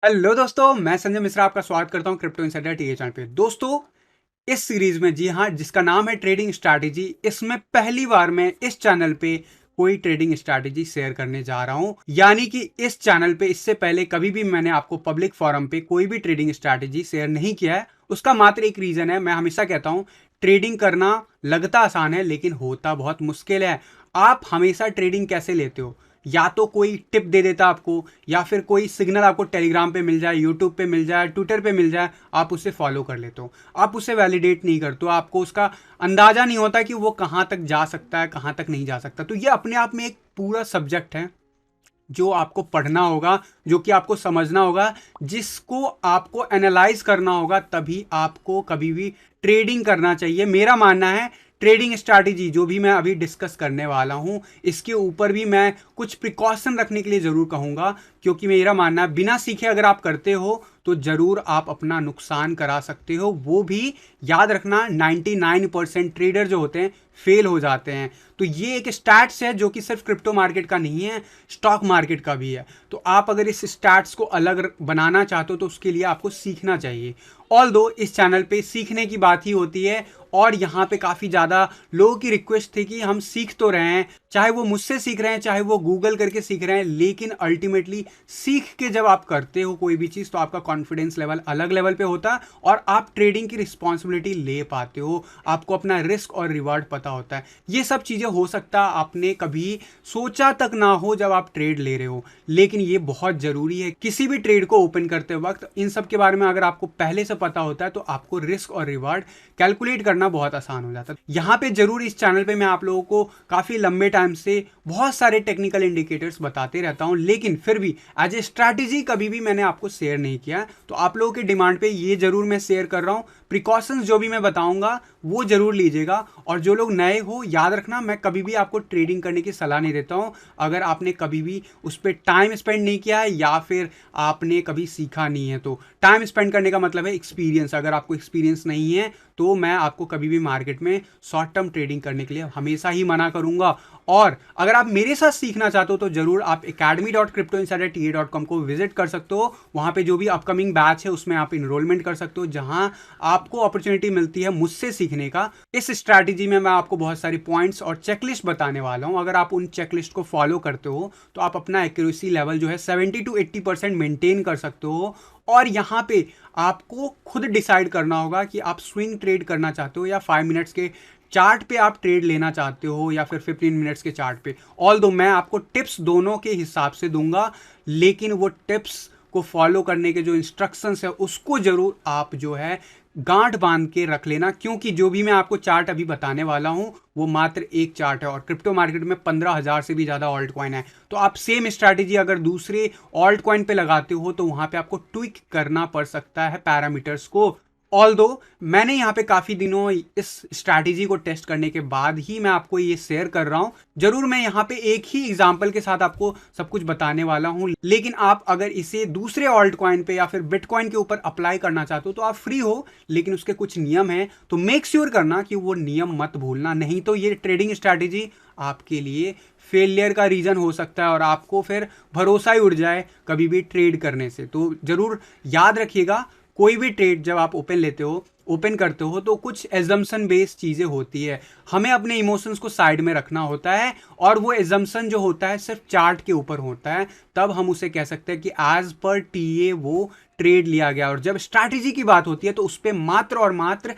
Hello दोस्तों, मैं संजय मिश्रा आपका स्वागत करता हूं क्रिप्टो इनसाइडर टीए चैनल पे। दोस्तों, इस सीरीज में, जी हाँ, जिसका नाम है ट्रेडिंग स्ट्रैटेजी, इसमें पहली बार मैं इस चैनल पे कोई ट्रेडिंग स्ट्रैटेजी शेयर करने जा रहा हूं। यानी कि इस चैनल पे इससे पहले कभी भी मैंने आपको पब्लिक फोरम पे कोई भी ट्रेडिंग स्ट्रैटेजी शेयर नहीं किया है। उसका मात्र एक रीजन है, मैं हमेशा कहता हूं ट्रेडिंग करना लगता आसान है लेकिन होता बहुत मुश्किल है। आप हमेशा ट्रेडिंग कैसे लेते हो? या तो कोई टिप दे देता आपको, या फिर कोई सिग्नल आपको टेलीग्राम पे मिल जाए, यूट्यूब पे मिल जाए, ट्विटर पे मिल जाए, आप उसे फॉलो कर लेते हो। आप उसे वैलिडेट नहीं करते हो, आपको उसका अंदाजा नहीं होता कि वो कहाँ तक जा सकता है, कहाँ तक नहीं जा सकता। तो ये अपने आप में एक पूरा सब्जेक्ट है जो आपको पढ़ना होगा, जो कि आपको समझना होगा, जिसको आपको एनालाइज करना होगा, तभी आपको कभी भी ट्रेडिंग करना चाहिए। मेरा मानना है ट्रेडिंग स्ट्रैटेजी जो भी मैं अभी डिस्कस करने वाला हूं, इसके ऊपर भी मैं कुछ प्रिकॉशन रखने के लिए जरूर कहूंगा, क्योंकि मेरा मानना है बिना सीखे अगर आप करते हो तो जरूर आप अपना नुकसान करा सकते हो। वो भी याद रखना, 99% ट्रेडर जो होते हैं फेल हो जाते हैं। तो ये एक स्टैट्स है जो कि सिर्फ क्रिप्टो मार्केट का नहीं है, स्टॉक मार्केट का भी है। तो आप अगर इस स्टैट्स को अलग बनाना चाहते हो तो उसके लिए आपको सीखना चाहिए। ऑल दो इस चैनल पे सीखने की बात ही होती है, और यहाँ पे काफ़ी ज़्यादा लोगों की रिक्वेस्ट थी कि हम सीख तो रहे हैं, चाहे वो मुझसे सीख रहे हैं चाहे वो गूगल करके सीख रहे हैं, लेकिन अल्टीमेटली सीख के जब आप करते हो कोई भी चीज़ तो आपका कॉन्फिडेंस लेवल अलग लेवल पे होता है, और आप ट्रेडिंग की रिस्पॉन्सिबिलिटी ले पाते हो, आपको अपना रिस्क और रिवार्ड पता होता है। ये सब चीज़ें हो सकता है आपने कभी सोचा तक ना हो जब आप ट्रेड ले रहे हो, लेकिन ये बहुत ज़रूरी है। किसी भी ट्रेड को ओपन करते वक्त इन सब के बारे में अगर आपको पहले से पता होता है तो आपको रिस्क और रिवार्ड कैलकुलेट करना बहुत आसान हो जाता है। यहाँ पे जरूर इस चैनल पे मैं आप लोगों को काफ़ी लंबे टाइम से बहुत सारे टेक्निकल इंडिकेटर्स बताते रहता हूँ, लेकिन फिर भी एज ए स्ट्रैटेजी कभी भी मैंने आपको शेयर नहीं किया। तो आप लोगों के डिमांड पे ये जरूर मैं शेयर कर रहा हूँ। प्रिकॉशंस जो भी मैं बताऊंगा वो जरूर लीजिएगा, और जो लोग नए हो याद रखना, मैं कभी भी आपको ट्रेडिंग करने की सलाह नहीं देता हूँ अगर आपने कभी भी उस पर टाइम स्पेंड नहीं किया है या फिर आपने कभी सीखा नहीं है। तो टाइम स्पेंड करने का मतलब है एक्सपीरियंस। अगर आपको एक्सपीरियंस नहीं है तो मैं आपको कभी भी मार्केट में शॉर्ट टर्म ट्रेडिंग करने के लिए हमेशा ही मना करूंगा। और अगर आप मेरे साथ सीखना चाहते हो तो जरूर आप academy.cryptoinsiderta.com को विजिट कर सकते हो। वहां पे जो भी अपकमिंग बैच है उसमें आप इनरोलमेंट कर सकते हो, जहां आपको अपॉर्चुनिटी मिलती है मुझसे सीखने का। इस स्ट्रैटेजी में मैं आपको बहुत सारी पॉइंट्स और चेकलिस्ट बताने वाला हूं। अगर आप उन चेकलिस्ट को फॉलो करते हो तो आप अपना एक्यूरेसी लेवल जो है 70 to 80% मेंटेन कर सकते हो। और यहाँ पे आपको खुद डिसाइड करना होगा कि आप स्विंग ट्रेड करना चाहते हो या 5 मिनट्स के चार्ट पे आप ट्रेड लेना चाहते हो या फिर 15 मिनट्स के चार्ट पे। ऑल दो मैं आपको टिप्स दोनों के हिसाब से दूंगा, लेकिन वो टिप्स को फॉलो करने के जो इंस्ट्रक्शंस है उसको जरूर आप जो है गांठ बांध के रख लेना, क्योंकि जो भी मैं आपको चार्ट अभी बताने वाला हूं वो मात्र एक चार्ट है, और क्रिप्टो मार्केट में 15,000 से भी ज़्यादा ऑल्ट कॉइन है। तो आप सेम स्ट्रैटेजी अगर दूसरे ऑल्ट कॉइन पे लगाते हो तो वहां पे आपको ट्विक करना पड़ सकता है पैरामीटर्स को। ऑल दो मैंने यहाँ पे काफ़ी दिनों इस स्ट्रैटेजी को टेस्ट करने के बाद ही मैं आपको ये शेयर कर रहा हूँ। जरूर मैं यहाँ पे एक ही एग्जाम्पल के साथ आपको सब कुछ बताने वाला हूँ, लेकिन आप अगर इसे दूसरे ऑल्ट कॉइन पे या फिर बिटकॉइन के ऊपर अप्लाई करना चाहते हो तो आप फ्री हो, लेकिन उसके कुछ नियम हैं, तो मेक श्योर करना कि वो नियम मत भूलना, नहीं तो ये ट्रेडिंग स्ट्रैटेजी आपके लिए फेलियर का रीज़न हो सकता है और आपको फिर भरोसा ही उड़ जाए कभी भी ट्रेड करने से। तो ज़रूर याद रखिएगा, कोई भी ट्रेड जब आप ओपन करते हो तो कुछ एजम्पशन बेस्ड चीज़ें होती है, हमें अपने इमोशंस को साइड में रखना होता है, और वो एजम्पशन जो होता है सिर्फ चार्ट के ऊपर होता है, तब हम उसे कह सकते हैं कि एज पर टीए वो ट्रेड लिया गया। और जब स्ट्रैटेजी की बात होती है तो उस पर मात्र और मात्र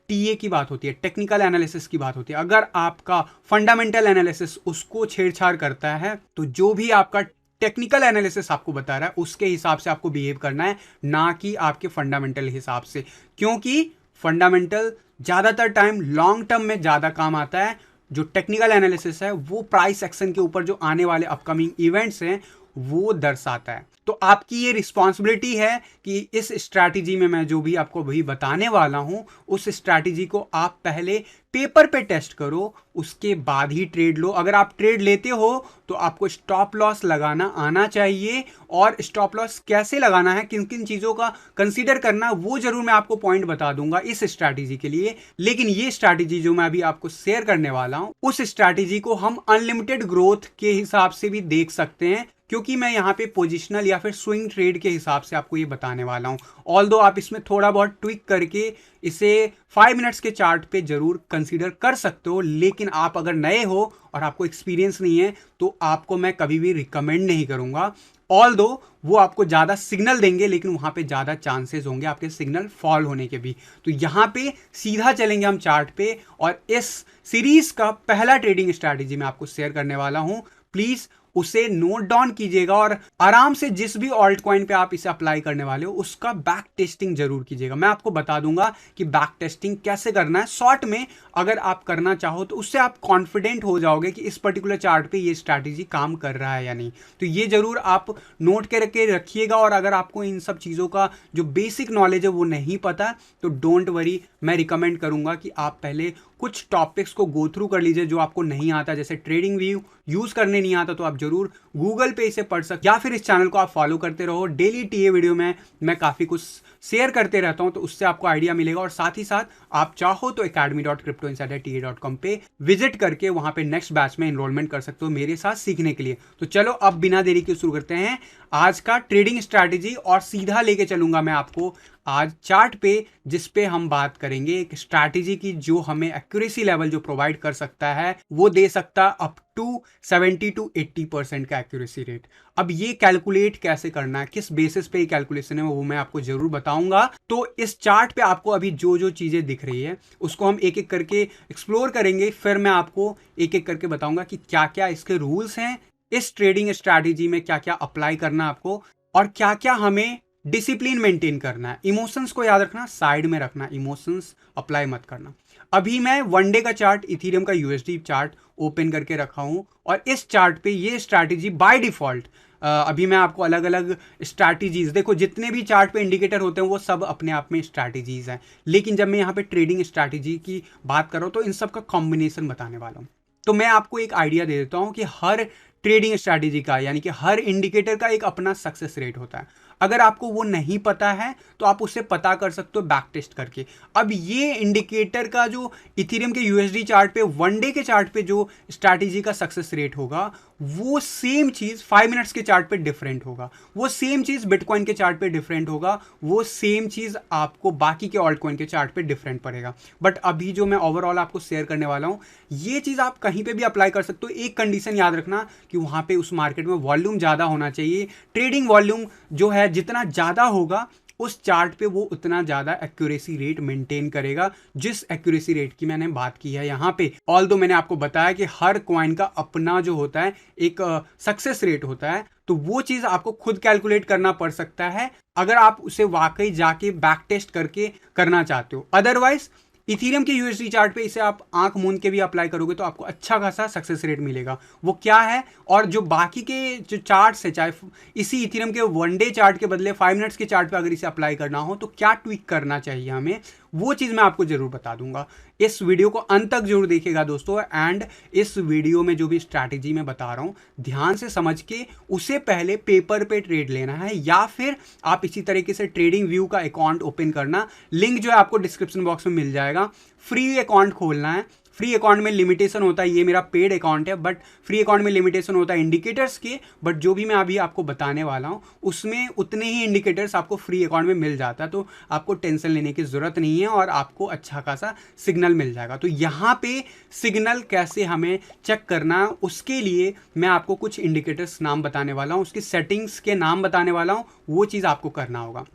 टीए की बात होती है, टेक्निकल एनालिसिस की बात होती है। अगर आपका फंडामेंटल एनालिसिस उसको छेड़छाड़ करता है तो जो भी आपका टेक्निकल एनालिसिस आपको बता रहा है उसके हिसाब से आपको बिहेव करना है, ना कि आपके फंडामेंटल हिसाब से, क्योंकि फंडामेंटल ज़्यादातर टाइम लॉन्ग टर्म में ज़्यादा काम आता है। जो टेक्निकल एनालिसिस है वो प्राइस एक्शन के ऊपर जो आने वाले अपकमिंग इवेंट्स हैं वो दर्शाता है। तो आपकी ये रिस्पॉन्सिबिलिटी है कि इस स्ट्रैटेजी में मैं जो भी आपको अभी बताने वाला हूं उस स्ट्रैटेजी को आप पहले पेपर पे टेस्ट करो, उसके बाद ही ट्रेड लो। अगर आप ट्रेड लेते हो तो आपको स्टॉप लॉस लगाना आना चाहिए, और स्टॉप लॉस कैसे लगाना है, किन किन चीज़ों का कंसीडर करना, वो जरूर मैं आपको पॉइंट बता दूंगा इस स्ट्रैटेजी के लिए। लेकिन ये स्ट्रैटेजी जो मैं अभी आपको शेयर करने वाला हूं उस स्ट्रैटेजी को हम अनलिमिटेड ग्रोथ के हिसाब से भी देख सकते हैं, क्योंकि मैं यहाँ पे पोजिशनल या फिर स्विंग ट्रेड के हिसाब से आपको ये बताने वाला हूँ। ऑल्दो आप इसमें थोड़ा बहुत ट्विक करके इसे 5 मिनट्स के चार्ट पे जरूर कंसीडर कर सकते हो, लेकिन आप अगर नए हो और आपको एक्सपीरियंस नहीं है तो आपको मैं कभी भी रिकमेंड नहीं करूंगा। ऑल्दो वो आपको ज़्यादा सिग्नल देंगे, लेकिन वहाँ पे ज़्यादा चांसेस होंगे आपके सिग्नल फॉल होने के भी। तो यहाँ पे सीधा चलेंगे हम चार्ट पे, और इस सीरीज का पहला ट्रेडिंग स्ट्रैटेजी मैं आपको शेयर करने वाला हूँ। प्लीज़ उसे नोट डाउन कीजिएगा और आराम से जिस भी ऑल्ट कॉइन पे आप इसे अप्लाई करने वाले हो उसका बैक टेस्टिंग जरूर कीजिएगा। मैं आपको बता दूंगा कि बैक टेस्टिंग कैसे करना है शॉर्ट में, अगर आप करना चाहो तो उससे आप कॉन्फिडेंट हो जाओगे कि इस पर्टिकुलर चार्ट पे ये स्ट्रैटेजी काम कर रहा है या नहीं। तो ये जरूर आप नोट करके रखिएगा, और अगर आपको इन सब चीज़ों का जो बेसिक नॉलेज है वो नहीं पता तो डोंट वरी, मैं रिकमेंड करूंगा कि आप पहले कुछ टॉपिक्स को गो थ्रू कर लीजिए जो आपको नहीं आता। जैसे ट्रेडिंग व्यू यूज करने नहीं आता तो आप जरूर गूगल पे इसे पढ़ सकते, या फिर इस चैनल को आप फॉलो करते रहो। डेली टीए वीडियो में मैं काफ़ी कुछ शेयर करते रहता हूं, तो उससे आपको आइडिया मिलेगा। और साथ ही साथ आप चाहो तो academy.cryptoinsiderta.com पे विजिट करके वहां पे नेक्स्ट बैच में एनरोलमेंट कर सकते हो मेरे साथ सीखने के लिए। तो चलो अब बिना देरी के शुरू करते हैं आज का ट्रेडिंग स्ट्रैटेजी, और सीधा लेके चलूंगा मैं आपको आज चार्ट पे, जिस पे हम बात करेंगे एक स्ट्रैटेजी की जो हमें एक्यूरेसी लेवल जो प्रोवाइड कर सकता है वो दे सकता अप टू 70 to 80% का एक्यूरेसी रेट। अब ये कैलकुलेट कैसे करना है, किस बेसिस पे ये कैलकुलेशन है, वो मैं आपको जरूर बताऊंगा। तो इस चार्ट पे आपको अभी जो जो चीजें दिख रही है उसको हम एक एक करके एक्सप्लोर करेंगे, फिर मैं आपको एक एक करके बताऊंगा कि क्या क्या इसके रूल्स हैं, इस ट्रेडिंग स्ट्रैटेजी में क्या क्या अप्लाई करना आपको, और क्या क्या हमें डिसिप्लिन मेंटेन करना है। इमोशंस को याद रखना, साइड में रखना, इमोशंस अप्लाई मत करना। अभी मैं वन डे का चार्ट, इथेरियम का यूएसडी चार्ट ओपन करके रखा हूं, और इस चार्ट पे ये स्ट्रैटेजी बाय डिफॉल्ट, अभी मैं आपको अलग अलग स्ट्रैटेजीज, देखो जितने भी चार्ट पे इंडिकेटर होते हैं वो सब अपने आप में स्ट्रैटेजीज हैं, लेकिन जब मैं यहाँ पे ट्रेडिंग स्ट्रैटेजी की बात कर रहा हूँ तो इन सब का कॉम्बिनेशन बताने वाला हूँ। तो मैं आपको एक आइडिया दे देता हूँ कि हर ट्रेडिंग स्ट्रैटेजी का, यानी कि हर इंडिकेटर का एक अपना सक्सेस रेट होता है। अगर आपको वो नहीं पता है तो आप उससे पता कर सकते हो बैक टेस्ट करके। अब ये इंडिकेटर का जो इथेरियम के यूएसडी चार्ट पे, वन डे के चार्ट पे जो स्ट्रैटेजी का सक्सेस रेट होगा वो सेम चीज 5 मिनट्स के चार्ट पे डिफरेंट होगा, वो सेम चीज बिटकॉइन के चार्ट पे डिफरेंट होगा, वो सेम चीज आपको बाकी के ऑल्ट कॉइन के चार्ट पे डिफरेंट पड़ेगा। बट अभी जो मैं ओवरऑल आपको शेयर करने वाला हूं ये चीज आप कहीं पे भी अप्लाई कर सकते हो। एक कंडीशन याद रखना कि वहां पे उस मार्केट में वॉल्यूम ज्यादा होना चाहिए। ट्रेडिंग वॉल्यूम जो है जितना ज्यादा होगा उस चार्ट पे वो उतना ज्यादा एक्यूरेसी रेट मेंटेन करेगा, जिस एक्यूरेसी रेट की मैंने बात की है यहाँ पे। ऑल्दो मैंने आपको बताया कि हर कॉइन का अपना जो होता है एक सक्सेस रेट होता है, तो वो चीज आपको खुद कैलकुलेट करना पड़ सकता है अगर आप उसे वाकई जाके बैक टेस्ट करके करना चाहते हो। अदरवाइज इथेरियम के यूएसडी चार्ट पे इसे आप आंख मूंद के भी अप्लाई करोगे तो आपको अच्छा खासा सक्सेस रेट मिलेगा। वो क्या है, और जो बाकी के जो चार्ट्स है, चाहे इसी इथेरियम के वन डे चार्ट के बदले 5 मिनट्स के चार्ट पे अगर इसे अप्लाई करना हो तो क्या ट्विक करना चाहिए हमें, वो चीज़ मैं आपको जरूर बता दूंगा। इस वीडियो को अंत तक जरूर देखिएगा दोस्तों, एंड इस वीडियो में जो भी स्ट्रैटेजी मैं बता रहा हूँ ध्यान से समझ के उसे पहले पेपर पे ट्रेड लेना है, या फिर आप इसी तरीके से ट्रेडिंग व्यू का अकाउंट ओपन करना, लिंक जो है आपको डिस्क्रिप्शन बॉक्स में मिल जाएगा। फ्री अकाउंट खोलना है, फ्री अकाउंट में लिमिटेशन होता है, ये मेरा पेड अकाउंट है बट फ्री अकाउंट में लिमिटेशन होता है इंडिकेटर्स के, बट जो भी मैं अभी आपको बताने वाला हूँ उसमें उतने ही इंडिकेटर्स आपको फ्री अकाउंट में मिल जाता है, तो आपको टेंशन लेने की ज़रूरत नहीं है और आपको अच्छा खासा सिग्नल मिल जाएगा। तो यहाँ पे सिग्नल कैसे हमें चेक करना, उसके लिए मैं आपको कुछ इंडिकेटर्स नाम बताने वाला हूँ, उसकी सेटिंग्स के नाम बताने वाला हूँ, वो चीज़ आपको करना होगा।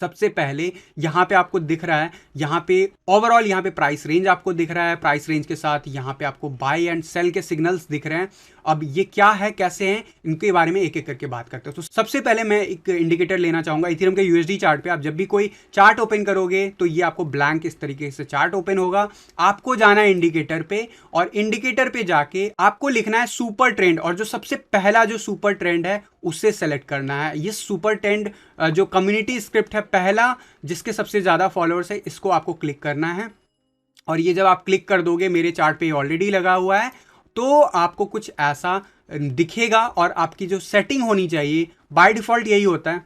सबसे पहले यहाँ पे आपको दिख रहा है, यहाँ पे ओवरऑल यहाँ पे प्राइस रेंज आपको दिख रहा है, प्राइस रेंज के साथ यहाँ पे आपको बाय एंड सेल के सिग्नल्स दिख रहे हैं। अब ये क्या है, कैसे हैं, इनके बारे में एक एक करके बात करते हैं। तो सबसे पहले मैं एक इंडिकेटर लेना चाहूंगा इथेरियम के यूएसडी चार्ट पे। आप जब भी कोई चार्ट ओपन करोगे तो ये आपको ब्लैंक इस तरीके से चार्ट ओपन होगा, आपको जाना है इंडिकेटर पे, और इंडिकेटर पे जाके आपको लिखना है सुपर ट्रेंड, और जो सबसे पहला जो सुपर ट्रेंड है उससे सेलेक्ट करना है। ये सुपर ट्रेंड जो कम्युनिटी स्क्रिप्ट है पहला, जिसके सबसे ज़्यादा फॉलोअर्स है, इसको आपको क्लिक करना है। और ये जब आप क्लिक कर दोगे, मेरे चार्ट पे ऑलरेडी लगा हुआ है, तो आपको कुछ ऐसा दिखेगा, और आपकी जो सेटिंग होनी चाहिए बाय डिफ़ॉल्ट यही होता है,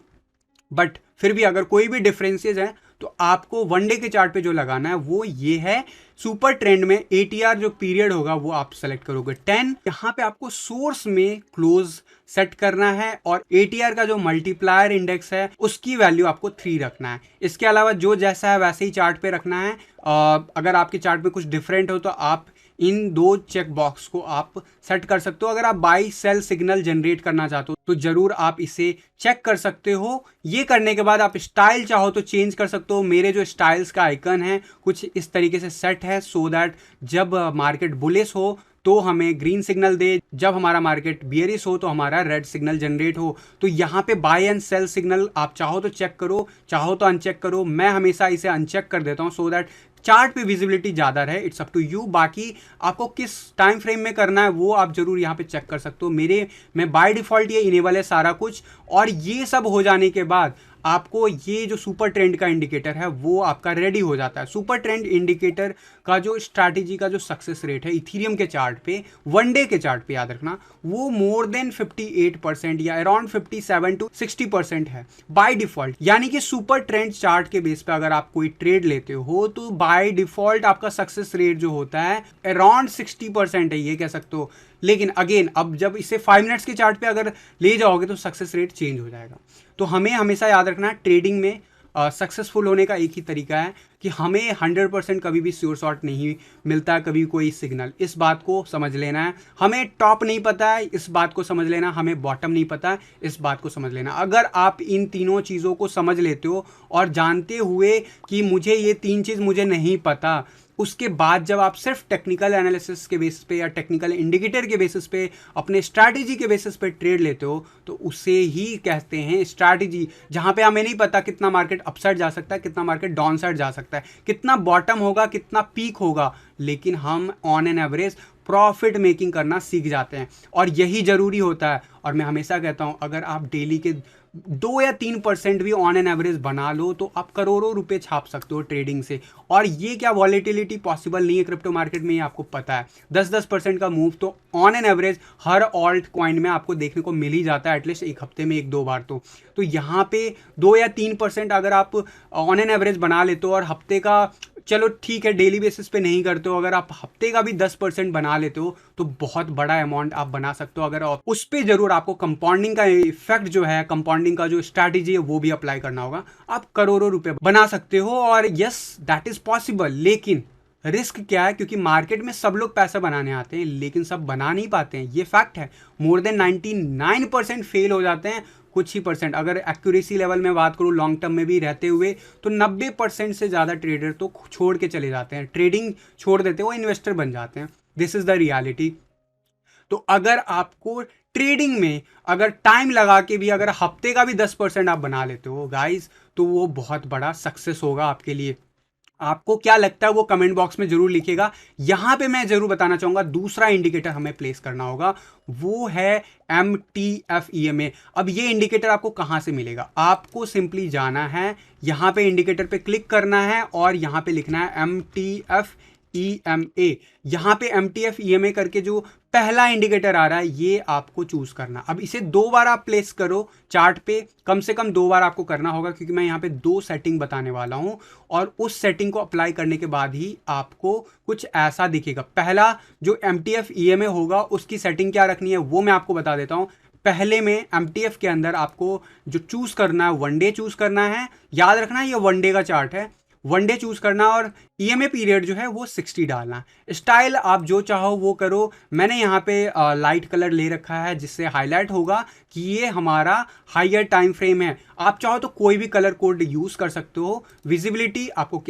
बट फिर भी अगर कोई भी डिफरेंसेस हैं तो आपको वन डे के चार्ट पे जो लगाना है वो ये है सुपर ट्रेंड में ATR जो पीरियड होगा वो आप सेलेक्ट करोगे 10। यहाँ पे आपको सोर्स में क्लोज सेट करना है और ATR का जो मल्टीप्लायर इंडेक्स है उसकी वैल्यू आपको 3 रखना है। इसके अलावा जो जैसा है वैसे ही चार्ट पे रखना है। अगर आपके चार्ट पे कुछ डिफरेंट हो तो आप इन 2 चेक बॉक्स को आप सेट कर सकते हो। अगर आप बाई सेल सिग्नल जनरेट करना चाहते हो तो जरूर आप इसे चेक कर सकते हो। ये करने के बाद आप स्टाइल चाहो तो चेंज कर सकते हो। मेरे जो स्टाइल्स का आइकन है कुछ इस तरीके से सेट है सो दैट जब मार्केट बुलिश हो तो हमें ग्रीन सिग्नल दे, जब हमारा मार्केट बियरिश हो तो हमारा रेड सिग्नल जनरेट हो। तो यहाँ पे बाय एंड सेल सिग्नल आप चाहो तो चेक करो, चाहो तो अनचेक करो। मैं हमेशा इसे अनचेक कर देता हूँ सो दैट चार्ट पे विजिबिलिटी ज़्यादा रहे। It's up to you. बाकी आपको किस टाइम फ्रेम में करना है वो आप जरूर यहाँ पे चेक कर सकते हो। मैं बाय डिफ़ॉल्ट ये इनेबल है सारा कुछ। और ये सब हो जाने के बाद आपको ये जो सुपर ट्रेंड का इंडिकेटर है वो आपका रेडी हो जाता है। सुपर ट्रेंड इंडिकेटर का जो स्ट्रैटेजी का जो सक्सेस रेट है इथीरियम के चार्ट पे, वन डे के चार्ट पे याद रखना, वो मोर देन 58% या अराउंड 57 to 60% है बाय डिफॉल्ट। यानी कि सुपर ट्रेंड चार्ट के बेस पे अगर आप कोई ट्रेड लेते हो तो बाय डिफॉल्ट आपका सक्सेस रेट जो होता है अराउंड 60% है, ये कह सकते हो। लेकिन अगेन अब जब इसे 5 मिनट्स के चार्ट पे अगर ले जाओगे तो सक्सेस रेट चेंज हो जाएगा। तो हमें हमेशा याद रखना है ट्रेडिंग में सक्सेसफुल होने का एक ही तरीका है कि हमें 100% कभी भी श्योर शॉट नहीं मिलता है, कभी कोई सिग्नल। इस बात को समझ लेना है। हमें टॉप नहीं पता है, इस बात को समझ लेना। हमें बॉटम नहीं पता है, इस बात को समझ लेना। अगर आप इन तीनों चीज़ों को समझ लेते हो और जानते हुए कि मुझे ये 3 चीज़ मुझे नहीं पता, उसके बाद जब आप सिर्फ टेक्निकल एनालिसिस के बेसिस पे या टेक्निकल इंडिकेटर के बेसिस पे अपने स्ट्रैटेजी के बेसिस पे ट्रेड लेते हो तो उसे ही कहते हैं स्ट्रैटेजी। जहां पे हमें नहीं पता कितना मार्केट अपसाइड जा सकता है, कितना मार्केट डाउन साइड जा सकता है, कितना बॉटम होगा, कितना पीक होगा, लेकिन हम on an average profit making करना सीख जाते हैं और यही जरूरी होता है। और मैं हमेशा कहता हूं अगर आप डेली के 2 या 3% भी ऑन एन एवरेज बना लो तो आप करोड़ों रुपए छाप सकते हो ट्रेडिंग से। और ये क्या वॉलेटिलिटी पॉसिबल नहीं है क्रिप्टो मार्केट में, ये आपको पता है। 10% का मूव तो on an average her alt coin में आपको देखने को मिल ही जाता है, एटलीस्ट एक हफ्ते में 1-2 बार। तो यहाँ पे 2 या 3% अगर आप ऑन एन एवरेज बना लेते हो और हफ्ते का, चलो ठीक है डेली बेसिस पे नहीं करते हो, अगर आप हफ्ते का भी 10% बना लेते हो तो बहुत बड़ा अमाउंट आप बना सकते हो। अगर उस पे जरूर आपको कंपाउंडिंग का इफेक्ट जो है, कंपाउंडिंग का जो स्ट्रैटेजी है वो भी अप्लाई करना होगा, आप करोड़ों रुपए बना सकते हो। और यस दैट इज पॉसिबल। लेकिन रिस्क क्या है, क्योंकि मार्केट में सब लोग पैसा बनाने आते हैं लेकिन सब बना नहीं पाते हैं, ये फैक्ट है। मोर देन 99% फेल हो जाते हैं, कुछ ही परसेंट। अगर एक्यूरेसी लेवल में बात करूँ लॉन्ग टर्म में भी रहते हुए तो 90% से ज़्यादा ट्रेडर तो छोड़ के चले जाते हैं, ट्रेडिंग छोड़ देते हैं, वो इन्वेस्टर बन जाते हैं। This is the reality. तो अगर आपको ट्रेडिंग में अगर टाइम लगा के भी अगर हफ्ते का भी 10% आप बना लेते हो गाइस, तो वो बहुत बड़ा सक्सेस होगा आपके लिए। आपको क्या लगता है वो कमेंट बॉक्स में जरूर लिखिएगा। यहां पे मैं जरूर बताना चाहूंगा दूसरा इंडिकेटर हमें प्लेस करना होगा, वो है MTF EMA। अब ये इंडिकेटर आपको कहां से मिलेगा, आपको सिंपली जाना है, यहां पे इंडिकेटर पे क्लिक करना है और यहां पे लिखना है MTF EMA। यहां पे MTF EMA करके जो पहला इंडिकेटर आ रहा है ये आपको चूज करना। अब इसे 2 बार आप प्लेस करो चार्ट पे, कम से कम 2 बार आपको करना होगा, क्योंकि मैं यहाँ पे 2 सेटिंग बताने वाला हूँ और उस सेटिंग को अप्लाई करने के बाद ही आपको कुछ ऐसा दिखेगा। पहला जो MTF EMA होगा उसकी सेटिंग क्या रखनी है वो मैं आपको बता देता हूँ। पहले में MTF के अंदर आपको जो चूज करना है वन डे चूज करना है, याद रखना ये वन डे का चार्ट है, वन डे चूज करना और EMA पीरियड जो है वो 60 डालना। स्टाइल आप जो चाहो वो करो। मैंने यहाँ पे लाइट कलर ले रखा है जिससे हाईलाइट होगा कि ये हमारा हायर टाइम फ्रेम है। आप चाहो तो कोई भी कलर कोड यूज कर सकते हो। विजिबिलिटी आपको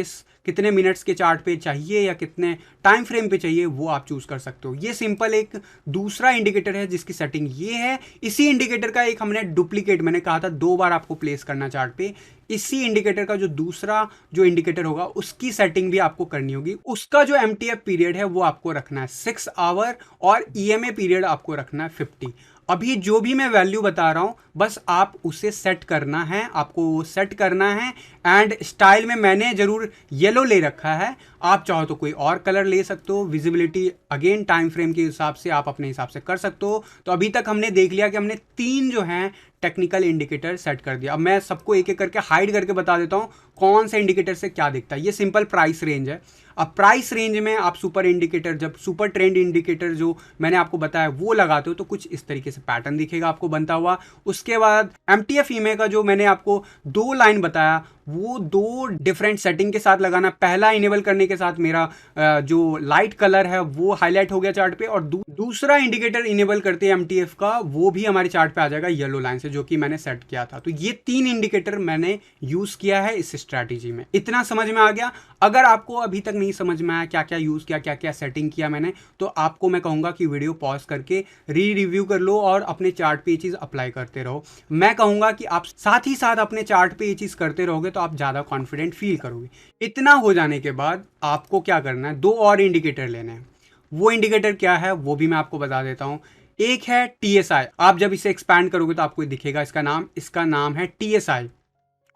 कितने मिनट्स के चार्ट पे चाहिए या कितने टाइम फ्रेम पे चाहिए वो आप चूज कर सकते हो। ये सिंपल एक दूसरा इंडिकेटर है जिसकी सेटिंग ये है। इसी इंडिकेटर का एक हमने डुप्लीकेट, मैंने कहा था 2 बार आपको प्लेस करना चार्ट पे, इसी इंडिकेटर का जो दूसरा जो इंडिकेटर होगा उसकी सेटिंग भी आपको करनी होगी। उसका जो MTF पीरियड है वो आपको रखना है 6 आवर और EMA पीरियड आपको रखना है 50। अभी जो भी मैं वैल्यू बता रहा हूं बस आप उसे सेट करना है, आपको वो सेट करना है। एंड स्टाइल में मैंने जरूर येलो ले रखा है, आप चाहो तो कोई और कलर ले सकते हो। विजिबिलिटी अगेन टाइम फ्रेम के हिसाब से आप अपने हिसाब से कर सकते हो। तो अभी तक हमने देख लिया कि हमने 3 जो हैं टेक्निकल इंडिकेटर सेट कर दिया। अब मैं सबको एक एक करके हाइड करके बता देता हूँ कौन सा इंडिकेटर से क्या दिखता है। ये सिंपल प्राइस रेंज है। अब प्राइस रेंज में आप सुपर इंडिकेटर, जब सुपर ट्रेंड इंडिकेटर जो मैंने आपको बताया वो लगाते हो तो कुछ इस तरीके से पैटर्न दिखेगा आपको बनता हुआ। उसके बाद MTF ईमे का जो मैंने आपको 2 लाइन बताया वो 2 डिफरेंट सेटिंग के साथ लगाना। पहला इनेबल करने के साथ मेरा जो लाइट कलर है वो हाईलाइट हो गया चार्ट पे, और दूसरा इंडिकेटर इनेबल करते हैं MTF का, वो भी हमारे चार्ट पे आ जाएगा येलो लाइन से, जो कि मैंने सेट किया था। तो ये 3 इंडिकेटर मैंने यूज किया है इस स्ट्रैटेजी में। इतना समझ में आ गया? अगर आपको अभी तक नहीं समझ में आया क्या क्या यूज किया, क्या क्या सेटिंग किया मैंने, तो आपको मैं कहूंगा कि वीडियो पॉज करके रिव्यू कर लो और अपने चार्ट पे ये चीज अप्लाई करते रहो। मैं कहूंगा कि आप साथ ही साथ अपने चार्ट पे ये चीज करते रहोगे तो आप ज्यादा कॉन्फिडेंट फील करोगे। इतना हो जाने के बाद आपको क्या करना है, 2 और इंडिकेटर लेने हैं। वो इंडिकेटर क्या है वो भी मैं आपको बता देता हूं। एक है TSI, आप जब इसे एक्सपैंड करोगे तो आपको दिखेगा इसका नाम है TSI,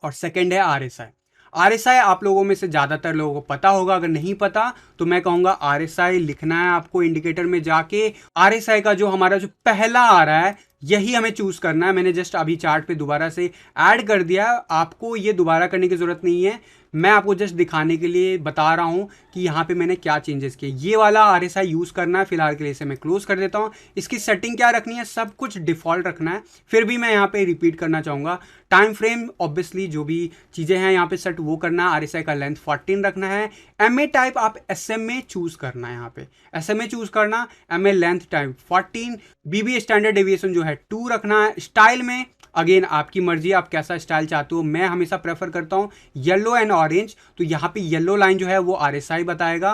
और सेकंड है RSI। RSI आप लोगों में से ज़्यादातर लोगों को पता होगा, अगर नहीं पता तो मैं कहूँगा RSI लिखना है आपको इंडिकेटर में जाके। RSI का जो हमारा जो पहला आ रहा है यही हमें चूज करना है। मैंने जस्ट अभी चार्ट पे दोबारा से ऐड कर दिया, आपको ये दोबारा करने की जरूरत नहीं है। मैं आपको जस्ट दिखाने के लिए बता रहा हूँ कि यहाँ पे मैंने क्या चेंजेस किए। ये वाला RSI यूज करना है फिलहाल के लिए, इसे मैं क्लोज कर देता हूँ। इसकी सेटिंग क्या रखनी है, सब कुछ डिफॉल्ट रखना है। फिर भी मैं यहाँ पे रिपीट करना चाहूँगा, टाइम फ्रेम ऑब्वियसली जो भी चीज़ें हैं यहाँ पे सेट वो करना है। RSI का लेंथ 14 रखना है। MA टाइप आप SMA चूज करना है, यहाँ पे SMA चूज करना, MA length type 14, BB standard deviation जो है 2 रखना है। स्टाइल में अगेन आपकी मर्जी, आप कैसा स्टाइल चाहते हो। मैं हमेशा प्रेफर करता हूँ येलो एंड ऑरेंज, तो यहाँ पे येलो लाइन जो है वो RSI बताएगा,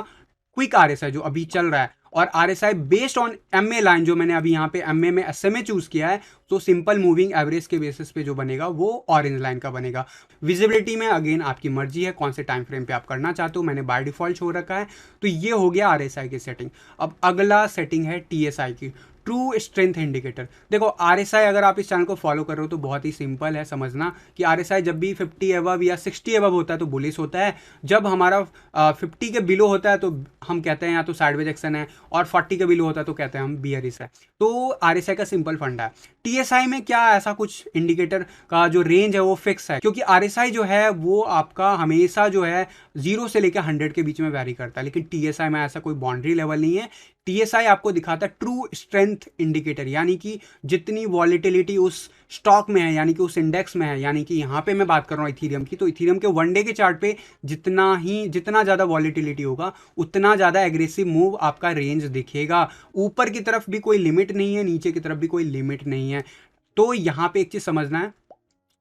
क्विक RSI जो अभी चल रहा है, और RSI based on MA line जो मैंने अभी यहाँ पे MA में SMA चूज किया है, तो सिंपल मूविंग एवरेज के बेसिस पे जो बनेगा वो ऑरेंज लाइन का बनेगा। विजिबिलिटी में अगेन आपकी मर्जी है कौन से टाइम फ्रेम पे आप करना चाहते हो, मैंने बाय डिफॉल्ट छोड़ रखा है। तो ये हो गया RSI की सेटिंग। अब अगला सेटिंग है TSI की, ट्रू स्ट्रेंथ इंडिकेटर। देखो RSI अगर आप इस चैनल को फॉलो कर रहे हो तो बहुत ही सिंपल है समझना कि RSI जब भी 50 एबव या 60 एबव होता है तो बुलिश होता है। जब हमारा 50 के बिलो होता है तो हम कहते हैं या तो साइडवेज एक्शन है, और 40 के बिलो होता है तो कहते हैं हम बियरिश है। तो RSI का सिंपल फंडा है। TSI में क्या ऐसा कुछ इंडिकेटर का जो रेंज है वो फिक्स है, क्योंकि RSI जो है वो आपका हमेशा जो है 0 से लेकर 100 के बीच में वैरी करता है, लेकिन TSI में ऐसा कोई बाउंड्री लेवल नहीं है। TSI आपको दिखाता है ट्रू स्ट्रेंथ इंडिकेटर, यानी कि जितनी वॉलिटिलिटी उस स्टॉक में है, यानी कि उस इंडेक्स में है। यानी कि यहाँ पे मैं बात कर रहा हूँ इथीरियम की, तो इथीरियम के 1 डे के चार्ट पे जितना ज़्यादा वॉलिटिलिटी होगा उतना ज़्यादा एग्रेसिव मूव आपका रेंज दिखेगा। ऊपर की तरफ भी कोई लिमिट नहीं है, नीचे की तरफ भी कोई लिमिट नहीं है। तो यहाँ पे एक चीज़ समझना है,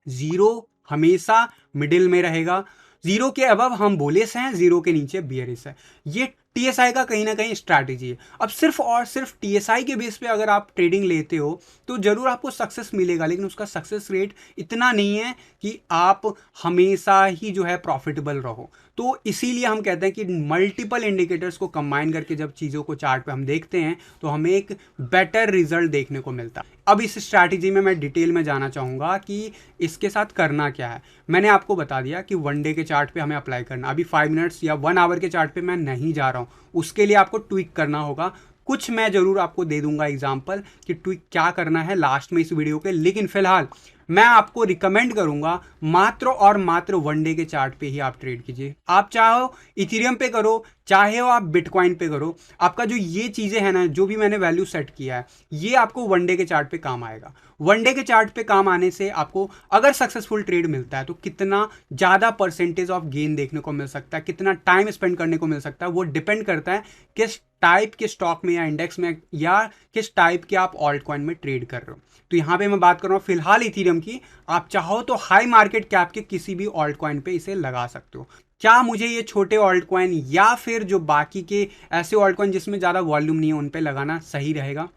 0 हमेशा मिडिल में रहेगा, 0 के अबव हम बुलिश हैं, 0 के नीचे बियरिश है। ये TSI का कहीं ना कहीं स्ट्रैटेजी है। अब सिर्फ और सिर्फ TSI के बेस पे अगर आप ट्रेडिंग लेते हो तो जरूर आपको सक्सेस मिलेगा, लेकिन उसका सक्सेस रेट इतना नहीं है कि आप हमेशा ही जो है प्रॉफिटेबल रहो। तो इसीलिए हम कहते हैं कि मल्टीपल इंडिकेटर्स को कंबाइन करके जब चीज़ों को चार्ट पे हम देखते हैं तो हमें एक बेटर रिजल्ट देखने को मिलता है। अब इस स्ट्रैटेजी में मैं डिटेल में जाना चाहूँगा कि इसके साथ करना क्या है। मैंने आपको बता दिया कि 1 डे के चार्ट पे हमें अप्लाई करना, अभी 5 मिनट्स या 1 आवर के चार्ट पे मैं नहीं जा रहा हूँ, उसके लिए आपको ट्विक करना होगा। कुछ मैं जरूर आपको दे दूंगा एग्जाम्पल कि ट्विक क्या करना है लास्ट में इस वीडियो के, लेकिन फिलहाल मैं आपको रिकमेंड करूंगा मात्र और मात्र 1 डे के चार्ट पे ही आप ट्रेड कीजिए। आप चाहो इथीरियम पे करो, चाहे हो आप बिटकॉइन पे करो, आपका जो ये चीजें हैं ना, जो भी मैंने वैल्यू सेट किया है, ये आपको 1 डे के चार्ट पे काम आएगा। 1 डे के चार्ट पे काम आने से आपको अगर सक्सेसफुल ट्रेड मिलता है तो कितना ज्यादा परसेंटेज ऑफ गेन देखने को मिल सकता है, कितना टाइम स्पेंड करने को मिल सकता है, वो डिपेंड करता है किस टाइप के स्टॉक में या इंडेक्स में या किस टाइप के आप ऑल्ट कॉइन में ट्रेड कर रहे हो। तो यहाँ पे मैं बात कर रहा हूँ फिलहाल इथीरियम की। आप चाहो तो हाई मार्केट कैप के किसी भी ऑल्ट कॉइन पे इसे लगा सकते हो। क्या मुझे ये छोटे ऑल्ट कॉइन या फिर जो बाकी के ऐसे ऑल्ट कॉइन जिसमें ज़्यादा वॉल्यूम नहीं है उन पे लगाना सही रहेगा?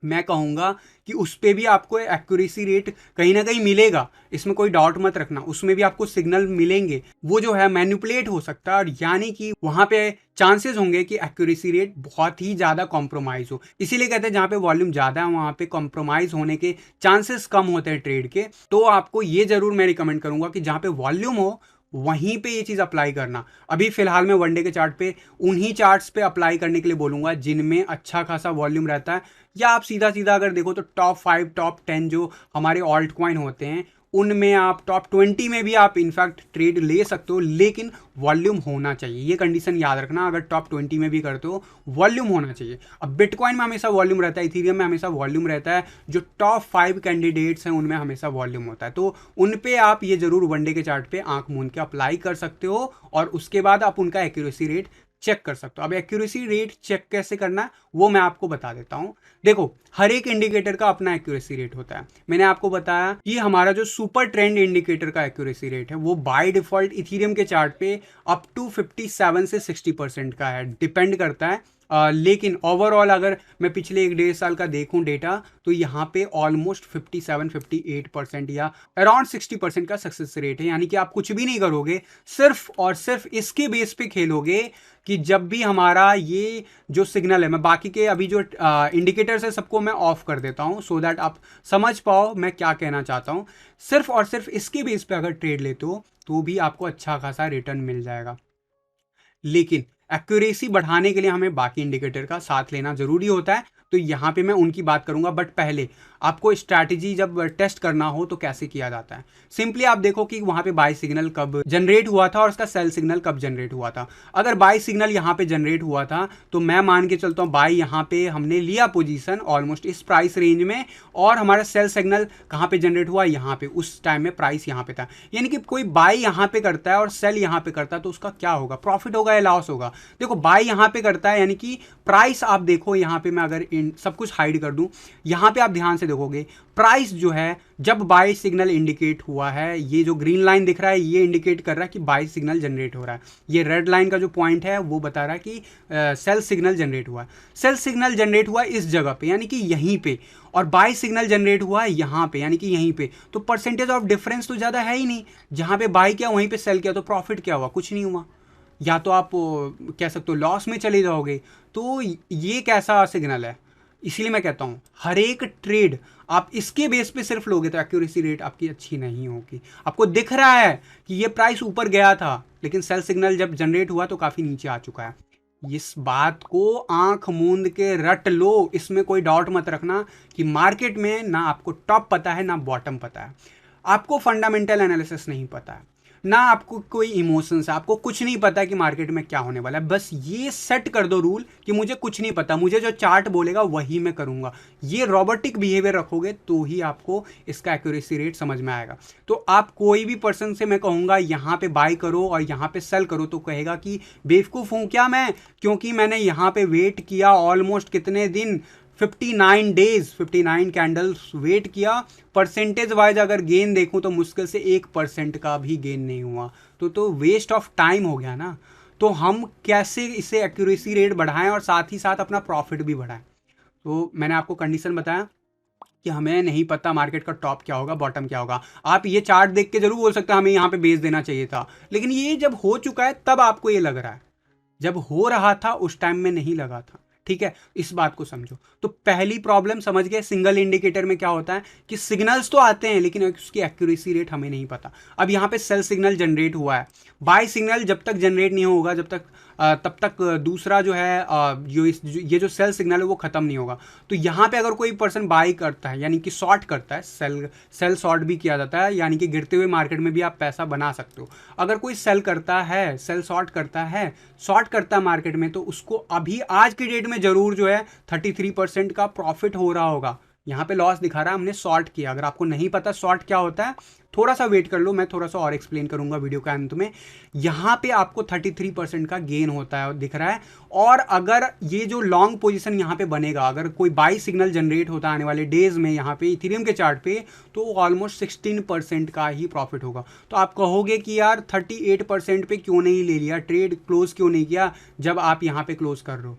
मैं कहूँगा कि उस पर भी आपको एक्यूरेसी रेट कहीं ना कहीं मिलेगा, इसमें कोई डाउट मत रखना। उसमें भी आपको सिग्नल मिलेंगे, वो जो है मैनिपुलेट हो सकता है, और यानी कि वहाँ पे चांसेस होंगे कि एक्यूरेसी रेट बहुत ही ज़्यादा कॉम्प्रोमाइज़ हो। इसीलिए कहते हैं जहाँ पे वॉल्यूम ज़्यादा है वहाँ पे कॉम्प्रोमाइज़ होने के चांसेस कम होते हैं ट्रेड के। तो आपको ये ज़रूर मैं रिकमेंड करूँगा कि जहाँ पे वॉल्यूम हो वहीं पे ये चीज़ अप्लाई करना। अभी फिलहाल मैं वनडे के चार्ट पे उन्हीं चार्ट्स पे अप्लाई करने के लिए बोलूँगा जिनमें अच्छा खासा वॉल्यूम रहता है, या आप सीधा सीधा अगर देखो तो टॉप 5 टॉप 10 जो हमारे ऑल्ट कॉइन होते हैं उनमें आप टॉप 20 में भी आप इनफैक्ट ट्रेड ले सकते हो, लेकिन वॉल्यूम होना चाहिए। ये कंडीशन याद रखना, अगर टॉप 20 में भी करते हो वॉल्यूम होना चाहिए। अब बिटकॉइन में हमेशा वॉल्यूम रहता है, इथीरियम में हमेशा वॉल्यूम रहता है, जो टॉप 5 कैंडिडेट्स हैं उनमें हमेशा वॉल्यूम होता है। तो उन पे आप ये जरूर वनडे के चार्ट पे आंख मूंद के अप्लाई कर सकते हो, और उसके बाद आप उनका एक्यूरेसी रेट चेक कर सकते हो। अब एक्यूरेसी रेट चेक कैसे करना है वो मैं आपको बता देता हूं। देखो, हर एक इंडिकेटर का अपना एक्यूरेसी रेट होता है। मैंने आपको बताया कि हमारा जो सुपर ट्रेंड इंडिकेटर का एक्यूरेसी रेट है वो बाय डिफॉल्ट इथीरियम के चार्ट पे अप टू 57 से 60% का है, डिपेंड करता है। लेकिन ओवरऑल अगर मैं पिछले 1-1.5 साल का देखूं डेटा, तो यहाँ पे ऑलमोस्ट 57-58% या अराउंड 60% का सक्सेस रेट है। यानी कि आप कुछ भी नहीं करोगे, सिर्फ और सिर्फ इसके बेस पे खेलोगे कि जब भी हमारा ये जो सिग्नल है, मैं बाकी के अभी जो इंडिकेटर्स है सबको मैं ऑफ कर देता हूं सो दैट आप समझ पाओ मैं क्या कहना चाहता हूं। सिर्फ और सिर्फ इसके बेस पे अगर ट्रेड लेते हो तो भी आपको अच्छा खासा रिटर्न मिल जाएगा। लेकिन एक्यूरेसी बढ़ाने के लिए हमें बाकी इंडिकेटर का साथ लेना जरूरी होता है, तो यहाँ पे मैं उनकी बात करूंगा। बट पहले आपको स्ट्रैटेजी जब टेस्ट करना हो तो कैसे किया जाता है, सिंपली आप देखो कि वहां पे बाय सिग्नल कब जनरेट हुआ था और उसका सेल सिग्नल कब जनरेट हुआ था। अगर बाय सिग्नल यहाँ पे जनरेट हुआ था तो मैं मान के चलता हूँ बाय यहाँ पे हमने लिया पोजीशन ऑलमोस्ट इस प्राइस रेंज में, और हमारा सेल सिग्नल कहाँ पे जनरेट हुआ, यहाँ पे, उस टाइम में प्राइस यहाँ पे था। यानी कि कोई बाय यहाँ पे करता है और सेल यहाँ पे करता है तो उसका क्या होगा, प्रॉफिट होगा या लॉस होगा। देखो, बाय यहाँ पे करता है यानी कि प्राइस आप देखो यहाँ पे, मैं अगर इन सब कुछ हाइड कर दूं, यहाँ पे आप ध्यान से देखोगे प्राइस जो है जब बाय सिग्नल इंडिकेट हुआ है, ये जो ग्रीन लाइन दिख रहा है ये इंडिकेट कर रहा है कि बाय सिग्नल जनरेट हो रहा है। ये रेड लाइन का जो पॉइंट है वो बता रहा है कि सेल सिग्नल जनरेट हुआ है। सेल सिग्नल जनरेट हुआ इस जगह पे यानी कि यहीं पे, और बाय सिग्नल जनरेट हुआ है यहाँ पे यानी कि यहीं पे। तो परसेंटेज ऑफ डिफरेंस तो ज़्यादा है ही नहीं, जहाँ पे बाय किया वहीं पे सेल किया, तो प्रॉफिट क्या हुआ, कुछ नहीं हुआ। या तो आप कह सकते हो लॉस में चले जाओगे। तो ये कैसा सिग्नल है, इसीलिए मैं कहता हूँ हर एक ट्रेड आप इसके बेस पे सिर्फ लोगे तो एक्यूरेसी रेट आपकी अच्छी नहीं होगी। आपको दिख रहा है कि ये प्राइस ऊपर गया था लेकिन सेल सिग्नल जब जनरेट हुआ तो काफ़ी नीचे आ चुका है। इस बात को आंख मूंद के रट लो, इसमें कोई डाउट मत रखना कि मार्केट में ना आपको टॉप पता है ना बॉटम पता है, आपको फंडामेंटल एनालिसिस नहीं पता है, ना आपको कोई इमोशंस है, आपको कुछ नहीं पता कि मार्केट में क्या होने वाला है। बस ये सेट कर दो रूल कि मुझे कुछ नहीं पता, मुझे जो चार्ट बोलेगा वही मैं करूंगा। ये रोबोटिक बिहेवियर रखोगे तो ही आपको इसका एक्यूरेसी रेट समझ में आएगा। तो आप कोई भी पर्सन से मैं कहूंगा यहाँ पे बाय करो और यहाँ पे सेल करो तो कहेगा कि बेवकूफ़ हूँ क्या मैं, क्योंकि मैंने यहाँ पे वेट किया ऑलमोस्ट कितने दिन, 59 डेज, 59 कैंडल्स वेट किया। परसेंटेज वाइज अगर गेन देखूं तो मुश्किल से 1% का भी गेन नहीं हुआ, तो वेस्ट ऑफ टाइम हो गया ना। तो हम कैसे इसे एक्यूरेसी रेट बढ़ाएं और साथ ही साथ अपना प्रॉफिट भी बढ़ाएं। तो मैंने आपको कंडीशन बताया कि हमें नहीं पता मार्केट का टॉप क्या होगा बॉटम क्या होगा। आप ये चार्ट देख के जरूर बोल सकते हैं हमें यहाँ पे बेच देना चाहिए था, लेकिन ये जब हो चुका है तब आपको ये लग रहा है, जब हो रहा था उस टाइम में नहीं लगा था। ठीक है, इस बात को समझो। तो पहली प्रॉब्लम समझ गए, सिंगल इंडिकेटर में क्या होता है कि सिग्नल्स तो आते हैं लेकिन उसकी एक्यूरेसी रेट हमें नहीं पता। अब यहाँ पे सेल सिग्नल जनरेट हुआ है, बाय सिग्नल जब तक जनरेट नहीं होगा जब तक तब तक दूसरा जो है ये जो सेल सिग्नल है वो खत्म नहीं होगा। तो यहाँ पे अगर कोई पर्सन बाय करता है यानी कि शॉर्ट करता है, सेल शॉर्ट भी किया जाता है, यानी कि गिरते हुए मार्केट में भी आप पैसा बना सकते हो। अगर कोई सेल करता है, सेल शॉर्ट करता है, शॉर्ट करता है मार्केट में, तो उसको अभी आज की डेट में जरूर जो है 33% का प्रॉफिट हो रहा होगा। यहाँ पे लॉस दिखा रहा है, हमने शॉर्ट किया। अगर आपको नहीं पता शॉर्ट क्या होता है थोड़ा सा वेट कर लो, मैं थोड़ा सा और एक्सप्लेन करूंगा वीडियो के अंत में। यहाँ पे आपको 33% का गेन होता है दिख रहा है। और अगर ये जो लॉन्ग पोजीशन यहाँ पे बनेगा, अगर कोई बाई सिग्नल जनरेट होता है आने वाले डेज में यहाँ पे इथेरियम के चार्ट पे, तो ऑलमोस्ट 16% का ही प्रॉफिट होगा। तो आप कहोगे कि यार 38% पे क्यों नहीं ले लिया, ट्रेड क्लोज क्यों नहीं किया जब आप यहाँ पे क्लोज कर रहे हो।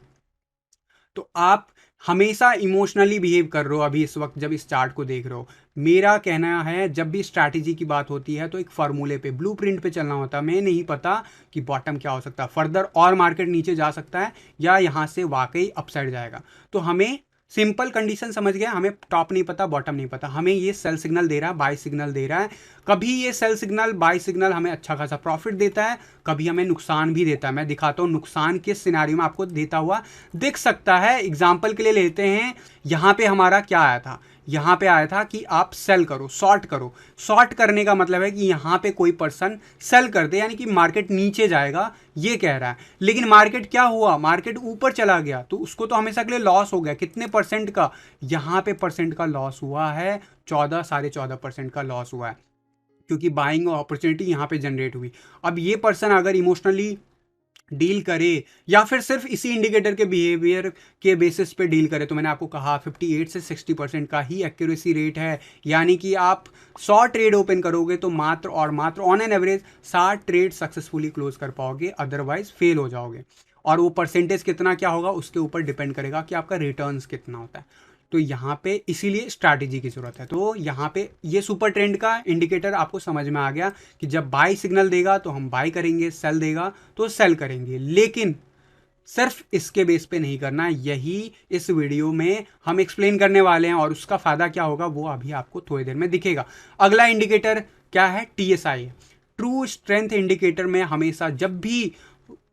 तो आप हमेशा इमोशनली बिहेव कर रहे हो अभी इस वक्त जब इस चार्ट को देख रहे हो। मेरा कहना है जब भी स्ट्रैटेजी की बात होती है तो एक फार्मूले पे, ब्लूप्रिंट पे चलना होता है। मैं नहीं पता कि बॉटम क्या हो सकता है, फर्दर और मार्केट नीचे जा सकता है या यहाँ से वाकई अपसाइड जाएगा। तो हमें सिंपल कंडीशन समझ गए, हमें टॉप नहीं पता बॉटम नहीं पता, हमें ये सेल सिग्नल दे रहा है, बाय सिग्नल दे रहा है। कभी ये सेल सिग्नल बाय सिग्नल हमें अच्छा खासा प्रॉफिट देता है, कभी हमें नुकसान भी देता है। मैं दिखाता हूँ नुकसान किस सिनारियो में आपको देता हुआ दिख सकता है। एग्जाम्पल के लिए लेते हैं, यहाँ पे हमारा क्या आया था, यहाँ पे आया था कि आप सेल करो, शॉर्ट करो। शॉर्ट करने का मतलब है कि यहाँ पे कोई पर्सन सेल कर दे, यानी कि मार्केट नीचे जाएगा ये कह रहा है। लेकिन मार्केट क्या हुआ, मार्केट ऊपर चला गया, तो उसको तो हमेशा के लिए लॉस हो गया। कितने परसेंट का, यहाँ पे परसेंट का लॉस हुआ है, 14 14.5% का लॉस हुआ है, क्योंकि बाइंग अपॉर्चुनिटी यहाँ पे जनरेट हुई। अब ये पर्सन अगर इमोशनली डील करे या फिर सिर्फ इसी इंडिकेटर के बिहेवियर के बेसिस पे डील करे, तो मैंने आपको कहा 58 से 60% का ही एक्यूरेसी रेट है। यानी कि आप 100 ट्रेड ओपन करोगे तो मात्र और मात्र on an average 60 trade successfully close कर पाओगे, अदरवाइज फेल हो जाओगे। और वो परसेंटेज कितना क्या होगा उसके ऊपर डिपेंड करेगा कि आपका रिटर्न्स कितना होता है। तो यहाँ पे इसीलिए स्ट्रैटेजी की जरूरत है। तो यहाँ पे ये सुपर ट्रेंड का इंडिकेटर आपको समझ में आ गया कि जब बाय सिग्नल देगा तो हम बाय करेंगे, सेल देगा तो सेल करेंगे, लेकिन सिर्फ इसके बेस पे नहीं करना। यही इस वीडियो में हम एक्सप्लेन करने वाले हैं, और उसका फायदा क्या होगा वो अभी आपको थोड़ी देर में दिखेगा। अगला इंडिकेटर क्या है, TSI, ट्रू स्ट्रेंथ इंडिकेटर में हमेशा जब भी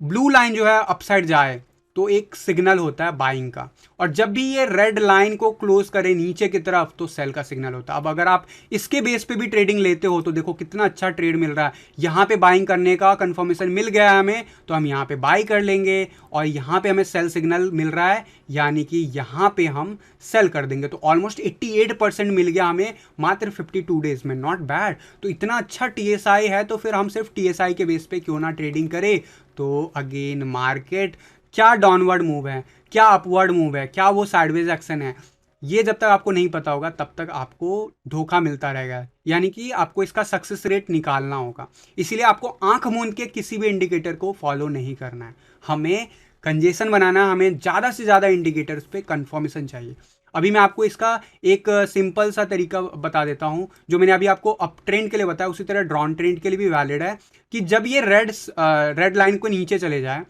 ब्लू लाइन जो है अपसाइड जाए तो एक सिग्नल होता है बाइंग का, और जब भी ये रेड लाइन को क्लोज करे नीचे की तरफ तो सेल का सिग्नल होता है। अब अगर आप इसके बेस पे भी ट्रेडिंग लेते हो तो देखो कितना अच्छा ट्रेड मिल रहा है। यहाँ पे बाइंग करने का कंफर्मेशन मिल गया है हमें, तो हम यहाँ पे बाई कर लेंगे, और यहाँ पे हमें सेल सिग्नल मिल रहा है, यानी कि यहाँ पे हम सेल कर देंगे। तो ऑलमोस्ट 88% मिल गया हमें मात्र 52 डेज में, नॉट बैड। तो इतना अच्छा TSI है, तो फिर हम सिर्फ TSI के बेस पे क्यों ना ट्रेडिंग करें। तो अगेन मार्केट क्या डाउनवर्ड मूव है, क्या अपवर्ड मूव है, क्या वो साइडवेज एक्शन है, ये जब तक आपको नहीं पता होगा तब तक आपको धोखा मिलता रहेगा। यानी कि आपको इसका सक्सेस रेट निकालना होगा। इसीलिए आपको आंख मूंद के किसी भी इंडिकेटर को फॉलो नहीं करना है, हमें कंजेशन बनाना, हमें ज़्यादा से ज़्यादा इंडिकेटर्स पे कंफर्मेशन चाहिए। अभी मैं आपको इसका एक सिंपल सा तरीका बता देता हूं, जो मैंने अभी आपको अप ट्रेंड के लिए बताया उसी तरह डाउन ट्रेंड के लिए भी वैलिड है। कि जब ये रेड लाइन को नीचे चले जाए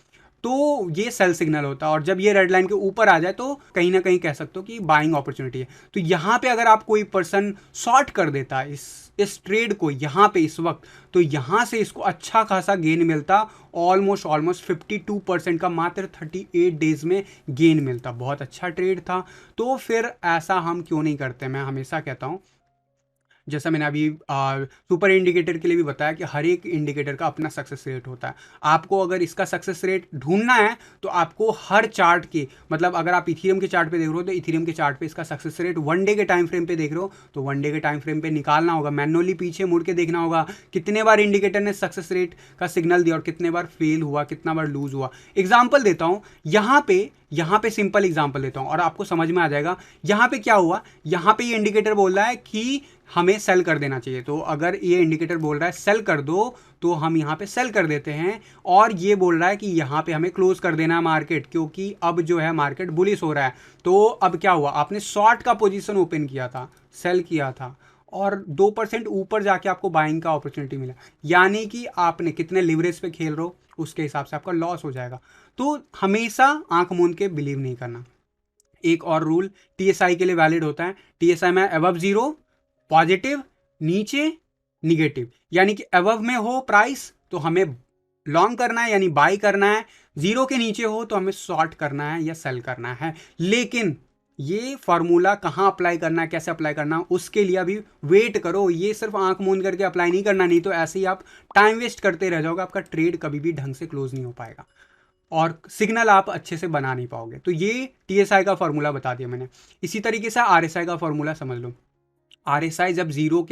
तो ये सेल सिग्नल होता है, और जब ये रेड लाइन के ऊपर आ जाए तो कहीं ना कहीं कह सकते हो कि बाइंग अपॉर्चुनिटी है। तो यहाँ पे अगर आप कोई पर्सन शॉर्ट कर देता है इस ट्रेड को यहाँ पे इस वक्त, तो यहाँ से इसको अच्छा खासा गेन मिलता, ऑलमोस्ट 52% का मात्र 38 डेज में गेन मिलता। बहुत अच्छा ट्रेड था। तो फिर ऐसा हम क्यों नहीं करते। मैं हमेशा कहता हूँ, जैसा मैंने अभी सुपर इंडिकेटर के लिए भी बताया कि हर एक इंडिकेटर का अपना सक्सेस रेट होता है। आपको अगर इसका सक्सेस रेट ढूंढना है तो आपको हर चार्ट के, मतलब अगर आप इथीरियम के चार्ट पे देख रहे हो तो इथीरियम के चार्ट पे इसका सक्सेस रेट 1 डे के टाइम फ्रेम पे देख रहे हो तो 1 डे के टाइम फ्रेम पे निकालना होगा, मैनुअली पीछे मुड़ के देखना होगा कितने बार इंडिकेटर ने सक्सेस रेट का सिग्नल दिया और कितने बार फेल हुआ, कितना बार लूज हुआ। एग्जाम्पल देता हूँ, यहाँ पे सिंपल एग्जांपल देता हूं और आपको समझ में आ जाएगा। यहाँ पे क्या हुआ, यहाँ पे ये इंडिकेटर बोल रहा है कि हमें सेल कर देना चाहिए। तो अगर ये इंडिकेटर बोल रहा है सेल कर दो तो हम यहाँ पे सेल कर देते हैं, और ये बोल रहा है कि यहाँ पे हमें क्लोज कर देना है मार्केट, क्योंकि अब जो है मार्केट बुलिश हो रहा है। तो अब क्या हुआ, आपने शॉर्ट का पोजीशन ओपन किया था, सेल किया था, और 2% ऊपर जाके आपको बाइंग का अपॉर्चुनिटी मिला, यानी कि आपने कितने लिवरेज पे खेल रहे हो उसके हिसाब से आपका लॉस हो जाएगा। तो हमेशा आंख मूंद के बिलीव नहीं करना। एक और रूल TSI के लिए वैलिड होता है। TSI में अबव 0 पॉजिटिव, नीचे निगेटिव, यानी कि अबव में हो प्राइस तो हमें लॉन्ग करना है यानी बाई करना है, 0 के नीचे हो तो हमें शॉर्ट करना है या सेल करना है। लेकिन ये फॉर्मूला कहाँ अप्लाई करना है, कैसे अप्लाई करना है, उसके लिए अभी वेट करो। ये सिर्फ आंख मूंद करके अप्लाई नहीं करना, नहीं तो ऐसे ही आप टाइम वेस्ट करते रह जाओगे, आपका ट्रेड कभी भी ढंग से क्लोज नहीं हो पाएगा और सिग्नल आप अच्छे से बना नहीं पाओगे। तो ये TSI का फॉर्मूला बता दिया मैंने। इसी तरीके से RSI का फॉर्मूला समझ लो। RSI जब 50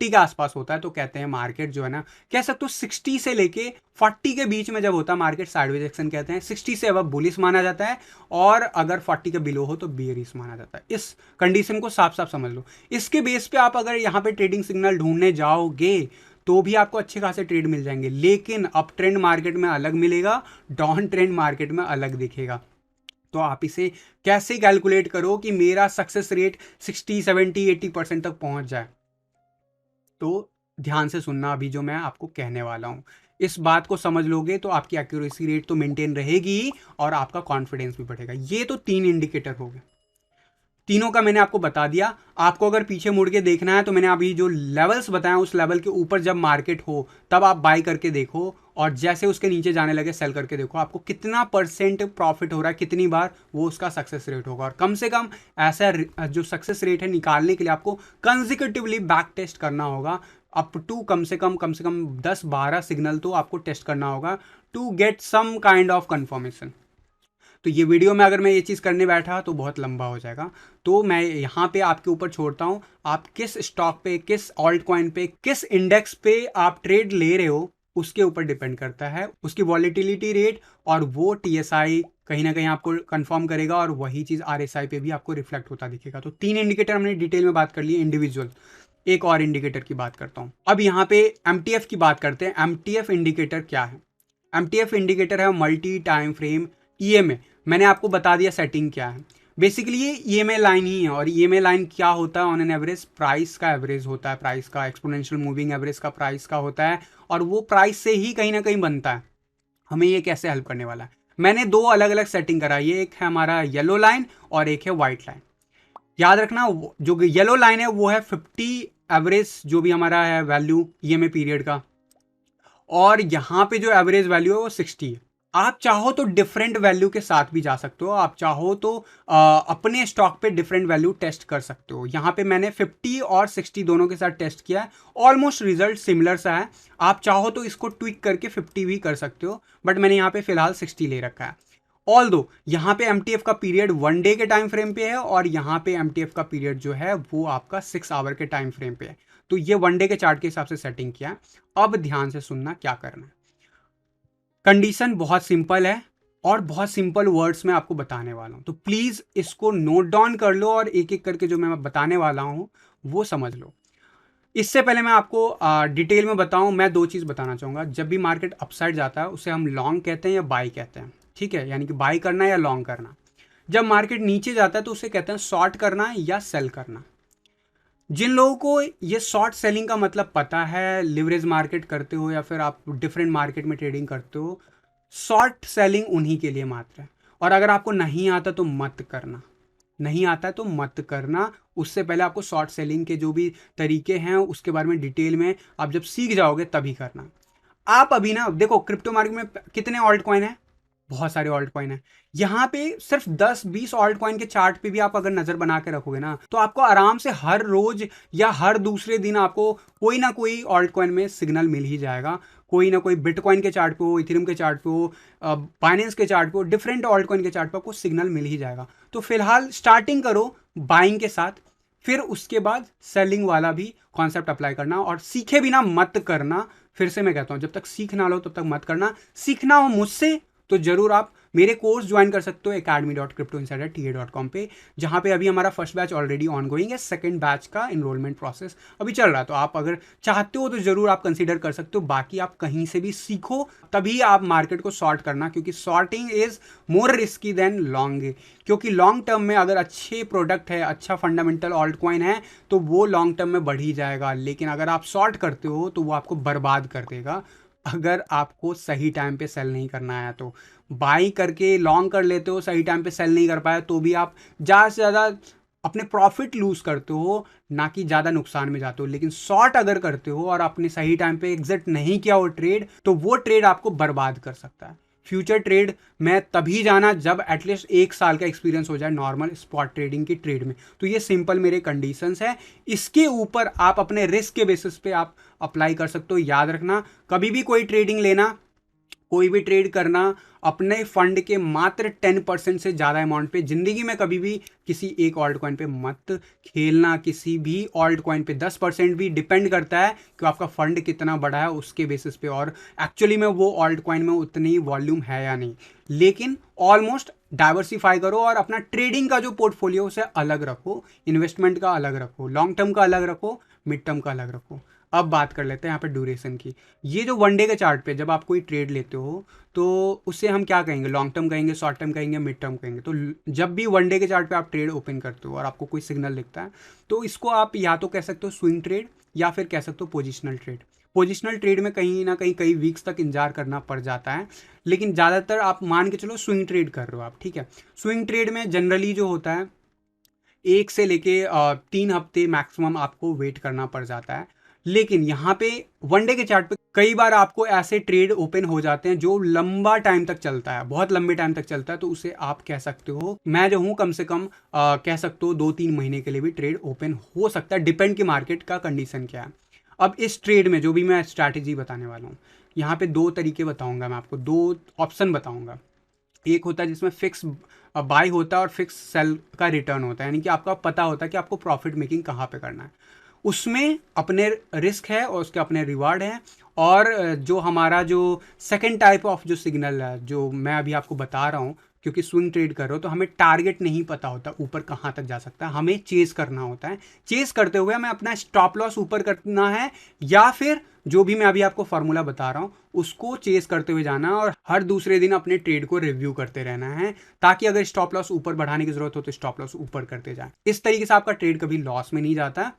के आसपास होता है तो कहते हैं मार्केट जो है ना, कह सकते हो 60 से लेके 40 के बीच में जब होता है मार्केट साइडवेज एक्शन कहते हैं। 60 से अब बुलिश माना जाता है, और अगर 40 के बिलो हो तो बेयरिश माना जाता है। इस कंडीशन को साफ साफ समझ लो। इसके बेस पे आप अगर यहाँ पे ट्रेडिंग सिग्नल ढूंढने जाओगे तो भी आपको अच्छे खासे ट्रेड मिल जाएंगे, लेकिन अप ट्रेंड मार्केट में अलग मिलेगा, डाउन ट्रेंड मार्केट में अलग दिखेगा। तो आप इसे कैसे कैलकुलेट करो कि मेरा सक्सेस रेट 60, 70, 80% तक पहुंच जाए। तो ध्यान से सुनना अभी जो मैं आपको कहने वाला हूं, इस बात को समझ लोगे तो आपकी एक्यूरेसी रेट तो मेंटेन रहेगी और आपका कॉन्फिडेंस भी बढ़ेगा। ये तो 3 इंडिकेटर हो गए। तीनों का मैंने आपको बता दिया। आपको अगर पीछे मुड़ के देखना है तो मैंने अभी जो लेवल्स बताया उस लेवल के ऊपर जब मार्केट हो तब आप बाय करके देखो, और जैसे उसके नीचे जाने लगे सेल करके देखो, आपको कितना परसेंट प्रॉफिट हो रहा है, कितनी बार वो उसका सक्सेस रेट होगा। और कम से कम ऐसा जो सक्सेस रेट है निकालने के लिए आपको कंसेक्यूटिवली बैक टेस्ट करना होगा, अप टू कम से कम 10-12 सिग्नल तो आपको टेस्ट करना होगा to get some kind of confirmation. तो ये वीडियो में अगर मैं ये चीज़ करने बैठा तो बहुत लंबा हो जाएगा, तो मैं यहाँ पे आपके ऊपर छोड़ता हूँ, आप किस स्टॉक पे, किस ऑल्ट कॉइन पे, किस इंडेक्स पे आप ट्रेड ले रहे हो उसके ऊपर डिपेंड करता है, उसकी वॉलीटिलिटी रेट और वो टीएसआई कहीं ना कहीं आपको कंफर्म करेगा, और वही चीज़ आरएसआई पे भी आपको रिफ्लेक्ट होता दिखेगा। तो 3 इंडिकेटर हमने डिटेल में बात कर ली इंडिविजुअल। एक और इंडिकेटर की बात करता हूँ, अब यहाँ पे एमटीएफ की बात करते हैं। एमटीएफ इंडिकेटर क्या है? एमटीएफ इंडिकेटर है मल्टी टाइम फ्रेम ईएमए। मैंने आपको बता दिया सेटिंग क्या है। बेसिकली ये ईएमए लाइन ही है, और ईएमए लाइन क्या होता है? ऑन एन एवरेज प्राइस का एवरेज होता है, प्राइस का एक्सपोनेंशियल मूविंग एवरेज का प्राइस का होता है, और वो प्राइस से ही कहीं ना कहीं बनता है। हमें ये कैसे हेल्प करने वाला है? मैंने 2 अलग अलग सेटिंग कराई है, एक है हमारा येलो लाइन और एक है व्हाइट लाइन। याद रखना जो येलो लाइन है वो है 50 एवरेज जो भी हमारा है वैल्यू ईएमए पीरियड का, और यहाँ पे जो एवरेज वैल्यू है वो 60 है। आप चाहो तो डिफरेंट वैल्यू के साथ भी जा सकते हो, आप चाहो तो अपने स्टॉक पे डिफरेंट वैल्यू टेस्ट कर सकते हो। यहाँ पे मैंने 50 और 60 दोनों के साथ टेस्ट किया है, ऑलमोस्ट रिजल्ट सिमिलर सा है। आप चाहो तो इसको ट्विक करके 50 भी कर सकते हो, बट मैंने यहाँ पे फिलहाल 60 ले रखा है। ऑल दो यहाँ पे एमटीएफ का पीरियड 1 डे के टाइम फ्रेम पे है, और यहाँ पे एमटीएफ का पीरियड जो है वो आपका 6 आवर के टाइम फ्रेम पे है। तो ये 1 डे के चार्ट के हिसाब से सेटिंग किया है। अब ध्यान से सुनना क्या करना है। कंडीशन बहुत सिंपल है और बहुत सिंपल वर्ड्स में आपको बताने वाला हूं, तो प्लीज इसको नोट डाउन कर लो और एक एक करके जो मैं बताने वाला हूं वो समझ लो। इससे पहले मैं आपको डिटेल में बताऊं, मैं 2 चीज़ बताना चाहूँगा। जब भी मार्केट अपसाइड जाता है उसे हम लॉन्ग कहते हैं या बाई कहते हैं, ठीक है, यानी कि बाई करना या लॉन्ग करना। जब मार्केट नीचे जाता है तो उसे कहते हैं शॉर्ट करना या सेल करना। जिन लोगों को ये शॉर्ट सेलिंग का मतलब पता है, लिवरेज मार्केट करते हो या फिर आप डिफरेंट मार्केट में ट्रेडिंग करते हो, शॉर्ट सेलिंग उन्हीं के लिए मात्र है। और अगर आपको नहीं आता तो मत करना, नहीं आता है तो मत करना। उससे पहले आपको शॉर्ट सेलिंग के जो भी तरीके हैं उसके बारे में डिटेल में आप जब सीख जाओगे तभी करना। आप अभी ना देखो, क्रिप्टो मार्केट में कितने ऑल्ट कॉइन है? बहुत सारे ऑल्ट कॉइन है। यहाँ पे सिर्फ 10-20 ऑल्ट कॉइन के चार्ट पे भी आप अगर नजर बना के रखोगे ना, तो आपको आराम से हर रोज या हर दूसरे दिन आपको कोई ना कोई ऑल्ट कॉइन में सिग्नल मिल ही जाएगा। कोई ना कोई बिटकॉइन के चार्ट पे हो, इथेरियम के चार्ट पे हो, बाइनेंस के चार्ट पे हो, डिफरेंट ऑल्ट कॉइन के चार्ट पे आपको सिग्नल मिल ही जाएगा। तो फिलहाल स्टार्टिंग करो बाइंग के साथ, फिर उसके बाद सेलिंग वाला भी कॉन्सेप्ट अप्लाई करना, और सीखे बिना मत करना। फिर से मैं कहता हूं, जब तक सीख ना लो तब तक मत करना। सीखना हो मुझसे तो जरूर आप मेरे कोर्स ज्वाइन कर सकते हो academy.cryptoinsiderta.com पे, जहां पे अभी हमारा first batch already on going है, सेकंड बैच का इनरोलमेंट प्रोसेस अभी चल रहा है। तो आप अगर चाहते हो तो जरूर आप कंसीडर कर सकते हो। बाकी आप कहीं से भी सीखो तभी आप मार्केट को शॉर्ट करना, क्योंकि shorting is more risky than long. क्योंकि लॉन्ग टर्म में अगर अच्छे प्रोडक्ट है, अच्छा फंडामेंटल ऑल्ट कॉइन है तो वो लॉन्ग टर्म में बढ़ ही जाएगा, लेकिन अगर आप शॉर्ट करते हो तो वो आपको बर्बाद कर देगा अगर आपको सही टाइम पे सेल नहीं करना है। तो बाई करके लॉन्ग कर लेते हो, सही टाइम पे सेल नहीं कर पाए तो भी आप ज़्यादा से ज़्यादा अपने प्रॉफिट लूज करते हो, ना कि ज़्यादा नुकसान में जाते हो। लेकिन शॉर्ट अगर करते हो और अपने सही टाइम पे एग्जिट नहीं किया वो ट्रेड, तो वो ट्रेड आपको बर्बाद कर सकता है। फ्यूचर ट्रेड में तभी जाना जब एटलीस्ट 1 साल का एक्सपीरियंस हो जाए नॉर्मल स्पॉट ट्रेडिंग की ट्रेड में। तो ये सिंपल मेरे कंडीशंस है, इसके ऊपर आप अपने रिस्क के बेसिस पे आप अप्लाई कर सकते हो। याद रखना, कभी भी कोई ट्रेडिंग लेना, कोई भी ट्रेड करना, अपने फंड के मात्र 10% से ज़्यादा अमाउंट पे जिंदगी में कभी भी किसी एक ऑल्ट कॉइन पे मत खेलना। किसी भी ऑल्ट कॉइन पे 10% भी डिपेंड करता है कि आपका फंड कितना बड़ा है उसके बेसिस पे, और एक्चुअली में वो ऑल्ट कॉइन में उतनी वॉल्यूम है या नहीं। लेकिन ऑलमोस्ट डाइवर्सिफाई करो और अपना ट्रेडिंग का जो पोर्टफोलियो उसे अलग रखो, इन्वेस्टमेंट का अलग रखो, लॉन्ग टर्म का अलग रखो, मिड टर्म का अलग रखो। अब बात कर लेते हैं यहाँ पे ड्यूरेशन की। ये जो 1 डे के चार्ट पे जब आप कोई ट्रेड लेते हो तो उससे हम क्या कहेंगे? लॉन्ग टर्म कहेंगे, शॉर्ट टर्म कहेंगे, मिड टर्म कहेंगे। तो जब भी 1 डे के चार्ट पे आप ट्रेड ओपन करते हो और आपको कोई सिग्नल दिखता है तो इसको आप या तो कह सकते हो स्विंग ट्रेड या फिर कह सकते हो पोजिशनल ट्रेड। पोजिशनल ट्रेड में कहीं ना कहीं कई वीक्स तक इंतजार करना पड़ जाता है, लेकिन ज़्यादातर आप मान के चलो स्विंग ट्रेड कर रहे हो आप, ठीक है। स्विंग ट्रेड में जनरली जो होता है 1 से लेके 3 हफ्ते मैक्सिमम आपको वेट करना पड़ जाता है। लेकिन यहाँ पे वनडे के चार्ट पे कई बार आपको ऐसे ट्रेड ओपन हो जाते हैं जो लंबा टाइम तक चलता है, बहुत लंबे टाइम तक चलता है, तो उसे आप कह सकते हो, मैं जो हूँ कम से कम कह सकते हो 2-3 महीने के लिए भी ट्रेड ओपन हो सकता है, डिपेंड कि मार्केट का कंडीशन क्या है। अब इस ट्रेड में जो भी मैं स्ट्रैटेजी बताने वाला हूँ, यहाँ पे 2 तरीके बताऊंगा मैं आपको, 2 ऑप्शन बताऊंगा। एक होता है जिसमें फिक्स बाय होता है और फिक्स सेल का रिटर्न होता है, यानी कि आपका पता होता है कि आपको प्रॉफिट मेकिंग कहाँ पे करना है। उसमें अपने रिस्क है और उसके अपने रिवार्ड हैं। और जो हमारा जो सेकंड टाइप ऑफ जो सिग्नल है जो मैं अभी आपको बता रहा हूँ, क्योंकि स्विंग ट्रेड कर रहे हो तो हमें टारगेट नहीं पता होता ऊपर कहाँ तक जा सकता है, हमें चेस करना होता है। चेस करते हुए हमें अपना स्टॉप लॉस ऊपर करना है, या फिर जो भी मैं अभी आपको फार्मूला बता रहा हूँ उसको चेस करते हुए जाना और हर दूसरे दिन अपने ट्रेड को रिव्यू करते रहना है, ताकि अगर स्टॉप लॉस ऊपर बढ़ाने की जरूरत हो तो स्टॉप लॉस ऊपर करते जाए। इस तरीके से आपका ट्रेड कभी लॉस में नहीं जाता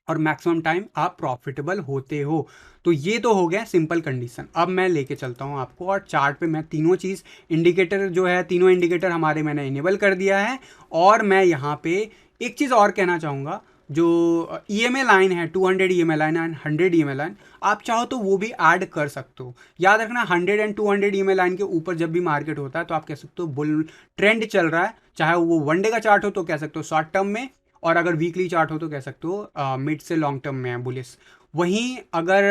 और मैक्सिमम टाइम आप प्रॉफिटेबल होते हो। तो ये तो हो गया सिंपल कंडीशन। अब मैं लेके चलता हूँ आपको और चार्ट पे मैं तीनों चीज़ इंडिकेटर जो है, तीनों इंडिकेटर हमारे मैंने इनेबल कर दिया है। और मैं यहाँ पे एक चीज़ और कहना चाहूँगा, जो EMA लाइन है, 200 EMA line and 100 EMA line, आप चाहो तो वो भी ऐड कर सकते हो। याद रखना 100 एंड 200 EMA लाइन के ऊपर जब भी मार्केट होता है तो आप कह सकते हो बुल ट्रेंड चल रहा है, चाहे वो वनडे का चार्ट हो तो कह सकते हो शॉर्ट टर्म में, और अगर वीकली चार्ट हो तो कह सकते हो मिड से लॉन्ग टर्म में है बुलिश। वहीं अगर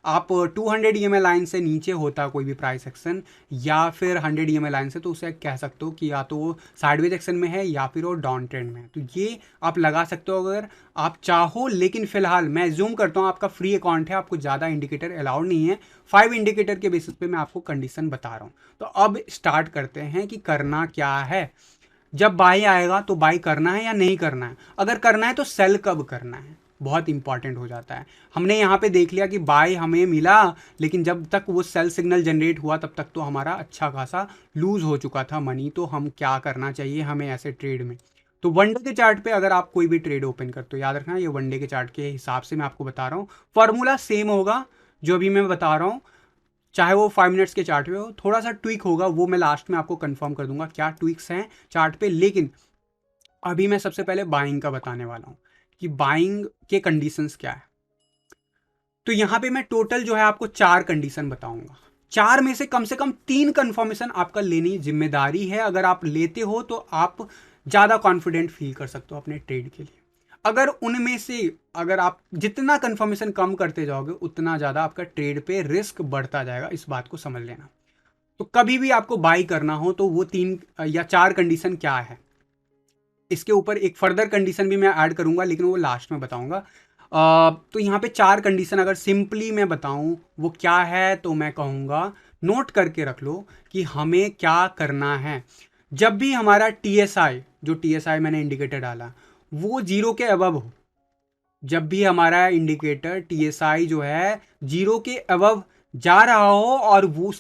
आप 200 EMA लाइन से नीचे होता कोई भी प्राइस एक्शन या फिर 100 EMA लाइन से, तो उसे कह सकते हो कि या तो वो साइडवेज एक्शन में है या फिर वो डाउन ट्रेंड में है। तो ये आप लगा सकते हो अगर आप चाहो। लेकिन फिलहाल मैं जूम करता हूँ, आपका फ्री अकाउंट है, आपको ज़्यादा इंडिकेटर अलाउड नहीं है। 5 इंडिकेटर के बेसिस पे मैं आपको कंडीशन बता रहा हूँ। तो अब स्टार्ट करते हैं कि करना क्या है। जब बाई आएगा तो बाई करना है या नहीं करना है, अगर करना है तो सेल कब करना है, बहुत इंपॉर्टेंट हो जाता है। हमने यहाँ पे देख लिया कि बाई हमें मिला, लेकिन जब तक वो सेल सिग्नल जनरेट हुआ तब तक तो हमारा अच्छा खासा लूज हो चुका था मनी। तो हम क्या करना चाहिए हमें ऐसे ट्रेड में? तो वनडे के चार्ट पे अगर आप कोई भी ट्रेड ओपन करते हो, याद रखना ये वनडे के चार्ट के हिसाब से मैं आपको बता रहा हूँ, फॉर्मूला सेम होगा जो भी मैं बता रहा हूँ, चाहे वो 5 मिनट्स के चार्ट पे हो। थोड़ा सा ट्विक होगा, वो मैं लास्ट में आपको कंफर्म कर दूंगा क्या ट्विक्स हैं चार्ट पे। लेकिन अभी मैं सबसे पहले बाइंग का बताने वाला हूँ कि बाइंग के कंडीशंस क्या है। तो यहाँ पे मैं टोटल जो है आपको 4 कंडीशन बताऊंगा। 4 में से कम 3 कंफर्मेशन आपका लेनी जिम्मेदारी है। अगर आप लेते हो तो आप ज़्यादा कॉन्फिडेंट फील कर सकते हो अपने ट्रेड के लिए। अगर उनमें से अगर आप जितना कंफर्मेशन कम करते जाओगे उतना ज़्यादा आपका ट्रेड पे रिस्क बढ़ता जाएगा, इस बात को समझ लेना। तो कभी भी आपको बाई करना हो तो वो 3 या 4 कंडीशन क्या है, इसके ऊपर एक फर्दर कंडीशन भी मैं ऐड करूंगा, लेकिन वो लास्ट में बताऊंगा। तो यहाँ पे 4 कंडीशन अगर सिंपली मैं बताऊं वो क्या है, तो मैं कहूँगा नोट करके रख लो कि हमें क्या करना है। जब भी हमारा TSI, जो TSI मैंने इंडिकेटर डाला, वो 0 के अबव हो, जब भी हमारा इंडिकेटर TSI जो है 0 के अबव जा रहा हो और वो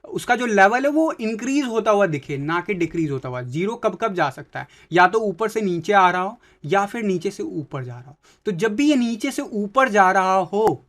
उसका जो लेवल है वो इंक्रीज होता हुआ दिखे, ना कि डिक्रीज होता हुआ। 0 कब कब जा सकता है, या तो ऊपर से नीचे आ रहा हो या फिर नीचे से ऊपर जा रहा हो। तो जब भी ये नीचे से ऊपर जा रहा हो,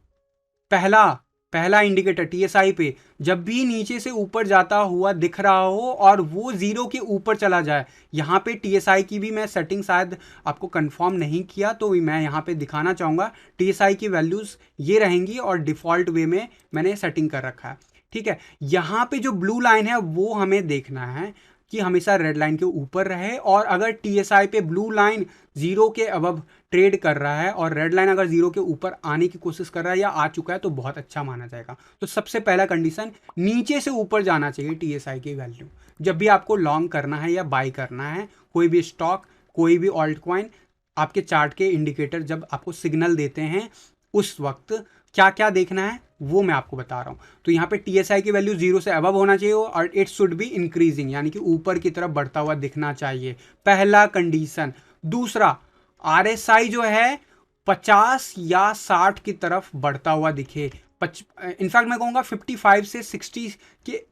पहला इंडिकेटर TSI पे जब भी नीचे से ऊपर जाता हुआ दिख रहा हो और वो 0 के ऊपर चला जाए, यहाँ पे TSI की भी मैं सेटिंग शायद आपको कंफर्म नहीं किया तो मैं यहाँ पे दिखाना चाहूँगा। TSI की वैल्यूज़ ये रहेंगी और डिफ़ॉल्ट वे में मैंने सेटिंग कर रखा है, ठीक है। यहाँ पे जो ब्लू लाइन है वो हमें देखना है कि हमेशा रेड लाइन के ऊपर रहे, और अगर TSI पे ब्लू लाइन 0 के अबव ट्रेड कर रहा है और रेड लाइन अगर 0 के ऊपर आने की कोशिश कर रहा है या आ चुका है तो बहुत अच्छा माना जाएगा। तो सबसे पहला कंडीशन, नीचे से ऊपर जाना चाहिए TSI की वैल्यू जब भी आपको लॉन्ग करना है या बाई करना है कोई भी स्टॉक, कोई भी ऑल्ट कॉइन। आपके चार्ट के इंडिकेटर जब आपको सिग्नल देते हैं उस वक्त क्या क्या देखना है वो मैं आपको बता रहा हूँ। तो यहाँ पे TSI की वैल्यू 0 से अबव होना चाहिए और इट शुड बी इंक्रीजिंग, यानी कि ऊपर की तरफ बढ़ता हुआ दिखना चाहिए, पहला कंडीशन। दूसरा, RSI जो है 50 या 60 की तरफ बढ़ता हुआ दिखे, इनफैक्ट मैं कहूँगा 55 से 60 के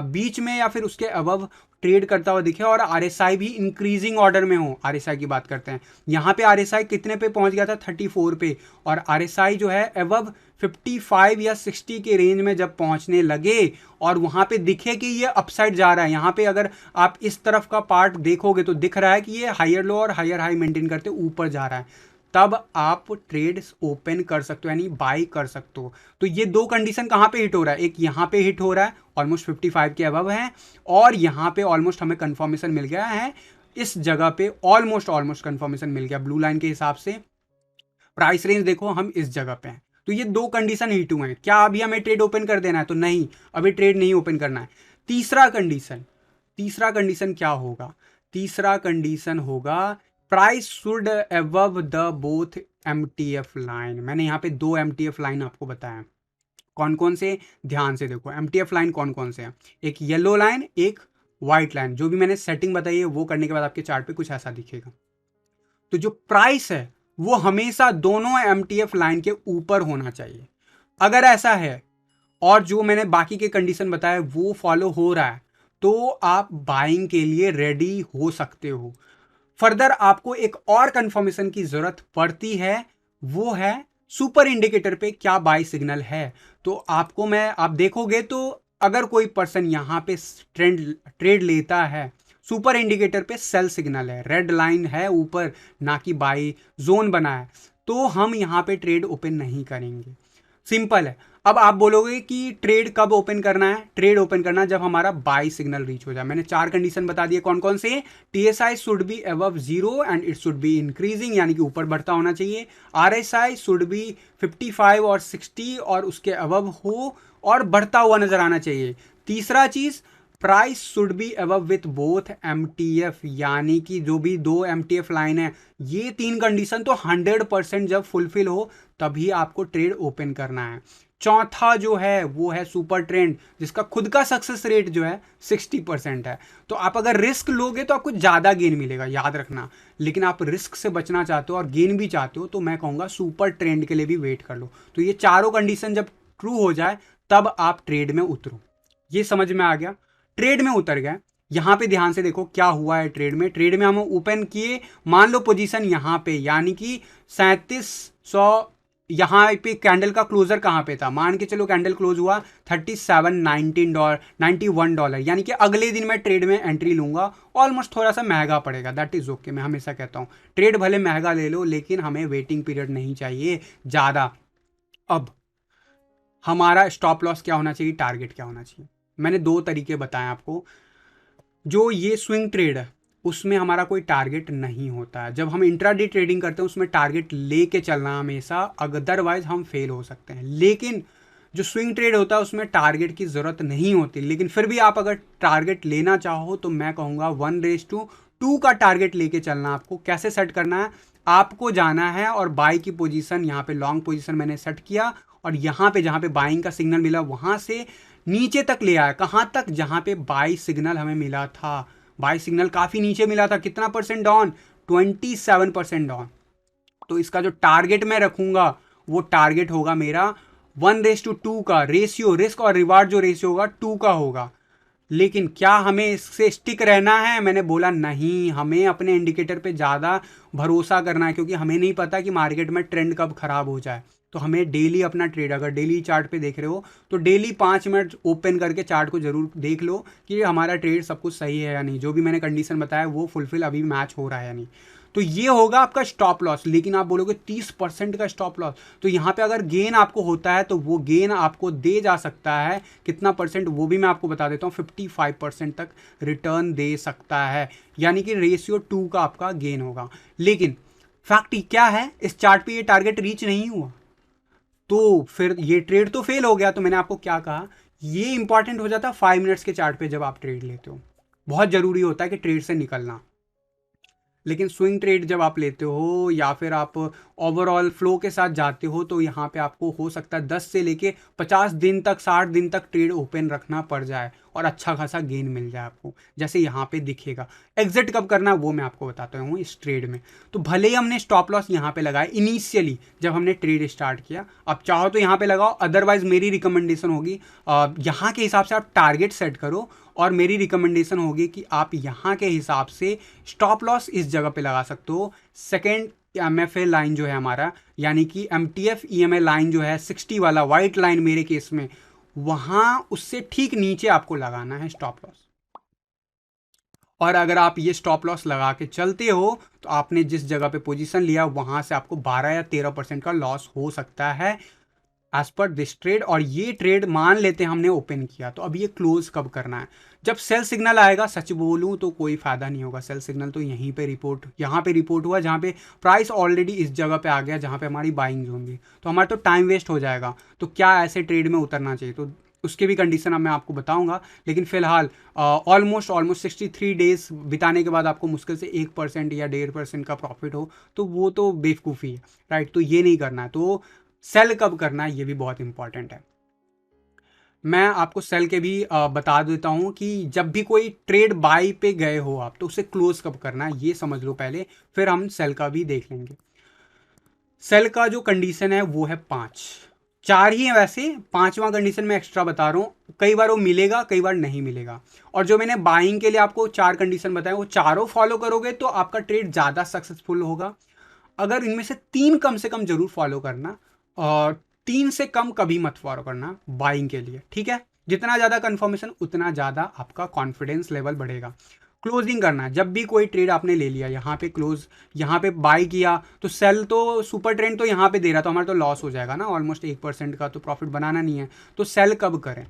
बीच में या फिर उसके अबव ट्रेड करता हुआ दिखे और आरएसआई भी इंक्रीजिंग ऑर्डर में हो। आरएसआई की बात करते हैं, यहाँ पे आरएसआई कितने पे पहुंच गया था, 34 पे, और आरएसआई जो है अबव 55 या 60 के रेंज में जब पहुंचने लगे और वहां पे दिखे कि ये अपसाइड जा रहा है, यहाँ पे अगर आप इस तरफ का पार्ट देखोगे तो दिख रहा है कि ये हायर लो और हायर हाई मेंटेन करते ऊपर जा रहा है, तब आप ट्रेड ओपन कर सकते हो, यानी बाई कर सकते हो। तो ये दो कंडीशन कहाँ पे हिट हो रहा है, एक यहाँ पे हिट हो रहा है ऑलमोस्ट 55 के अबव है, और यहाँ पे ऑलमोस्ट हमें कंफर्मेशन मिल गया है, इस जगह पे ऑलमोस्ट कंफर्मेशन मिल गया ब्लू लाइन के हिसाब से। प्राइस रेंज देखो हम इस जगह पे हैं, तो ये दो कंडीशन हिट हुए हैं। क्या अभी हमें ट्रेड ओपन कर देना है, तो नहीं, अभी ट्रेड नहीं ओपन करना है। तीसरा कंडीशन क्या होगा, तीसरा कंडीशन होगा price should above the both MTF line. मैंने यहाँ पे दो एमटीएफ लाइन आपको बताया, कौन कौन से, ध्यान से देखो एमटीएफ लाइन कौन कौन से हैं, एक येलो लाइन, एक व्हाइट लाइन। जो भी मैंने सेटिंग बताई है वो करने के बाद आपके चार्ट पे कुछ ऐसा दिखेगा। तो जो प्राइस है वो हमेशा दोनों एमटीएफ लाइन के ऊपर होना चाहिए। अगर ऐसा है और जो मैंने बाकी के कंडीशन बताए वो फॉलो हो रहा है, तो आप बाइंग के लिए रेडी हो सकते हो। फर्दर आपको एक और कंफर्मेशन की जरूरत पड़ती है, वो है सुपर इंडिकेटर पे क्या बाई सिग्नल है। तो आपको आप देखोगे तो अगर कोई पर्सन यहां पे ट्रेड लेता है, सुपर इंडिकेटर पे सेल सिग्नल है, रेड लाइन है ऊपर, ना कि बाई जोन बना है, तो हम यहां पे ट्रेड ओपन नहीं करेंगे। सिंपल है। अब आप बोलोगे कि ट्रेड कब ओपन करना है, ट्रेड ओपन करना है जब हमारा बाई सिग्नल रीच हो जाए। मैंने चार कंडीशन बता दिए कौन कौन से, TSI should be above 0 and it should be increasing, यानी कि ऊपर बढ़ता होना चाहिए। आरएसआई शुड बी 55 और 60 और उसके अबव हो और बढ़ता हुआ नजर आना चाहिए। तीसरा चीज, price should be above with both MTF, यानी कि जो भी दो एमटीएफ लाइन है, ये तीन कंडीशन तो 100% जब फुलफिल हो तभी आपको ट्रेड ओपन करना है। चौथा जो है वो है सुपर ट्रेंड, जिसका खुद का सक्सेस रेट जो है 60% है। तो आप अगर रिस्क लोगे तो आपको ज्यादा गेन मिलेगा, याद रखना। लेकिन आप रिस्क से बचना चाहते हो और गेन भी चाहते हो, तो मैं कहूंगा सुपर ट्रेंड के लिए भी वेट कर लो। तो ये चारों कंडीशन जब ट्रू हो जाए तब आप ट्रेड में उतरो। ये समझ में आ गया। ट्रेड में उतर गए, यहां पे ध्यान से देखो क्या हुआ है ट्रेड में। ट्रेड में हम ओपन किए, मान लो पोजीशन यहां पे, यानी कि 3700, यहां पे कैंडल का क्लोजर कहां पे था, मान के चलो कैंडल क्लोज हुआ $37.91, यानी कि अगले दिन मैं ट्रेड में एंट्री लूंगा। ऑलमोस्ट थोड़ा सा महंगा पड़ेगा, दैट इज ओके। मैं हमेशा कहता हूं ट्रेड भले महंगा ले लो, लेकिन हमें वेटिंग पीरियड नहीं चाहिए ज्यादा। अब हमारा स्टॉप लॉस क्या होना चाहिए, टारगेट क्या होना चाहिए, मैंने दो तरीके बताए आपको। जो ये स्विंग ट्रेड है उसमें हमारा कोई टारगेट नहीं होता है। जब हम इंट्राडे ट्रेडिंग करते हैं उसमें टारगेट लेके चलना हमेशा, अदरवाइज हम फेल हो सकते हैं। लेकिन जो स्विंग ट्रेड होता है उसमें टारगेट की ज़रूरत नहीं होती, लेकिन फिर भी आप अगर टारगेट लेना चाहो तो मैं कहूँगा 1:2 का टारगेट लेके चलना। आपको कैसे सेट करना है, आपको जाना है और बाई की पोजीशन, यहाँ पे लॉन्ग पोजीशन मैंने सेट किया और यहाँ पे जहाँ पे बाइंग का सिग्नल मिला वहाँ से नीचे तक ले आया। कहाँ तक, जहाँ पे बाई सिग्नल हमें मिला था। बाई सिग्नल काफ़ी नीचे मिला था, कितना परसेंट डाउन, 27% डाउन। तो इसका जो टारगेट मैं रखूंगा वो टारगेट होगा मेरा 1:2 का रेशियो, रिस्क और रिवार्ड जो रेशियो होगा 2 का होगा। लेकिन क्या हमें इससे स्टिक रहना है, मैंने बोला नहीं, हमें अपने इंडिकेटर पे ज़्यादा भरोसा करना है, क्योंकि हमें नहीं पता कि मार्केट में ट्रेंड कब खराब हो जाए। तो हमें डेली अपना ट्रेड, अगर डेली चार्ट पे देख रहे हो तो डेली 5 मिनट ओपन करके चार्ट को जरूर देख लो कि हमारा ट्रेड सब कुछ सही है या नहीं, जो भी मैंने कंडीशन बताया वो फुलफिल अभी मैच हो रहा है या नहीं। तो ये होगा आपका स्टॉप लॉस। लेकिन आप बोलोगे 30% का स्टॉप लॉस, तो यहाँ पे अगर गेन आपको होता है तो वो गेन आपको दे जा सकता है कितना परसेंट, वो भी मैं आपको बता देता हूँ, 55% तक रिटर्न दे सकता है, यानी कि रेशियो 2 का आपका गेन होगा। लेकिन फैक्ट क्या है, इस चार्ट पे ये टारगेट रीच नहीं हुआ तो फिर ये ट्रेड तो फेल हो गया। तो मैंने आपको क्या कहा, ये इंपॉर्टेंट हो जाता 5 मिनट्स के चार्ट पे जब आप ट्रेड लेते हो, बहुत जरूरी होता है कि ट्रेड से निकलना। लेकिन स्विंग ट्रेड जब आप लेते हो या फिर आप ओवरऑल फ्लो के साथ जाते हो तो यहाँ पे आपको हो सकता है 10 से लेके 50 दिन तक, 60 दिन तक ट्रेड ओपन रखना पड़ जाए। और अच्छा खासा गेन मिल जाए आपको, जैसे यहाँ पे दिखेगा। एग्जिट कब करना है वो मैं आपको बताता हूँ इस ट्रेड में। तो भले ही हमने स्टॉप लॉस यहाँ पे लगाया इनिशियली जब हमने ट्रेड स्टार्ट किया, आप चाहो तो यहाँ पे लगाओ, अदरवाइज मेरी रिकमेंडेशन होगी यहाँ के हिसाब से आप टारगेट सेट करो, और मेरी रिकमेंडेशन होगी कि आप यहाँ के हिसाब से स्टॉप लॉस इस जगह पे लगा सकते हो। सेकेंड MFA लाइन जो है हमारा, यानी कि MTF EMA लाइन जो है 60 वाला वाइट लाइन मेरे केस में, वहां उससे ठीक नीचे आपको लगाना है स्टॉप लॉस। और अगर आप ये स्टॉप लॉस लगा के चलते हो तो आपने जिस जगह पे पोजीशन लिया वहां से आपको 12 या 13% का लॉस हो सकता है एज पर दिस ट्रेड। और ये ट्रेड मान लेते हैं हमने ओपन किया, तो अब ये क्लोज कब करना है? जब सेल सिग्नल आएगा। सच बोलूं तो कोई फायदा नहीं होगा, सेल सिग्नल तो यहीं पे रिपोर्ट, यहाँ पे रिपोर्ट हुआ जहाँ पे प्राइस ऑलरेडी इस जगह पे आ गया जहाँ पे हमारी बाइंग जोन थी, तो हमारा तो टाइम वेस्ट हो जाएगा। तो क्या ऐसे ट्रेड में उतरना चाहिए, तो उसके भी कंडीशन अब मैं आपको बताऊंगा। लेकिन फिलहाल ऑलमोस्ट 63 डेज बिताने के बाद आपको मुश्किल से 1% या 1.5% का प्रॉफिट हो, तो वो तो बेवकूफ़ी है, राइट। तो ये नहीं करना है। तो सेल कब करना है ये भी बहुत इंपॉर्टेंट है। मैं आपको सेल के भी बता देता हूं कि जब भी कोई ट्रेड बाई पे गए हो आप, तो उसे क्लोज कब करना है ये समझ लो पहले, फिर हम सेल का भी देख लेंगे। सेल का जो कंडीशन है वो है 5, 4 ही है वैसे, 5वां कंडीशन मैं एक्स्ट्रा बता रहा हूं। कई बार वो मिलेगा, कई बार नहीं मिलेगा। और जो मैंने बाइंग के लिए आपको 4 कंडीशन बताए वो चारों फॉलो करोगे तो आपका ट्रेड ज़्यादा सक्सेसफुल होगा। अगर इनमें से 3 कम से कम जरूर फॉलो करना, और 3 से कम कभी मत फॉलो करना बाइंग के लिए, ठीक है। जितना ज़्यादा कंफर्मेशन उतना ज़्यादा आपका कॉन्फिडेंस लेवल बढ़ेगा। क्लोजिंग करना है, जब भी कोई ट्रेड आपने ले लिया, यहाँ पे क्लोज, यहाँ पे बाई किया, तो सेल तो सुपर ट्रेंड तो यहाँ पे दे रहा, तो हमारा तो लॉस हो जाएगा ना, ऑलमोस्ट 1% का तो प्रॉफिट बनाना नहीं है। तो सेल कब करें?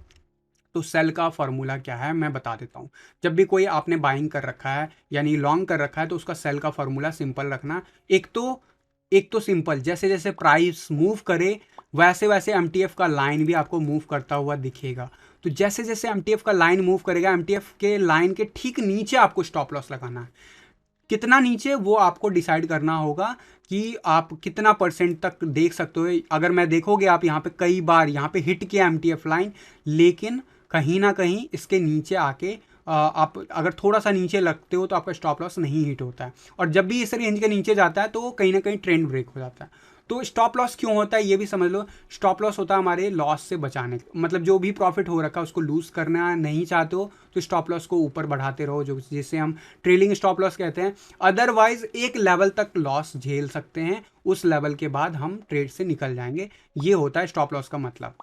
तो सेल का फॉर्मूला क्या है मैं बता देता हूँ। जब भी कोई आपने बाइंग कर रखा है यानी लॉन्ग कर रखा है, तो उसका सेल का फॉर्मूला सिंपल रखना। एक तो सिंपल, जैसे जैसे प्राइस मूव करे वैसे वैसे MTF का लाइन भी आपको मूव करता हुआ दिखेगा। तो जैसे जैसे MTF का लाइन मूव करेगा, MTF के लाइन के ठीक नीचे आपको स्टॉप लॉस लगाना है। कितना नीचे वो आपको डिसाइड करना होगा कि आप कितना % तक देख सकते हो। अगर मैं देखोगे आप यहाँ पे कई बार यहाँ पे हिट किया MTF लाइन, लेकिन कहीं ना कहीं इसके नीचे आके आप अगर थोड़ा सा नीचे लगते हो तो आपका स्टॉप लॉस नहीं हिट होता है। और जब भी इस रेंज के नीचे जाता है तो कहीं ना कहीं ट्रेंड ब्रेक हो जाता है। तो स्टॉप लॉस क्यों होता है ये भी समझ लो। स्टॉप लॉस होता है हमारे लॉस से बचाने, मतलब जो भी प्रॉफिट हो रखा है उसको लूज करना नहीं चाहते हो तो स्टॉप लॉस को ऊपर बढ़ाते रहो, जो जिसे हम ट्रेलिंग स्टॉप लॉस कहते हैं। अदरवाइज एक लेवल तक लॉस झेल सकते हैं, उस लेवल के बाद हम ट्रेड से निकल जाएंगे। ये होता है स्टॉप लॉस का मतलब।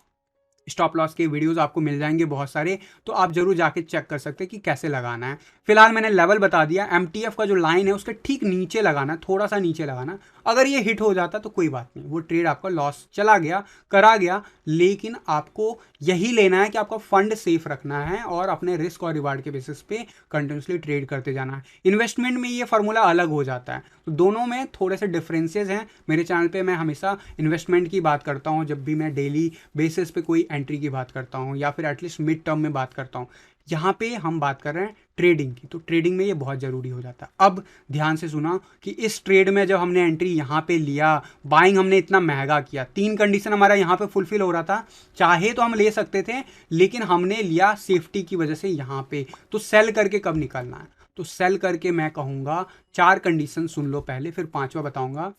स्टॉप लॉस के वीडियोस आपको मिल जाएंगे बहुत सारे, तो आप जरूर जाके चेक कर सकते हैं कि कैसे लगाना है। फिलहाल मैंने लेवल बता दिया, MTF का जो लाइन है उसके ठीक नीचे लगाना, थोड़ा सा नीचे लगाना। अगर ये हिट हो जाता तो कोई बात नहीं, वो ट्रेड आपका लॉस चला गया, करा गया, लेकिन आपको यही लेना है कि आपका फंड सेफ रखना है और अपने रिस्क और रिवार्ड के बेसिस पे कंटिन्यूसली ट्रेड करते जाना है। इन्वेस्टमेंट में ये फार्मूला अलग हो जाता है, तो दोनों में थोड़े से डिफरेंसेस हैं। मेरे चैनल पे मैं हमेशा इन्वेस्टमेंट की बात करता हूँ जब भी मैं डेली बेसिस पे कोई एंट्री की बात करता हूँ या फिर एटलीस्ट मिड टर्म में बात करता हूँ। यहाँ पे हम बात कर रहे हैं ट्रेडिंग की, तो ट्रेडिंग में ये बहुत ज़रूरी हो जाता है। अब ध्यान से सुना कि इस ट्रेड में जब हमने एंट्री यहाँ पे लिया, बाइंग हमने इतना महंगा किया, 3 कंडीशन हमारा यहाँ पे फुलफिल हो रहा था, चाहे तो हम ले सकते थे, लेकिन हमने लिया सेफ्टी की वजह से यहाँ पे। तो सेल करके कब निकलना है? तो सेल करके मैं कहूँगा 4 कंडीशन सुन लो पहले, फिर 5वां बताऊँगा।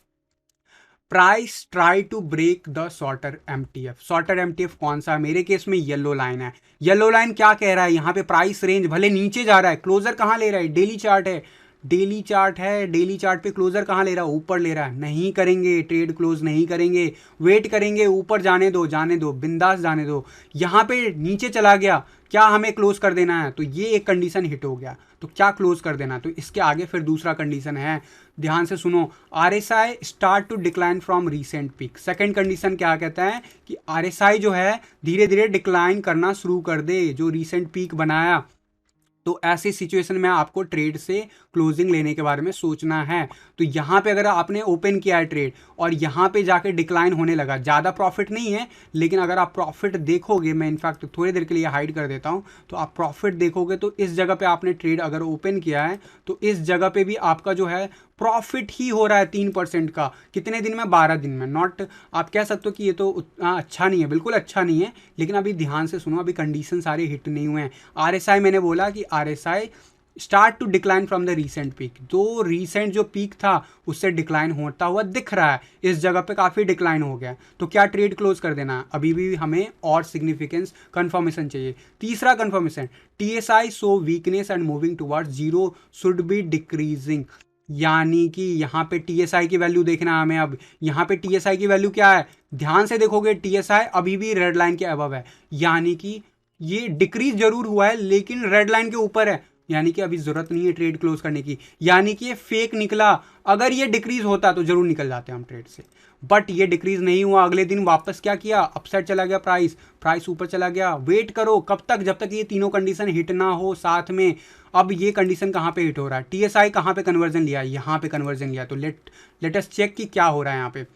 Price try to break the shorter MTF। Shorter MTF कौन सा है? मेरे केस में येलो लाइन है। येलो लाइन क्या कह रहा है? यहाँ पे प्राइस रेंज भले नीचे जा रहा है, क्लोजर कहाँ ले रहा है? डेली चार्ट है, डेली चार्ट है, डेली चार्ट पे क्लोजर कहाँ ले रहा है? ऊपर ले रहा है। नहीं करेंगे ट्रेड, क्लोज नहीं करेंगे, वेट करेंगे, ऊपर जाने दो, जाने दो, बिंदास जाने दो। यहाँ पे नीचे चला गया, क्या हमें क्लोज कर देना है? तो ये एक कंडीशन हिट हो गया, तो क्या क्लोज कर देना? तो इसके आगे फिर दूसरा कंडीशन है, ध्यान से सुनो। RSI start to decline from recent peak. Second condition क्या कहता है कि RSI जो है धीरे धीरे डिक्लाइन करना शुरू कर दे, जो रीसेंट पीक बनाया। तो ऐसी सिचुएशन में आपको ट्रेड से क्लोजिंग लेने के बारे में सोचना है। तो यहाँ पे अगर आपने ओपन किया है ट्रेड और यहाँ पे जाके डिक्लाइन होने लगा, ज़्यादा प्रॉफिट नहीं है, लेकिन अगर आप प्रॉफिट देखोगे, मैं इनफैक्ट थोड़ी देर के लिए हाइड कर देता हूँ, तो आप प्रॉफिट देखोगे तो इस जगह पे आपने ट्रेड अगर ओपन किया है तो इस जगह पे भी आपका जो है प्रॉफिट ही हो रहा है 3% का, कितने दिन में, 12 दिन में। नॉट, आप कह सकते हो कि ये तो उतना अच्छा नहीं है, बिल्कुल अच्छा नहीं है, लेकिन अभी ध्यान से सुनो, अभी कंडीशन सारे हिट नहीं हुए हैं। आरएसआई मैंने बोला कि RSI start to decline from the recent peak, तो रीसेंट जो पीक था उससे डिक्लाइन होता हुआ दिख रहा है, इस जगह पे काफ़ी डिक्लाइन हो गया, तो क्या ट्रेड क्लोज कर देना है? अभी भी हमें और सिग्निफिकेंस कंफर्मेशन चाहिए। तीसरा confirmation, TSI so weakness and moving towards zero should be decreasing, यानी कि यहाँ पे टीएसआई की वैल्यू देखना है हमें। अब यहाँ पे टीएसआई की वैल्यू क्या है, ध्यान से देखोगे टीएसआई अभी भी रेड लाइन के अबव है, यानी कि ये डिक्रीज जरूर हुआ है लेकिन रेड लाइन के ऊपर है, यानी कि अभी जरूरत नहीं है ट्रेड क्लोज करने की, यानी कि ये फेक निकला। अगर ये डिक्रीज होता तो जरूर निकल जाते हम ट्रेड से, बट ये डिक्रीज नहीं हुआ। अगले दिन वापस क्या किया, अपसाइड चला गया, प्राइस ऊपर चला गया। वेट करो कब तक, जब तक ये तीनों कंडीशन हिट ना हो साथ में। अब ये कंडीशन कहाँ पे हिट हो रहा है, टीएसआई कहाँ पे कन्वर्जन लिया, यहाँ पे कन्वर्जन लिया, तो लेट अस चेक कि क्या हो रहा है यहाँ पे।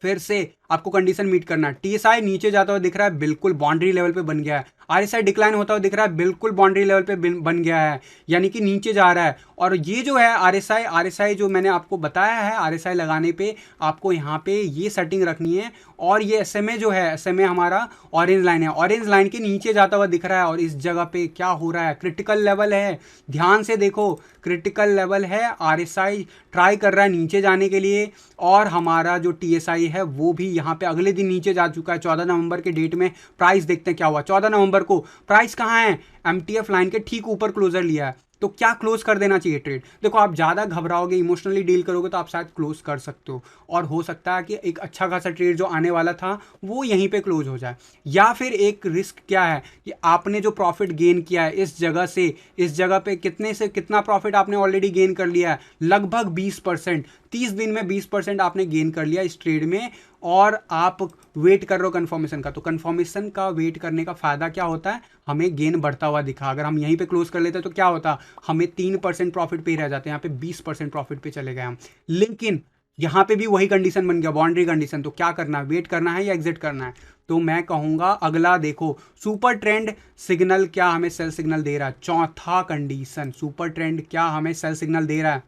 फिर से आपको कंडीशन मीट करना है। टीएसआई नीचे जाता हुआ दिख रहा है, बिल्कुल बाउंड्री लेवल पे बन गया है। आरएसआई डिक्लाइन होता हुआ दिख रहा है, बिल्कुल बाउंड्री लेवल पे बन गया है, यानी कि नीचे जा रहा है। और ये जो है आरएसआई जो मैंने आपको बताया है, आरएसआई लगाने पे आपको यहाँ पे ये सेटिंग रखनी है। और ये एसएमए जो है, एसएमए हमारा ऑरेंज लाइन है, ऑरेंज लाइन के नीचे जाता हुआ दिख रहा है। और इस जगह पे क्या हो रहा है, क्रिटिकल लेवल है, ध्यान से देखो, क्रिटिकल लेवल है। आरएसआई ट्राई कर रहा है नीचे जाने के लिए, और हमारा जो टीएसआई है वो भी यहाँ पे अगले दिन नीचे जा चुका है। 14 नवंबर के डेट में प्राइस देखते हैं क्या हुआ। 14 नवंबर को प्राइस कहाँ है, एमटीएफ लाइन के ठीक ऊपर क्लोजर लिया है, तो क्या क्लोज कर देना चाहिए ट्रेड। देखो, आप ज़्यादा घबराओगे, इमोशनली डील करोगे तो आप शायद क्लोज कर सकते हो, और हो सकता है कि एक अच्छा खासा ट्रेड जो आने वाला था वो यहीं पे क्लोज हो जाए। या फिर एक रिस्क क्या है कि आपने जो प्रॉफिट गेन किया है इस जगह से, इस जगह पे कितने से कितना प्रॉफिट आपने ऑलरेडी गेन कर लिया है, लगभग 20%। 30 दिन में 20% आपने गेन कर लिया इस ट्रेड में, और आप वेट कर रहे हो कंफर्मेशन का। तो कंफर्मेशन का वेट करने का फ़ायदा क्या होता है, हमें गेन बढ़ता हुआ दिखा। अगर हम यहीं पे क्लोज कर लेते तो क्या होता, हमें 3% प्रॉफिट पे ही रह जाते, यहाँ पे 20% प्रॉफिट पे चले गए हम। लेकिन यहाँ पे भी वही कंडीशन बन गया, बाउंड्री कंडीशन। तो क्या करना है, वेट करना है या एग्जिट करना है। तो मैं कहूँगा अगला देखो, सुपर ट्रेंड सिग्नल क्या हमें सेल सिग्नल दे रहा है। चौथा कंडीशन, सुपर ट्रेंड क्या हमें सेल सिग्नल दे रहा है,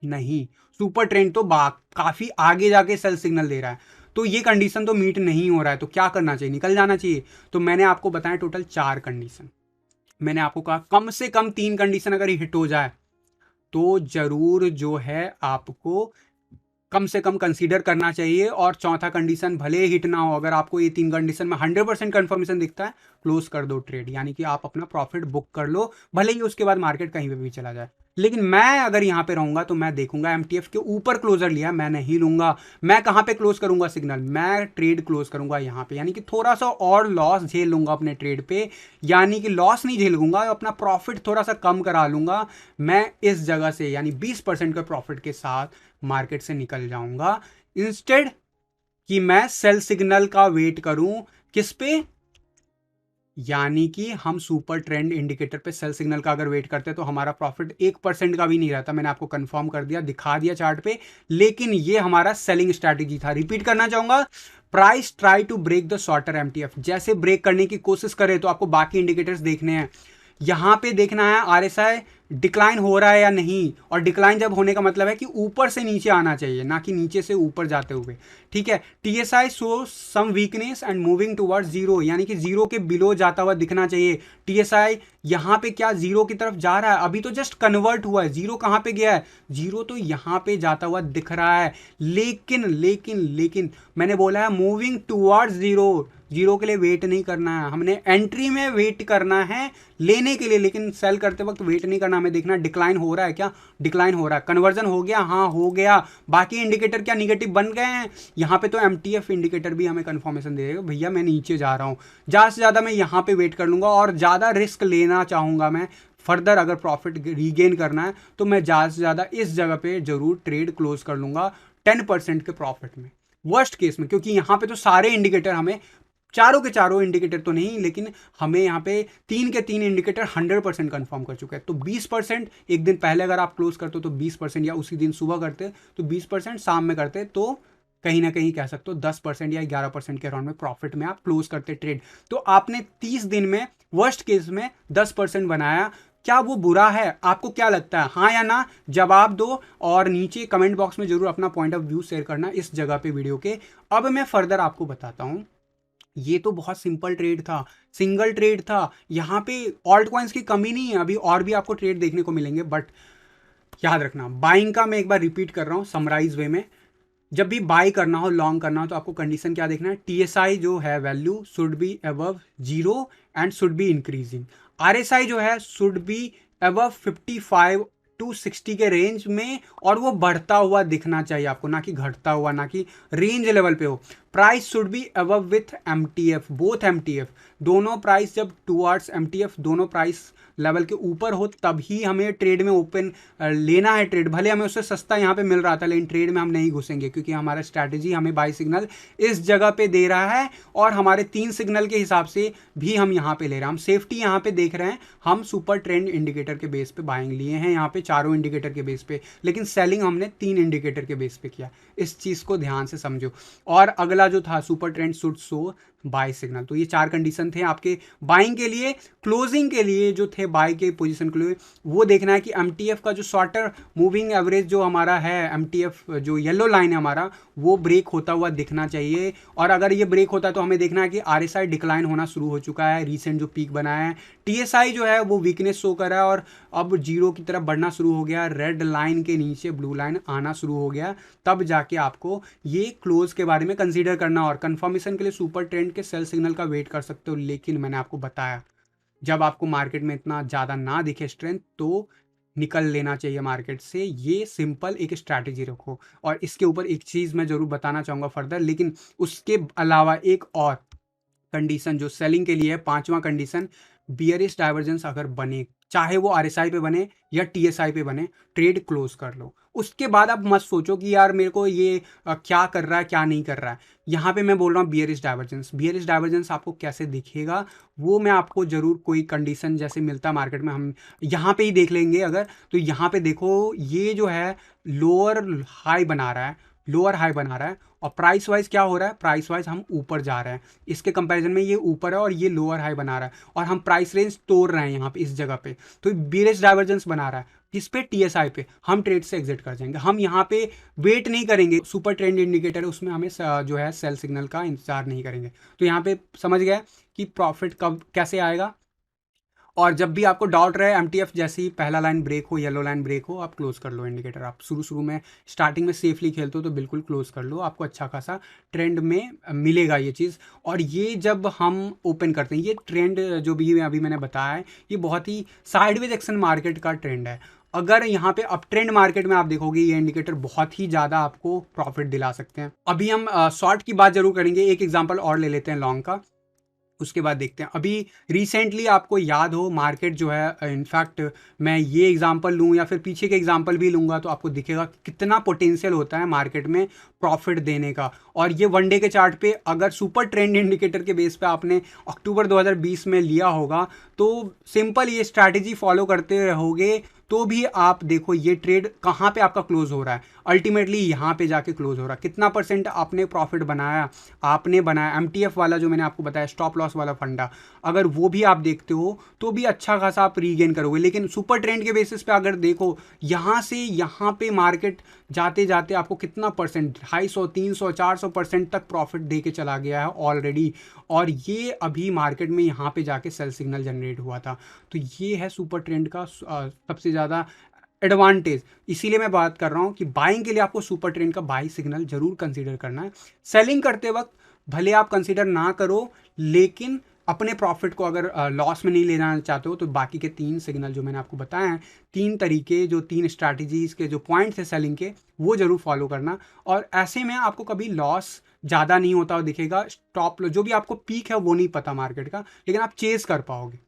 नहीं। सुपर ट्रेंड तो काफ़ी आगे जाके सेल सिग्नल दे रहा है, तो ये कंडीशन तो मीट नहीं हो रहा है। तो क्या करना चाहिए, निकल जाना चाहिए। तो मैंने आपको बताया टोटल 4 कंडीशन। मैंने आपको कहा कम से कम 3 कंडीशन अगर हिट हो जाए तो जरूर जो है आपको कम से कम कंसीडर करना चाहिए। और चौथा कंडीशन भले हिट ना हो, अगर आपको ये 3 कंडीशन में 100% कंफर्मेशन दिखता है, क्लोज कर दो ट्रेड, यानी कि आप अपना प्रॉफिट बुक कर लो, भले ही उसके बाद मार्केट कहीं पे भी चला जाए। लेकिन मैं अगर यहाँ पे रहूंगा तो मैं देखूंगा एमटीएफ के ऊपर क्लोजर लिया, मैं नहीं लूंगा। मैं कहाँ पे क्लोज करूंगा सिग्नल, मैं ट्रेड क्लोज करूंगा यहाँ पे, यानी कि थोड़ा सा और लॉस झेल लूंगा अपने ट्रेड पे, यानी कि लॉस नहीं झेलूंगा, अपना प्रॉफिट थोड़ा सा कम करा लूंगा। मैं इस जगह से यानी 20% के प्रॉफिट के साथ मार्केट से निकल जाऊंगा, इंस्टेड कि मैं सेल सिग्नल का वेट करूं। किस पे, यानी कि हम सुपर ट्रेंड इंडिकेटर पे सेल सिग्नल का अगर वेट करते हैं तो हमारा प्रॉफिट 1% का भी नहीं रहता। मैंने आपको कंफर्म कर दिया, दिखा दिया चार्ट पे। लेकिन ये हमारा सेलिंग स्ट्रैटेजी था। रिपीट करना चाहूंगा, price try to break the shorter MTF, जैसे ब्रेक करने की कोशिश करे तो आपको बाकी इंडिकेटर्स देखने हैं। यहां पे देखना है आरएसआई डिक्लाइन हो रहा है या नहीं, और डिक्लाइन जब होने का मतलब है कि ऊपर से नीचे आना चाहिए, ना कि नीचे से ऊपर जाते हुए। ठीक है, TSI show some weakness and moving towards zero, यानी कि जीरो के बिलो जाता हुआ दिखना चाहिए। टीएसआई यहाँ पे क्या जीरो की तरफ जा रहा है, अभी तो जस्ट कन्वर्ट हुआ है, जीरो कहाँ पे गया है, जीरो तो यहाँ पे जाता हुआ दिख रहा है। लेकिन लेकिन लेकिन मैंने बोला है मूविंग टुवर्ड्स जीरो, जीरो के लिए वेट नहीं करना है, हमने एंट्री में वेट करना है लेने के लिए, लेकिन सेल करते वक्त वेट नहीं करना। हमें देखना डिक्लाइन हो रहा है क्या, डिक्लाइन हो रहा है, कन्वर्जन हो गया, हाँ हो गया। बाकी इंडिकेटर क्या निगेटिव बन गए हैं, यहाँ पे तो एमटीएफ इंडिकेटर भी हमें कंफर्मेशन दे देगा भैया मैं नीचे जा रहा हूँ। ज़्यादा से ज़्यादा मैं यहाँ पे वेट कर लूँगा, और ज़्यादा रिस्क लेना चाहूँगा मैं फर्दर। अगर प्रॉफिट रीगेन करना है तो मैं ज़्यादा से ज़्यादा इस जगह पे जरूर ट्रेड क्लोज कर लूँगा 10% के प्रॉफिट में, वर्स्ट केस में। क्योंकि यहाँ पे तो सारे इंडिकेटर हमें, चारों के चारों इंडिकेटर तो नहीं, लेकिन हमें यहाँ पे 3 के 3 इंडिकेटर 100% कंफर्म कर चुके हैं। तो 20% एक दिन पहले अगर आप क्लोज करते हो तो 20%, या उसी दिन सुबह करते तो 20%, शाम में करते तो कहीं ना कहीं कह सकते हो 10% या 11% के अराउंड में प्रॉफिट में आप क्लोज करते ट्रेड। तो आपने 30 दिन में वर्स्ट केस में 10% बनाया, क्या वो बुरा है? आपको क्या लगता है? हाँ या ना जवाब दो और नीचे कमेंट बॉक्स में जरूर अपना पॉइंट ऑफ व्यू शेयर करना इस जगह पे वीडियो के। अब मैं फर्दर आपको बताता हूँ। ये तो बहुत सिंपल ट्रेड था, सिंगल ट्रेड था। यहाँ पे ऑल्ट कॉइन्स की कमी नहीं है, अभी और भी आपको ट्रेड देखने को मिलेंगे। बट याद रखना, बाइंग का मैं एक बार रिपीट कर रहा हूँ समराइज वे में, जब भी बाई करना हो, लॉन्ग करना हो, तो आपको कंडीशन क्या देखना है? टीएसआई जो है value should be above 0 and should be increasing. RSI जो है शुड बी अबव 55 टू 60 के रेंज में, और वो बढ़ता हुआ दिखना चाहिए आपको, ना कि घटता हुआ, ना कि रेंज लेवल पे हो। Price should be above with MTF, both MTF, दोनों प्राइस जब टूवर्ड्स एमटीएफ, दोनों प्राइस लेवल के ऊपर हो, तभी हमें ट्रेड में ओपन लेना है ट्रेड। भले हमें उससे सस्ता यहाँ पे मिल रहा था, लेकिन ट्रेड में हम नहीं घुसेंगे, क्योंकि हमारा स्ट्रैटेजी हमें बाई सिग्नल इस जगह पे दे रहा है, और हमारे 3 सिग्नल के हिसाब से भी हम यहाँ पे ले रहे हैं। हम सेफ्टी यहाँ पे देख रहे हैं, हम सुपर ट्रेंड इंडिकेटर के बेस पे बाइंग लिए हैं यहाँ पे, चारों इंडिकेटर के बेस पे, लेकिन सेलिंग हमने 3 इंडिकेटर के बेस पे किया। इस चीज़ को ध्यान से समझो। और अगला जो था, super trend should show buy signal. तो ये 4 कंडीशन थे आपके बाइंग के लिए। क्लोजिंग के लिए जो थे बाय के पोजीशन के लिए, वो देखना है कि एमटीएफ का जो शॉर्टर मूविंग एवरेज जो हमारा है, एमटीएफ जो येलो लाइन है हमारा, वो ब्रेक होता हुआ दिखना चाहिए। और अगर ये ब्रेक होता है तो हमें देखना है कि आरएसआई डिक्लाइन होना शुरू हो चुका है, रीसेंट जो पीक बनाया है। टीएसआई जो है वो वीकनेस शो कर रहा है और अब 0 की तरफ बढ़ना शुरू हो गया, रेड लाइन के नीचे ब्लू लाइन आना शुरू हो गया, तब जाके आपको ये क्लोज के बारे में कंसीडर करना। और कंफर्मेशन के लिए सुपर ट्रेंड के सेल सिग्नल का वेट कर सकते हो। लेकिन मैंने आपको बताया, जब आपको मार्केट में इतना ज़्यादा ना दिखे स्ट्रेंथ, तो निकल लेना चाहिए मार्केट से। ये सिंपल एक स्ट्रैटेजी रखो। और इसके ऊपर एक चीज़ मैं ज़रूर बताना चाहूँगा फर्दर, लेकिन उसके अलावा एक और कंडीशन जो सेलिंग के लिए है, 5वां कंडीशन, बियरिश डाइवर्जेंस अगर बने, चाहे वो आरएसआई पे बने या टीएसआई पे बने, ट्रेड क्लोज कर लो। उसके बाद आप मत सोचो कि यार मेरे को ये क्या कर रहा है, क्या नहीं कर रहा है। यहाँ पे मैं बोल रहा हूँ बियरिश डाइवर्जेंस। बियरिश डाइवर्जेंस आपको कैसे दिखेगा, वो मैं आपको जरूर कोई कंडीशन जैसे मिलता है मार्केट में, हम यहाँ पे ही देख लेंगे। अगर तो यहाँ पे देखो, ये जो है लोअर हाई बना रहा है, लोअर हाई बना रहा है, और प्राइस वाइज क्या हो रहा है? प्राइस वाइज हम ऊपर जा रहे हैं। इसके कंपैरिजन में ये ऊपर है और ये लोअर हाई बना रहा है, और हम प्राइस रेंज तोड़ रहे हैं यहाँ पे इस जगह पे। तो बियरिश डाइवर्जेंस बना रहा है किस पे? टीएसआई पे। हम ट्रेड से एग्जिट कर जाएंगे। हम यहाँ पे वेट नहीं करेंगे, सुपर ट्रेंड इंडिकेटर है उसमें हमें जो है सेल सिग्नल का इंतजार नहीं करेंगे। तो यहाँ पे समझ गए कि प्रॉफिट कब कैसे आएगा। और जब भी आपको डाउट रहे, एमटीएफ जैसे ही पहला लाइन ब्रेक हो, येलो लाइन ब्रेक हो, आप क्लोज कर लो इंडिकेटर। आप शुरू में स्टार्टिंग में सेफली खेलते हो तो बिल्कुल क्लोज कर लो, आपको अच्छा खासा ट्रेंड में मिलेगा ये चीज़। और ये जब हम ओपन करते हैं, ये ट्रेंड जो भी अभी मैंने बताया है, ये बहुत ही साइडवेज एक्शन मार्केट का ट्रेंड है। अगर यहाँ पे अप ट्रेंड मार्केट में आप देखोगे, ये इंडिकेटर बहुत ही ज़्यादा आपको प्रॉफिट दिला सकते हैं। अभी हम शॉर्ट की बात जरूर करेंगे, एक एग्जांपल और ले लेते हैं लॉन्ग का, उसके बाद देखते हैं। अभी रिसेंटली आपको याद हो, मार्केट जो है, इनफैक्ट मैं ये एग्जांपल लूँ या फिर पीछे के एग्जांपल भी लूँगा तो आपको दिखेगा कितना पोटेंशियल होता है मार्केट में प्रॉफिट देने का। और ये वन डे के चार्ट पे अगर सुपर ट्रेंड इंडिकेटर के बेस पे आपने अक्टूबर 2020 में लिया होगा, तो सिंपल ये स्ट्रैटेजी फॉलो करते रहोगे तो भी आप देखो ये ट्रेड कहाँ पे आपका क्लोज हो रहा है, अल्टीमेटली यहाँ पे जाके क्लोज हो रहा है। कितना परसेंट आपने प्रॉफिट बनाया? आपने बनाया एमटीएफ वाला जो मैंने आपको बताया, स्टॉप लॉस वाला फंडा, अगर वो भी आप देखते हो तो भी अच्छा खासा आप रीगेन करोगे। लेकिन सुपर ट्रेंड के बेसिस पे अगर देखो, यहाँ से यहाँ पे मार्केट जाते जाते आपको कितना परसेंट, 250, 300, 400% तक प्रॉफिट दे के चला गया है ऑलरेडी। और ये अभी मार्केट में यहाँ पे जाके सेल सिग्नल जनरेट हुआ था। तो ये है सुपर ट्रेंड का सबसे ज़्यादा एडवांटेज। इसीलिए मैं बात कर रहा हूँ कि बाइंग के लिए आपको सुपर ट्रेंड का बाई सिग्नल जरूर कंसीडर करना है। सेलिंग करते वक्त भले आप कंसीडर ना करो, लेकिन अपने प्रॉफिट को अगर लॉस में नहीं लेना चाहते हो तो बाकी के 3 सिग्नल जो मैंने आपको बताए हैं, 3 तरीके, जो 3 स्ट्रैटेजीज के जो पॉइंट्स है सेलिंग के, वो जरूर फॉलो करना। और ऐसे में आपको कभी लॉस ज़्यादा नहीं होता दिखेगा। स्टॉप जो भी आपको पीक है वो नहीं पता मार्केट का, लेकिन आप चेज कर पाओगे।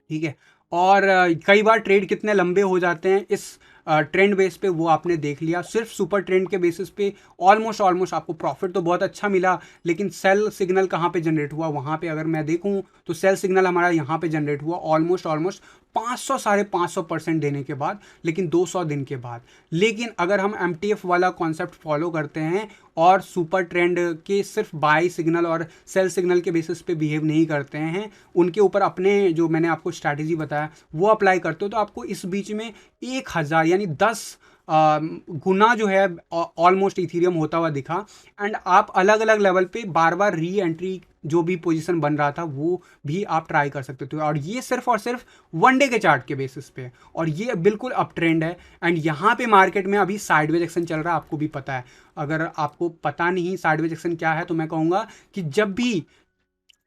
ठीक है। और कई बार ट्रेड कितने लंबे हो जाते हैं, इस ट्रेंड बेस पे वो आपने देख लिया। सिर्फ सुपर ट्रेंड के बेसिस पे ऑलमोस्ट आपको प्रॉफिट तो बहुत अच्छा मिला, लेकिन सेल सिग्नल कहाँ पे जनरेट हुआ, वहाँ पे अगर मैं देखूँ तो सेल सिग्नल हमारा यहाँ पे जनरेट हुआ ऑलमोस्ट 500 550% देने के बाद, लेकिन 200 दिन के बाद। लेकिन अगर हम MTF वाला कॉन्सेप्ट फॉलो करते हैं और सुपर ट्रेंड के सिर्फ बाई सिग्नल और सेल सिग्नल के बेसिस पे बिहेव नहीं करते हैं, उनके ऊपर अपने जो मैंने आपको स्ट्रैटेजी बताया वो अप्लाई करते हो, तो आपको इस बीच में 1000 यानी 10 गुना जो है ऑलमोस्ट इथीरियम होता हुआ दिखा। एंड आप अलग अलग लेवल पे बार बार री एंट्री जो भी पोजीशन बन रहा था वो भी आप ट्राई कर सकते थे, और ये सिर्फ और सिर्फ 1 डे के चार्ट के बेसिस पे, और ये बिल्कुल अप ट्रेंड है। एंड यहाँ पे मार्केट में अभी साइडवेज एक्शन चल रहा है, आपको भी पता है। अगर आपको पता नहीं साइडवेज एक्शन क्या है, तो मैं कहूँगा कि जब भी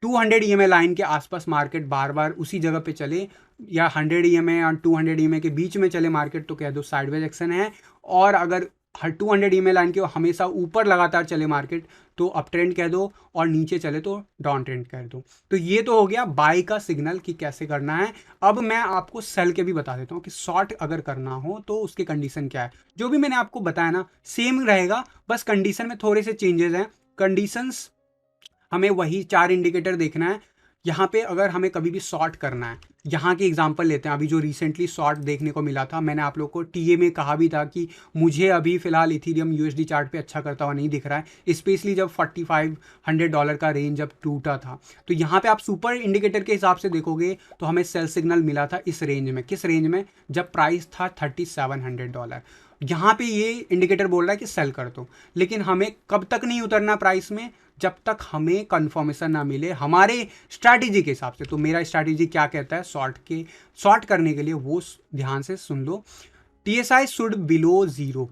200 EMA लाइन के आसपास मार्केट बार बार उसी जगह पे चले, या 100 EMA और 200 EMA के बीच में चले मार्केट, तो कह दो साइडवेज एक्शन है। और अगर 200 EMA लाइन के हमेशा ऊपर लगातार चले मार्केट, तो अप ट्रेंड कह दो, और नीचे चले तो डाउन ट्रेंड कह दो। तो ये तो हो गया बाई का सिग्नल कि कैसे करना है। अब मैं आपको सेल के भी बता देता हूँ कि शॉर्ट अगर करना हो तो उसके कंडीशन क्या है। जो भी मैंने आपको बताया ना सेम रहेगा, बस कंडीशन में थोड़े से चेंजेस हैं। कंडीशंस हमें वही 4 इंडिकेटर देखना है। यहाँ पे अगर हमें कभी भी शॉर्ट करना है, यहाँ के एग्जांपल लेते हैं। अभी जो रिसेंटली शॉर्ट देखने को मिला था, मैंने आप लोग को टीए में कहा भी था कि मुझे अभी फिलहाल इथीरियम USD चार्ट पे अच्छा करता हुआ नहीं दिख रहा है, स्पेशली जब $4500 का रेंज जब टूटा था। तो यहाँ पे आप सुपर इंडिकेटर के हिसाब से देखोगे तो हमें सेल सिग्नल मिला था इस रेंज में। किस रेंज में? जब प्राइस था $3700। यहाँ पे ये इंडिकेटर बोल रहा है कि सेल कर दो, लेकिन हमें कब तक नहीं उतरना प्राइस में? जब तक हमें कंफर्मेशन ना मिले हमारे स्ट्रैटेजी के हिसाब से। तो मेरा स्ट्रैटेजी क्या कहता है शॉर्ट करने के लिए, वो ध्यान से सुन लो। TSI शुड बिलो 0,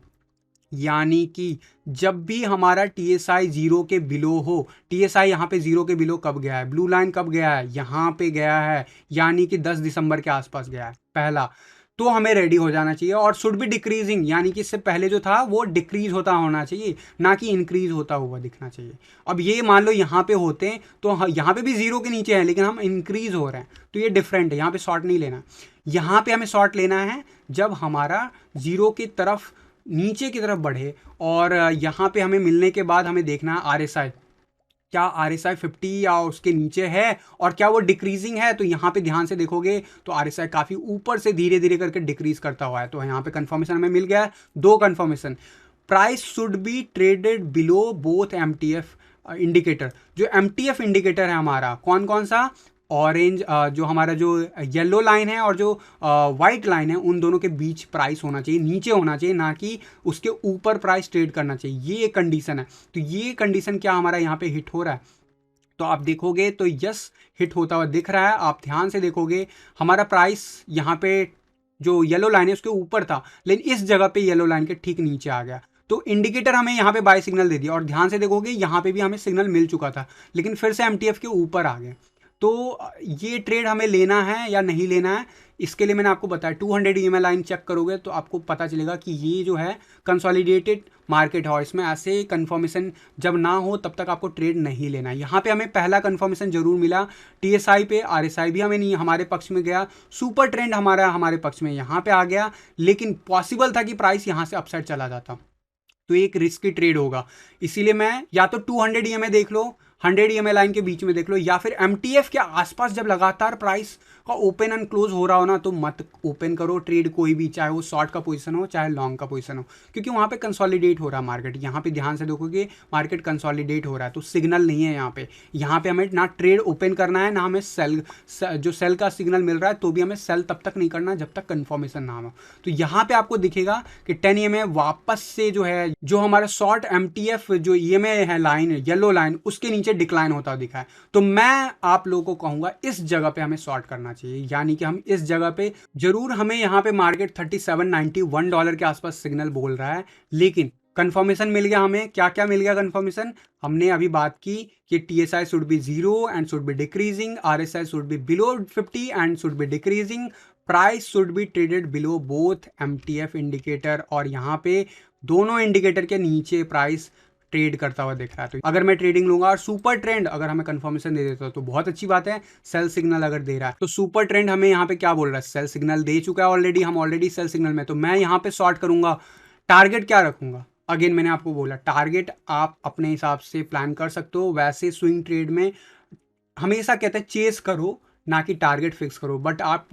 यानी कि जब भी हमारा TSI 0 के बिलो हो। TSI यहाँ पे 0 के बिलो कब गया है? ब्लू लाइन कब गया है? यहाँ पे गया है, यानी कि 10 दिसंबर के आसपास गया है पहला। तो हमें रेडी हो जाना चाहिए। और शुड बी डिक्रीजिंग, यानी कि इससे पहले जो था वो डिक्रीज होता होना चाहिए, ना कि इंक्रीज होता हुआ दिखना चाहिए। अब ये मान लो यहाँ पे होते हैं तो यहाँ पे भी 0 के नीचे है, लेकिन हम इंक्रीज हो रहे हैं, तो ये डिफरेंट है। यहाँ पे शॉर्ट नहीं लेना, यहाँ पे हमें शॉर्ट लेना है जब हमारा 0 की तरफ नीचे की तरफ बढ़े। और यहाँ पे हमें मिलने के बाद हमें देखना है RSI, क्या RSI 50 या उसके नीचे है, और क्या वो डिक्रीजिंग है। तो यहाँ पे ध्यान से देखोगे तो RSI काफ़ी ऊपर से धीरे धीरे करके डिक्रीज करता हुआ है। तो यहाँ पे कंफर्मेशन हमें मिल गया है, 2 confirmation. Price should be traded below both MTF indicator. जो MTF इंडिकेटर है हमारा कौन कौन सा? ऑरेंज, जो हमारा जो येलो लाइन है और जो वाइट लाइन है, उन दोनों के बीच प्राइस होना चाहिए, नीचे होना चाहिए, ना कि उसके ऊपर प्राइस ट्रेड करना चाहिए। ये एक कंडीशन है। तो ये कंडीशन क्या हमारा यहाँ पे हिट हो रहा है? तो आप देखोगे तो यस, हिट होता हुआ दिख रहा है। आप ध्यान से देखोगे हमारा प्राइस यहाँ पे जो येलो लाइन है उसके ऊपर था, लेकिन इस जगह पे येलो लाइन के ठीक नीचे आ गया। तो इंडिकेटर हमें यहाँ पे बाय सिग्नल दे दिया, और ध्यान से देखोगे यहाँ पे भी हमें सिग्नल मिल चुका था, लेकिन फिर से MTF के ऊपर आ गए। तो ये ट्रेड हमें लेना है या नहीं लेना है, इसके लिए मैंने आपको बताया 200 EMA लाइन चेक करोगे तो आपको पता चलेगा कि ये जो है कंसोलिडेटेड मार्केट है, और इसमें ऐसे कंफर्मेशन जब ना हो तब तक आपको ट्रेड नहीं लेना है। यहाँ पे हमें पहला कंफर्मेशन जरूर मिला TSI पे, RSI भी हमें नहीं हमारे पक्ष में गया, सुपर ट्रेंड हमारे पक्ष में यहाँ पे आ गया, लेकिन पॉसिबल था कि प्राइस यहाँ से अपसाइड चला जाता, तो एक रिस्की ट्रेड होगा। इसीलिए मैं या तो 200 EMA देख लो, 100 EMA लाइन के बीच में देख लो, या फिर MTF के आसपास जब लगातार प्राइस का ओपन एंड क्लोज हो रहा हो ना, तो मत ओपन करो ट्रेड कोई भी, चाहे वो शॉर्ट का पोजीशन हो चाहे लॉन्ग का पोजीशन हो, क्योंकि वहाँ पे कंसोलिडेट हो रहा है मार्केट। यहाँ पे ध्यान से देखोगे मार्केट कंसोलिडेट हो रहा है, तो सिग्नल नहीं है यहाँ पे हमें ना ट्रेड ओपन करना है, ना हमें जो सेल का सिग्नल मिल रहा है, तो भी हमें सेल तब तक नहीं करना जब तक कंफर्मेशन ना हो। तो यहाँ पे आपको दिखेगा कि 10 EMA वापस से जो है, जो हमारा शॉर्ट MTF जो EMA है लाइन, येलो लाइन, उसके नीचे डिक्लाइन होता दिखा है। तो मैं आप लोगों को कहूंगा इस जगह पे हमें शॉर्ट करना चाहिए, यानी कि हम इस जगह पे जरूर, हमें यहाँ पे मार्केट $37.91 के आसपास सिग्नल बोल रहा है, लेकिन कंफर्मेशन मिल गया हमें। क्या क्या मिल गया कंफर्मेशन? हमने अभी बात की कि TSI should be 0 and should be decreasing, RSI should be below 50 and should be decreasing, price should be traded below both MTF indicator, और यहाँ पे दोनों इंडिकेटर के नीचे प्राइस ट्रेड करता हुआ दिख रहा है। तो अगर मैं ट्रेडिंग लूंगा और सुपर ट्रेंड अगर हमें कंफर्मेशन दे देता तो बहुत अच्छी बात है। सेल सिग्नल अगर दे रहा है तो सुपर ट्रेंड हमें यहाँ पे क्या बोल रहा है, सेल सिग्नल दे चुका है ऑलरेडी, हम ऑलरेडी सेल सिग्नल में, तो मैं यहाँ पे शॉर्ट करूंगा। टारगेट क्या रखूंगा, अगेन मैंने आपको बोला टारगेट आप अपने हिसाब से प्लान कर सकते हो। वैसे स्विंग ट्रेड में हमेशा कहते हैं चेस करो ना कि टारगेट फिक्स करो, बट आप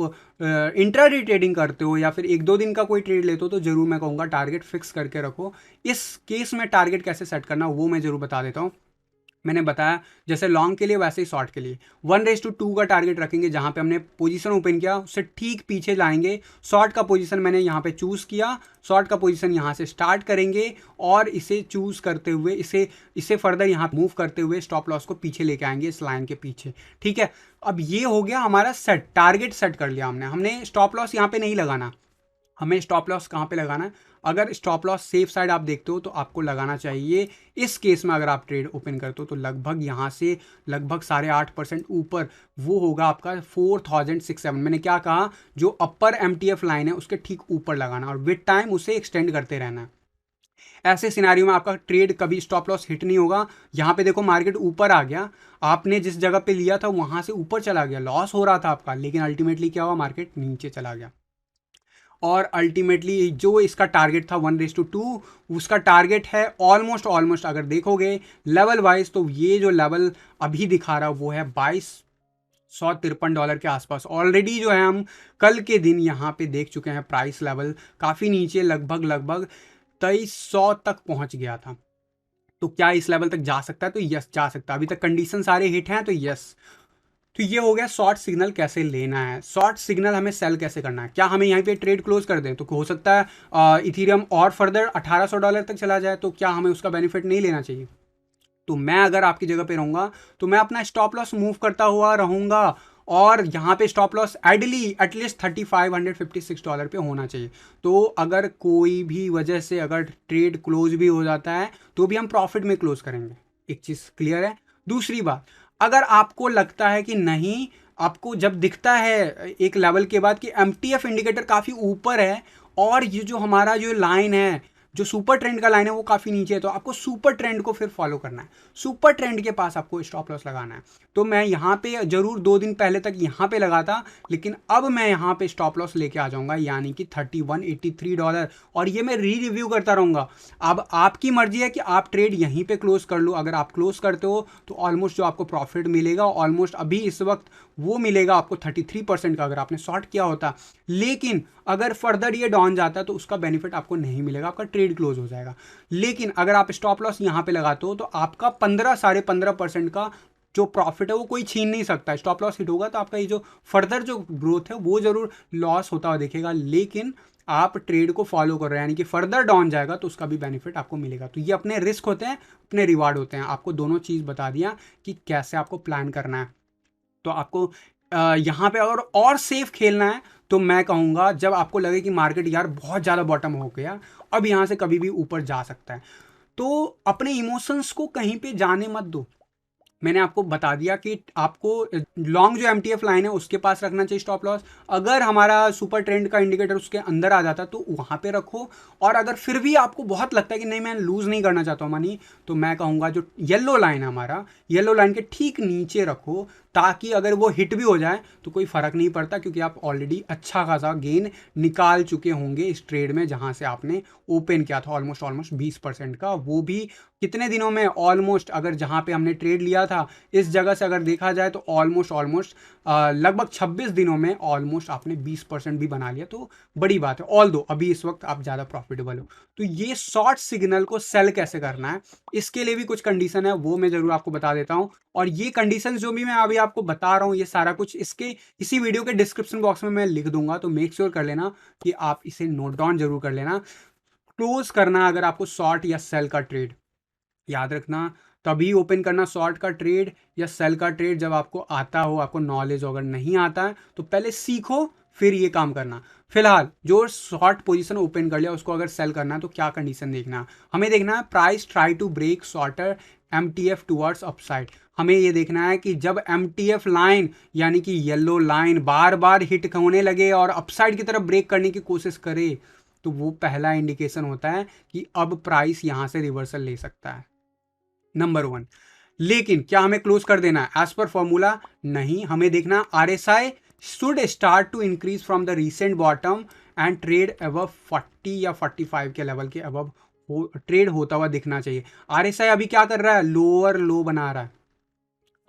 इंट्राडे ट्रेडिंग करते हो या फिर 1-2 दिन का कोई ट्रेड लेते हो तो जरूर मैं कहूँगा टारगेट फिक्स करके रखो। इस केस में टारगेट कैसे सेट करना वो मैं जरूर बता देता हूँ। मैंने बताया जैसे लॉन्ग के लिए वैसे ही शॉर्ट के लिए 1:2 का टारगेट रखेंगे। जहां पे हमने पोजीशन ओपन किया उससे ठीक पीछे लाएंगे। शॉर्ट का पोजीशन मैंने यहाँ पे चूज़ किया, शॉर्ट का पोजीशन यहाँ से स्टार्ट करेंगे और इसे चूज़ करते हुए इसे फर्दर यहाँ मूव करते हुए स्टॉप लॉस को पीछे लेके आएंगे इस लाइन के पीछे। ठीक है, अब ये हो गया हमारा सेट, टारगेट सेट कर लिया हमने स्टॉप लॉस यहाँ पे नहीं लगाना। हमें स्टॉप लॉस कहाँ पे लगाना है, अगर स्टॉप लॉस सेफ साइड आप देखते हो तो आपको लगाना चाहिए इस केस में, अगर आप ट्रेड ओपन करते हो तो लगभग यहाँ से लगभग 8.5% ऊपर वो होगा आपका 4067। मैंने क्या कहा, जो अपर MTF लाइन है उसके ठीक ऊपर लगाना और विद टाइम उसे एक्सटेंड करते रहना है। ऐसे सिनारियो में आपका ट्रेड कभी स्टॉप लॉस हिट नहीं होगा। यहाँ पे देखो मार्केट ऊपर आ गया, आपने जिस जगह पे लिया था वहां से ऊपर चला गया, लॉस हो रहा था आपका, लेकिन अल्टीमेटली क्या हुआ, मार्केट नीचे चला गया। और अल्टीमेटली जो इसका टारगेट था 1:2, उसका टारगेट है ऑलमोस्ट अगर देखोगे लेवल वाइज तो ये जो लेवल अभी दिखा रहा वो है $2253 के आसपास। ऑलरेडी जो है हम कल के दिन यहाँ पे देख चुके हैं प्राइस लेवल काफ़ी नीचे, लगभग 2300 तक पहुँच गया था। तो क्या इस लेवल तक जा सकता है, तो यस जा सकता है। अभी तक कंडीशन सारे हिट हैं तो यस। तो ये हो गया शॉर्ट सिग्नल कैसे लेना है, शॉर्ट सिग्नल हमें सेल कैसे करना है। क्या हमें यहाँ पे ट्रेड क्लोज कर दें तो हो सकता है इथीरियम और फर्दर $1800 तक चला जाए, तो क्या हमें उसका बेनिफिट नहीं लेना चाहिए। तो मैं अगर आपकी जगह पे रहूँगा तो मैं अपना स्टॉप लॉस मूव करता हुआ रहूँगा और यहाँ पे स्टॉप लॉस आइडली एटलीस्ट $3556 पे होना चाहिए। तो अगर कोई भी वजह से अगर ट्रेड क्लोज भी हो जाता है तो भी हम प्रॉफिट में क्लोज करेंगे। एक चीज़ क्लियर है। दूसरी बात, अगर आपको लगता है कि नहीं, आपको जब दिखता है एक लेवल के बाद कि MTF इंडिकेटर काफ़ी ऊपर है और ये जो हमारा जो लाइन है, जो सुपर ट्रेंड का लाइन है वो काफ़ी नीचे है, तो आपको सुपर ट्रेंड को फिर फॉलो करना है। सुपर ट्रेंड के पास आपको स्टॉप लॉस लगाना है। तो मैं यहाँ पे जरूर 2 दिन पहले तक यहाँ पे लगा था, लेकिन अब मैं यहाँ पे स्टॉप लॉस लेके आ जाऊँगा, यानी कि $3183, और ये मैं रिव्यू करता रहूँगा। अब आपकी मर्जी है कि आप ट्रेड यहीं पे क्लोज कर लो। अगर आप क्लोज करते हो तो ऑलमोस्ट जो आपको प्रॉफिट मिलेगा ऑलमोस्ट अभी इस वक्त वो मिलेगा आपको 33% का, अगर आपने शॉर्ट किया होता। लेकिन अगर फर्दर ये डाउन जाता है तो उसका बेनिफिट आपको नहीं मिलेगा, आपका ट्रेड क्लोज हो जाएगा। लेकिन अगर आप स्टॉप लॉस यहाँ पे लगाते हो तो आपका 15-15.5% का जो प्रॉफिट है वो कोई छीन नहीं सकता। स्टॉप लॉस हिट होगा तो आपका ये जो फर्दर जो ग्रोथ है वो जरूर लॉस होता हुआ दिखेगा, लेकिन आप ट्रेड को फॉलो कर रहे हैं, यानी कि फर्दर डाउन जाएगा तो उसका भी बेनिफिट आपको मिलेगा। तो ये अपने रिस्क होते हैं, अपने रिवार्ड होते हैं। आपको दोनों चीज़ बता दिया कि कैसे आपको प्लान करना है। तो आपको यहाँ पे अगर और सेफ खेलना है तो मैं कहूँगा जब आपको लगे कि मार्केट यार बहुत ज़्यादा बॉटम हो गया, अब यहाँ से कभी भी ऊपर जा सकता है, तो अपने इमोशंस को कहीं पे जाने मत दो। मैंने आपको बता दिया कि आपको लॉन्ग जो MTF लाइन है उसके पास रखना चाहिए स्टॉप लॉस। अगर हमारा सुपर ट्रेंड का इंडिकेटर उसके अंदर आ जाता तो वहाँ पे रखो। और अगर फिर भी आपको बहुत लगता है कि नहीं मैं लूज़ नहीं करना चाहता हूँ मनी, तो मैं कहूँगा जो येलो लाइन है हमारा, येलो लाइन के ठीक नीचे रखो, ताकि अगर वो हिट भी हो जाए तो कोई फ़र्क नहीं पड़ता, क्योंकि आप ऑलरेडी अच्छा खासा गेन निकाल चुके होंगे इस ट्रेड में जहाँ से आपने ओपन किया था ऑलमोस्ट 20% का। वो भी कितने दिनों में, ऑलमोस्ट अगर जहाँ पे हमने ट्रेड लिया था इस जगह से अगर देखा जाए तो ऑलमोस्ट लगभग 26 दिनों में ऑलमोस्ट आपने 20% भी बना लिया, तो बड़ी बात है। ऑल दो अभी इस वक्त आप ज़्यादा प्रॉफिटेबल हो। तो ये शॉर्ट सिग्नल को सेल कैसे करना है इसके लिए भी कुछ कंडीशन है, वो मैं ज़रूर आपको बता देता हूँ। और ये कंडीशन जो भी मैं अभी आपको बता रहा हूँ ये सारा कुछ इसी वीडियो के डिस्क्रिप्शन बॉक्स में मैं लिख दूंगा, तो मेक श्योर कर लेना कि आप इसे नोट डाउन जरूर कर लेना। क्लोज करना अगर आपको शॉर्ट या सेल का ट्रेड, याद रखना तभी ओपन करना शॉर्ट का ट्रेड या सेल का ट्रेड जब आपको आता हो, आपको नॉलेज हो। अगर नहीं आता है तो पहले सीखो फिर ये काम करना। फिलहाल जो शॉर्ट पोजीशन ओपन कर लिया उसको अगर सेल करना है तो क्या कंडीशन देखना, हमें देखना है price try to break shorter MTF towards upside. हमें ये देखना है कि जब MTF लाइन यानी कि येलो लाइन बार बार हिट होने लगे और अपसाइड की तरफ ब्रेक करने की कोशिश करे, तो वो पहला इंडिकेशन होता है कि अब प्राइस यहाँ से रिवर्सल ले सकता है। नंबर 1। लेकिन क्या हमें क्लोज कर देना है एज पर फॉर्मूला? नहीं, हमें देखना RSI should start to increase from the recent bottom and trade above 40 या 45 के लेवल के अबव ट्रेड होता हुआ दिखना चाहिए। RSI अभी क्या कर रहा है? लोअर लो बना रहा है,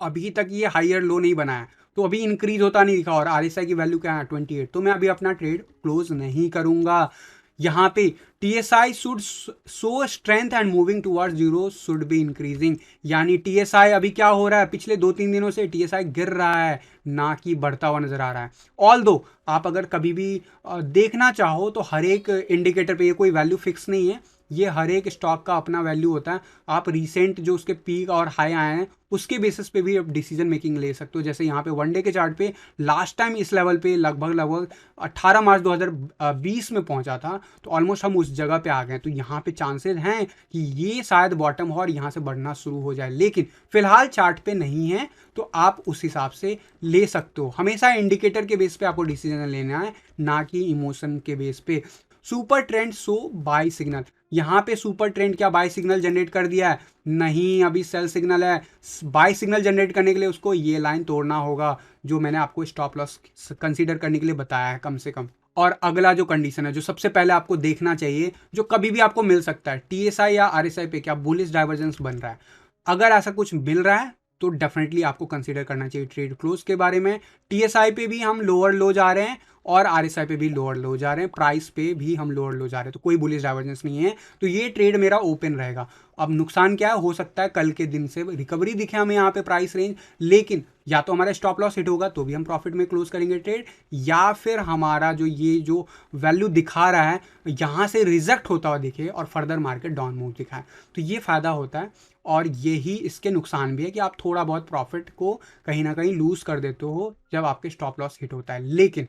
अभी तक ये हायर लो नहीं बना है, तो अभी इंक्रीज होता नहीं दिखा। और RSI की वैल्यू क्या है? 28। तो मैं अभी अपना ट्रेड क्लोज नहीं करूंगा। यहाँ पे TSI should show strength and moving towards zero should be increasing, यानी TSI अभी क्या हो रहा है? पिछले 2-3 दिनों से TSI गिर रहा है, ना कि बढ़ता हुआ नजर आ रहा है। ऑल दो आप अगर कभी भी देखना चाहो तो हर एक इंडिकेटर पे, ये कोई वैल्यू फिक्स नहीं है, ये हर एक स्टॉक का अपना वैल्यू होता है। आप रिसेंट जो उसके पीक और हाई आए हैं उसके बेसिस पे भी आप डिसीजन मेकिंग ले सकते हो। जैसे यहाँ पे वनडे के चार्ट पे लास्ट टाइम इस लेवल पे लगभग 18 मार्च 2020 में पहुंचा था, तो ऑलमोस्ट हम उस जगह पे आ गए। तो यहाँ पे चांसेस हैं कि ये शायद बॉटम हो और यहाँ से बढ़ना शुरू हो जाए, लेकिन फिलहाल चार्ट पे नहीं है, तो आप उस हिसाब से ले सकते हो। हमेशा इंडिकेटर के बेस पे आपको डिसीजन लेना है, ना कि इमोशन के बेस पे। Super trend show buy signal, यहाँ पे सुपर ट्रेंड क्या बाय सिग्नल जनरेट कर दिया है? नहीं, अभी सेल सिग्नल है। बाय सिग्नल जनरेट करने के लिए उसको ये लाइन तोड़ना होगा जो मैंने आपको स्टॉप लॉस कंसीडर करने के लिए बताया है कम से कम। और अगला जो कंडीशन है जो सबसे पहले आपको देखना चाहिए, जो कभी भी आपको मिल सकता है, TSI या RSI पे क्या बुलिश डाइवर्जेंस बन रहा है। अगर ऐसा कुछ मिल रहा है तो डेफिनेटली आपको कंसीडर करना चाहिए ट्रेड क्लोज के बारे में। TSI पे भी हम लोअर लो जा रहे हैं और RSI पे भी लोअर लो जा रहे हैं, प्राइस पे भी हम लोअर लो जा रहे हैं, तो कोई बुलिश डाइवर्जेंस नहीं है, तो ये ट्रेड मेरा ओपन रहेगा। अब नुकसान क्या है? हो सकता है कल के दिन से रिकवरी दिखे हमें यहाँ पे प्राइस रेंज, लेकिन या तो हमारा स्टॉप लॉस हिट होगा तो भी हम प्रॉफिट में क्लोज करेंगे ट्रेड, या फिर हमारा जो ये जो वैल्यू दिखा रहा है यहाँ से रिजेक्ट होता हुआ दिखे और फर्दर मार्केट डाउन मूव दिखाए, तो ये फायदा होता है। और यही इसके नुकसान भी है कि आप थोड़ा बहुत प्रॉफिट को कहीं ना कहीं लूज कर देते हो जब आपके स्टॉप लॉस हिट होता है, लेकिन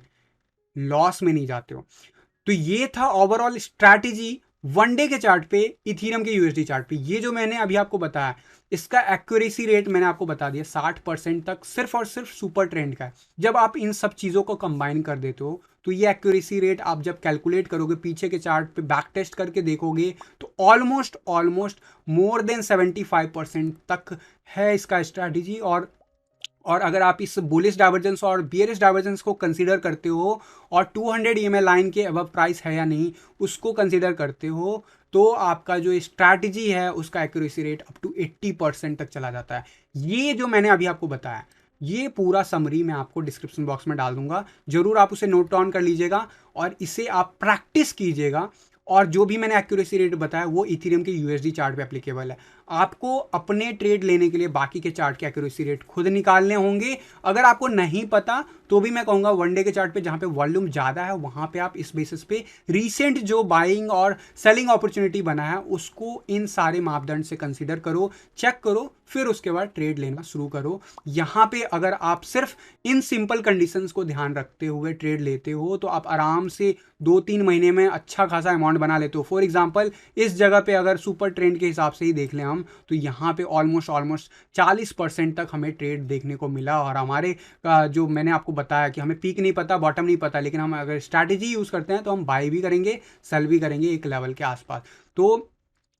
लॉस में नहीं जाते हो। तो ये था ओवरऑल स्ट्रैटेजी वनडे के चार्ट पे, इथीरियम के USD चार्ट पे। ये जो मैंने अभी आपको बताया, इसका एक्यूरेसी रेट मैंने आपको बता दिया 60% तक सिर्फ और सिर्फ सुपर ट्रेंड का है। जब आप इन सब चीज़ों को कंबाइन कर देते हो तो ये एक्यूरेसी रेट आप जब कैलकुलेट करोगे, पीछे के चार्ट पे बैक टेस्ट करके देखोगे, तो ऑलमोस्ट मोर देन 75% तक है इसका स्ट्रैटेजी। और अगर आप इस बुलिश डाइवर्जेंस और बियरिश डाइवर्जेंस को कंसीडर करते हो और 200 EMA लाइन के अबव प्राइस है या नहीं उसको कंसीडर करते हो, तो आपका जो स्ट्रैटेजी है उसका एक्यूरेसी रेट अप टू 80% तक चला जाता है। ये जो मैंने अभी आपको बताया, ये पूरा समरी मैं आपको डिस्क्रिप्शन बॉक्स में डाल दूंगा, जरूर आप उसे नोट डाउन कर लीजिएगा और इसे आप प्रैक्टिस कीजिएगा। और जो भी मैंने एक्यूरेसी रेट बताया वो इथेरियम के USD चार्ट पे एप्लीकेबल है। आपको अपने ट्रेड लेने के लिए बाकी के चार्ट के एक्यूरेसी रेट खुद निकालने होंगे। अगर आपको नहीं पता तो भी मैं कहूँगा वनडे के चार्ट पे जहाँ पे वॉल्यूम ज़्यादा है वहाँ पे आप इस बेसिस पे रिसेंट जो बाइंग और सेलिंग अपॉर्चुनिटी बना है उसको इन सारे मापदंड से कंसीडर करो, चेक करो, फिर उसके बाद ट्रेड लेना शुरू करो। यहाँ पे अगर आप सिर्फ इन सिंपल कंडीशंस को ध्यान रखते हुए ट्रेड लेते हो तो आप आराम से 2-3 महीने में अच्छा खासा अमाउंट बना लेते हो। फॉर एग्जांपल इस जगह पे अगर सुपर ट्रेंड के हिसाब से ही देख लें हम, तो यहाँ पे ऑलमोस्ट 40% तक हमें ट्रेड देखने को मिला। और हमारे जो मैंने आपको बताया कि हमें पीक नहीं पता, बॉटम नहीं पता, लेकिन हम अगर स्ट्रैटेजी यूज़ करते हैं तो हम बाई भी करेंगे, सेल भी करेंगे एक लेवल के आसपास। तो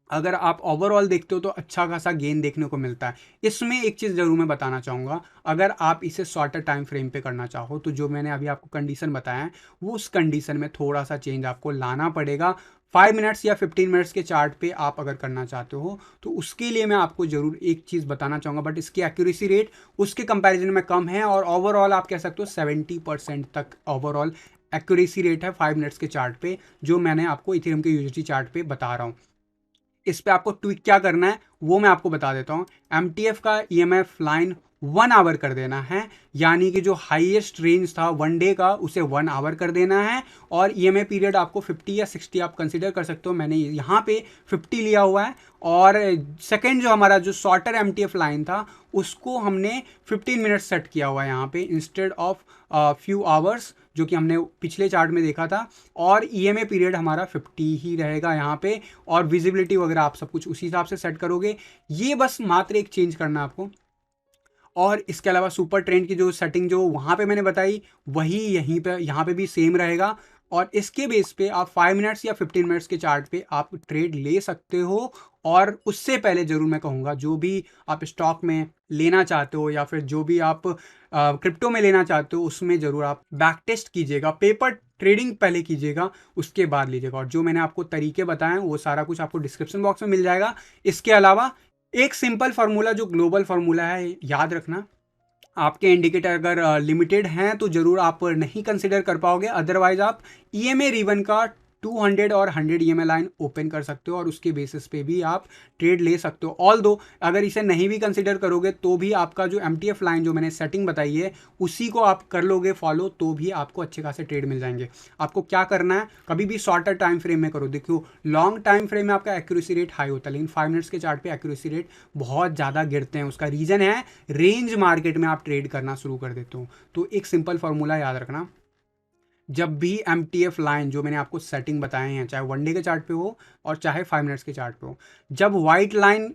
अगर आप ओवरऑल देखते हो तो अच्छा खासा गेन देखने को मिलता है। इसमें एक चीज़ ज़रूर मैं बताना चाहूँगा, अगर आप इसे शॉर्टर टाइम फ्रेम पे करना चाहो तो जो मैंने अभी आपको कंडीशन बताया है वो उस कंडीशन में थोड़ा सा चेंज आपको लाना पड़ेगा। 5 मिनट्स या 15 मिनट्स के चार्ट पे आप अगर करना चाहते हो तो उसके लिए मैं आपको ज़रूर एक चीज़ बताना चाहूँगा, बट इसकी एक्यूरेसी रेट उसके कंपैरिजन में कम है और ओवरऑल आप कह सकते हो 70% तक ओवरऑल एक्यूरेसी रेट है 5 मिनट्स के चार्ट पे, जो मैंने आपको इथेरियम के USD चार्ट पे बता रहा हूँ। इस पे आपको ट्विक क्या करना है वो मैं आपको बता देता हूँ। MTF का EMF लाइन 1 आवर कर देना है, यानी कि जो हाईएस्ट रेंज था वनडे का उसे 1 आवर कर देना है। और EMA पीरियड आपको 50 या 60 आप कंसिडर कर सकते हो, मैंने यहाँ पे 50 लिया हुआ है। और सेकेंड जो हमारा जो शॉर्टर MTF लाइन था उसको हमने 15 मिनट सेट किया हुआ है यहाँ पे इंस्टेड ऑफ फ्यू आवर्स, जो कि हमने पिछले चार्ट में देखा था। और EMA पीरियड हमारा 50 ही रहेगा यहाँ पे, और विजिबिलिटी वगैरह आप सब कुछ उसी हिसाब से सेट करोगे। ये बस मात्र एक चेंज करना है आपको। और इसके अलावा सुपर ट्रेंड की जो सेटिंग जो वहाँ पे मैंने बताई वही यहीं पे यहाँ पे भी सेम रहेगा। और इसके बेस पे आप 5 मिनट्स या 15 मिनट्स के चार्ट पे आप ट्रेड ले सकते हो और उससे पहले ज़रूर मैं कहूँगा, जो भी आप स्टॉक में लेना चाहते हो या फिर जो भी आप क्रिप्टो में लेना चाहते हो, उसमें ज़रूर आप बैक टेस्ट कीजिएगा, पेपर ट्रेडिंग पहले कीजिएगा, उसके बाद लीजिएगा। और जो मैंने आपको तरीके बताए वो सारा कुछ आपको डिस्क्रिप्शन बॉक्स में मिल जाएगा। इसके अलावा एक सिंपल फार्मूला जो ग्लोबल फार्मूला है, याद रखना, आपके इंडिकेटर अगर लिमिटेड हैं तो ज़रूर आप नहीं कंसिडर कर पाओगे। अदरवाइज आप EMA रिवन का 200 और 100 EMA लाइन ओपन कर सकते हो और उसके बेसिस पे भी आप ट्रेड ले सकते हो। ऑल दो अगर इसे नहीं भी कंसिडर करोगे तो भी आपका जो MTF लाइन जो मैंने सेटिंग बताई है उसी को आप कर लोगे फॉलो, तो भी आपको अच्छे खासे ट्रेड मिल जाएंगे। आपको क्या करना है, कभी भी शॉर्टर टाइम फ्रेम में करो। देखो लॉन्ग टाइम फ्रेम में आपका एक्यूरेसी रेट हाई होता है, लेकिन 5 मिनट्स के चार्ट पे एक्यूरेसी रेट बहुत ज़्यादा गिरते हैं। उसका रीज़न है रेंज मार्केट में आप ट्रेड करना शुरू कर देते हो। तो एक सिंपल फार्मूला याद रखना, जब भी MTF लाइन जो मैंने आपको सेटिंग बताए हैं, चाहे 1 डे के चार्ट पे हो और चाहे 5 मिनट्स के चार्ट पे हो, जब व्हाइट लाइन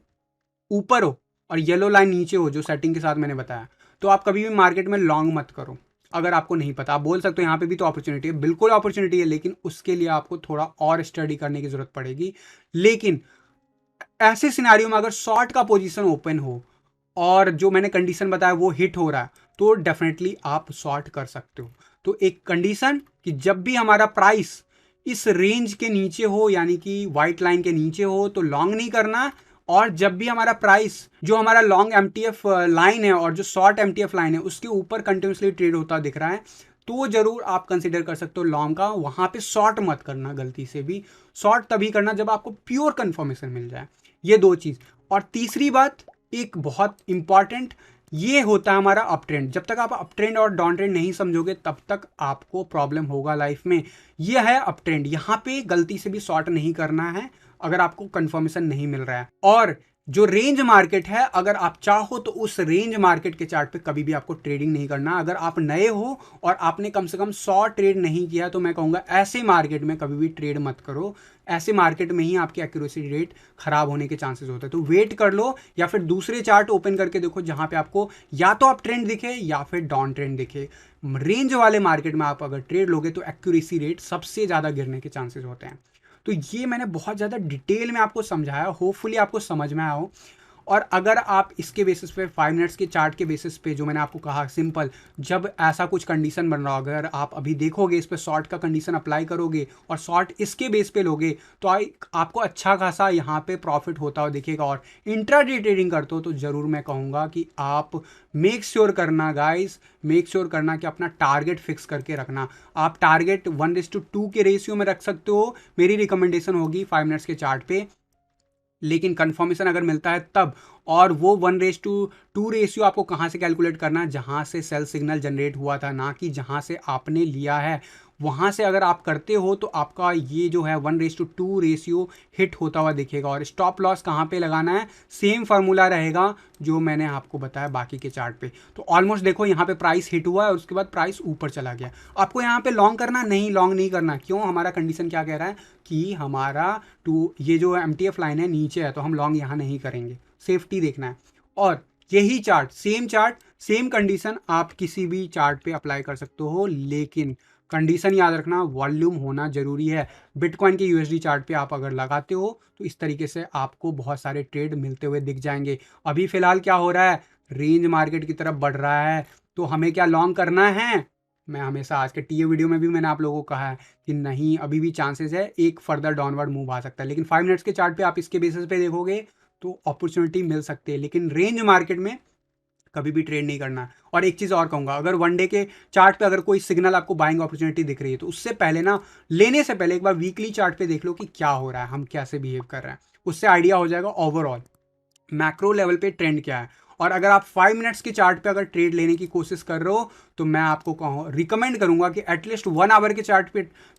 ऊपर हो और येलो लाइन नीचे हो जो सेटिंग के साथ मैंने बताया, तो आप कभी भी मार्केट में लॉन्ग मत करो। अगर आपको नहीं पता, आप बोल सकते हो यहाँ पे भी तो अपॉर्चुनिटी है, बिल्कुल अपॉर्चुनिटी है, लेकिन उसके लिए आपको थोड़ा और स्टडी करने की जरूरत पड़ेगी। लेकिन ऐसे सिनारियो में अगर शॉर्ट का पोजीशन ओपन हो और जो मैंने कंडीशन बताया वो हिट हो रहा है, तो डेफिनेटली आप शॉर्ट कर सकते हो। तो एक कंडीशन कि जब भी हमारा प्राइस इस रेंज के नीचे हो, यानी कि व्हाइट लाइन के नीचे हो, तो लॉन्ग नहीं करना। और जब भी हमारा प्राइस जो हमारा लॉन्ग MTF लाइन है और जो शॉर्ट MTF लाइन है उसके ऊपर कंटिन्यूसली ट्रेड होता दिख रहा है, तो जरूर आप कंसिडर कर सकते हो लॉन्ग का। वहां पे शॉर्ट मत करना गलती से भी। शॉर्ट तभी करना जब आपको प्योर कंफर्मेशन मिल जाए। ये दो चीज। और तीसरी बात एक बहुत इंपॉर्टेंट, ये होता है हमारा अप ट्रेंड। जब तक आप अप ट्रेंड और डाउन ट्रेंड नहीं समझोगे तब तक आपको प्रॉब्लम होगा लाइफ में। ये है अप ट्रेंड, यहाँ पे गलती से भी शॉर्ट नहीं करना है अगर आपको कंफर्मेशन नहीं मिल रहा है। और जो रेंज मार्केट है, अगर आप चाहो तो उस रेंज मार्केट के चार्ट पे कभी भी आपको ट्रेडिंग नहीं करना। अगर आप नए हो और आपने कम से कम 100 ट्रेड नहीं किया, तो मैं कहूँगा ऐसे मार्केट में कभी भी ट्रेड मत करो। ऐसे मार्केट में ही आपकी एक्यूरेसी रेट खराब होने के चांसेस होते हैं। तो वेट कर लो या फिर दूसरे चार्ट ओपन करके देखो जहां पे आपको या तो अप ट्रेंड दिखे या फिर डाउन ट्रेंड दिखे। रेंज वाले मार्केट में आप अगर ट्रेड लोगे तो एक्यूरेसी रेट सबसे ज़्यादा गिरने के चांसेस होते हैं। तो ये मैंने बहुत ज़्यादा डिटेल में आपको समझाया, होपफुली आपको समझ में आया हो। और अगर आप इसके बेसिस पे 5 मिनट्स के चार्ट के बेसिस पे जो मैंने आपको कहा सिंपल, जब ऐसा कुछ कंडीशन बन रहा हो, अगर आप अभी देखोगे इस पे शॉर्ट का कंडीशन अप्लाई करोगे और शॉर्ट इसके बेस पे लोगे, तो आपको अच्छा खासा यहाँ पे प्रॉफिट होता हो दिखेगा। और इंट्राडे ट्रेडिंग करते हो तो ज़रूर मैं कहूँगा कि आप मेक श्योर करना गाइस, मेक श्योर करना कि अपना टारगेट फिक्स करके रखना। आप टारगेट 1:2 के रेशियो में रख सकते हो, मेरी रिकमेंडेशन होगी 5 मिनट्स के चार्ट पे। लेकिन कंफर्मेशन अगर मिलता है तब, और वो 1:2 रेशियो आपको कहाँ से कैलकुलेट करना है, जहाँ से सेल सिग्नल जनरेट हुआ था, ना कि जहाँ से आपने लिया है। वहाँ से अगर आप करते हो तो आपका ये जो है 1:2 रेशियो हिट होता हुआ दिखेगा। और स्टॉप लॉस कहाँ पे लगाना है, सेम फार्मूला रहेगा जो मैंने आपको बताया बाकी के चार्ट पे। तो ऑलमोस्ट देखो यहाँ पे प्राइस हिट हुआ है और उसके बाद प्राइस ऊपर चला गया। आपको यहाँ पे लॉन्ग करना नहीं, लॉन्ग नहीं करना। क्यों? हमारा कंडीशन क्या कह रहा है कि हमारा ये जो MTF लाइन है नीचे है, तो हम लॉन्ग यहाँ नहीं करेंगे, सेफ्टी देखना है। और यही चार्ट, सेम कंडीशन आप किसी भी चार्ट पे अप्लाई कर सकते हो, लेकिन कंडीशन याद रखना, वॉल्यूम होना जरूरी है। बिटकॉइन के USD चार्ट पे आप अगर लगाते हो तो इस तरीके से आपको बहुत सारे ट्रेड मिलते हुए दिख जाएंगे। अभी फिलहाल क्या हो रहा है, रेंज मार्केट की तरफ बढ़ रहा है, तो हमें क्या लॉन्ग करना है? मैं हमेशा आज के टीए वीडियो में भी मैंने आप लोगों को कहा है कि नहीं, अभी भी चांसेस है एक फर्दर डाउनवर्ड मूव आ सकता है। लेकिन 5 मिनट्स के चार्ट पे आप इसके बेसिस पे देखोगे तो अपॉर्चुनिटी मिल सकती है, लेकिन रेंज मार्केट में कभी भी ट्रेड नहीं करना। और एक चीज़ और कहूँगा, अगर 1 डे के चार्ट पे अगर कोई सिग्नल आपको बाइंग अपॉर्चुनिटी दिख रही है, तो उससे पहले ना, लेने से पहले एक बार वीकली चार्ट पे देख लो कि क्या हो रहा है, हम कैसे बिहेव कर रहे हैं। उससे आइडिया हो जाएगा ओवरऑल मैक्रो लेवल पे ट्रेंड क्या है। और अगर आप 5 मिनट्स के चार्ट पे अगर ट्रेड लेने की कोशिश कर रहे हो, तो मैं आपको रिकमेंड करूंगा कि एटलीस्ट 1 आवर के चार्ट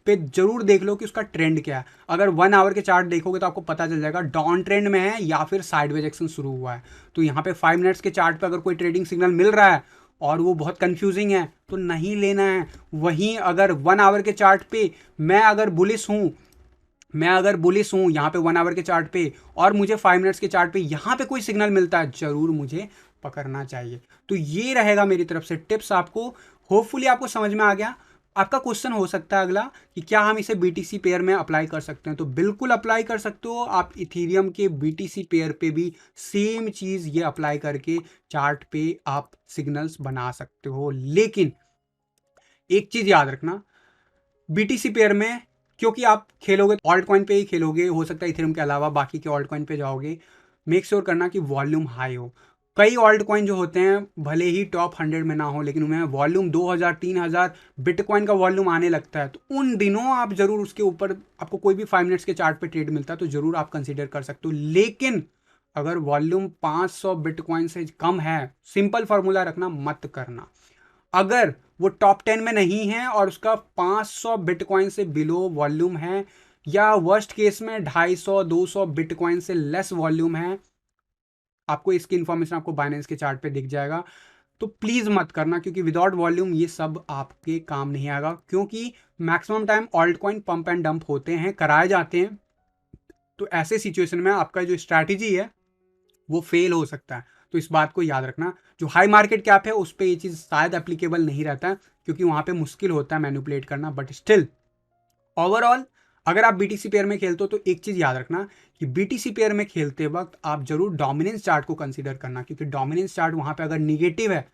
पे जरूर देख लो कि उसका ट्रेंड क्या है। अगर 1 आवर के चार्ट देखोगे तो आपको पता चल जाएगा डाउन ट्रेंड में है या फिर साइडवेज एक्शन शुरू हुआ है। तो यहाँ पे 5 मिनट्स के चार्ट पे अगर कोई ट्रेडिंग सिग्नल मिल रहा है और वो बहुत कंफ्यूजिंग है तो नहीं लेना है। वहीं अगर 1 आवर के चार्ट पे मैं अगर बुलिश हूँ यहाँ पे 1 आवर के चार्ट पे, और मुझे 5 मिनट्स के चार्ट पे यहाँ पे कोई सिग्नल मिलता है, जरूर मुझे पकड़ना चाहिए। तो ये रहेगा मेरी तरफ से टिप्स आपको, होपफुली आपको समझ में आ गया। आपका क्वेश्चन हो सकता है अगला कि क्या हम इसे बीटीसी पेयर में अप्लाई कर सकते हैं? तो बिल्कुल अप्लाई कर सकते हो आप। इथेरियम के बीटीसी पेयर पे भी सेम चीज ये अप्लाई करके चार्ट पे आप सिग्नल्स बना सकते हो। लेकिन एक चीज याद रखना, बीटीसी पेयर में क्योंकि आप खेलोगे ऑल्ट कॉइन पे ही खेलोगे, हो सकता है इथेरियम के अलावा बाकी के ऑल्ट कॉइन पे जाओगे, मेक श्योर करना कि वॉल्यूम हाई हो। कई ऑल्ट कॉइन जो होते हैं भले ही टॉप 100 में ना हो, लेकिन उनमें वॉल्यूम 2000 3000 बिटकॉइन का वॉल्यूम आने लगता है, तो उन दिनों आप जरूर उसके ऊपर, आपको कोई भी 5 मिनट्स के चार्ट पे ट्रेड मिलता है तो जरूर आप कंसीडर कर सकते हो। लेकिन अगर वॉल्यूम 500 बिटकॉइन से कम है, सिंपल फॉर्मूला रखना, मत करना। अगर वो टॉप 10 में नहीं है और उसका 500 बिटकॉइन से बिलो वॉल्यूम है, या वर्स्ट केस में 250 200 बिटकॉइन से लेस वॉल्यूम है, आपको इसकी इंफॉर्मेशन आपको बाइनेंस के चार्ट पे दिख जाएगा, तो प्लीज मत करना, क्योंकि विदाउट वॉल्यूम ये सब आपके काम नहीं आएगा। क्योंकि maximum time alt coin pump and dump होते हैं, कराए जाते हैं, तो ऐसे सिचुएशन में आपका जो स्ट्रैटेजी है वो फेल हो सकता है। तो इस बात को याद रखना। जो हाई मार्केट कैप है उस पर ये चीज़ शायद एप्लीकेबल नहीं रहता, क्योंकि वहां पे मुश्किल होता है मैनिपुलेट करना, बट स्टिल ओवरऑल अगर आप बीटीसी पेयर में खेलते हो तो एक चीज याद रखना कि बीटीसी पेयर में खेलते वक्त आप जरूर डोमिनेंस चार्ट को कंसीडर करना, क्योंकि डोमिनेंस चार्ट वहां पे अगर निगेटिव है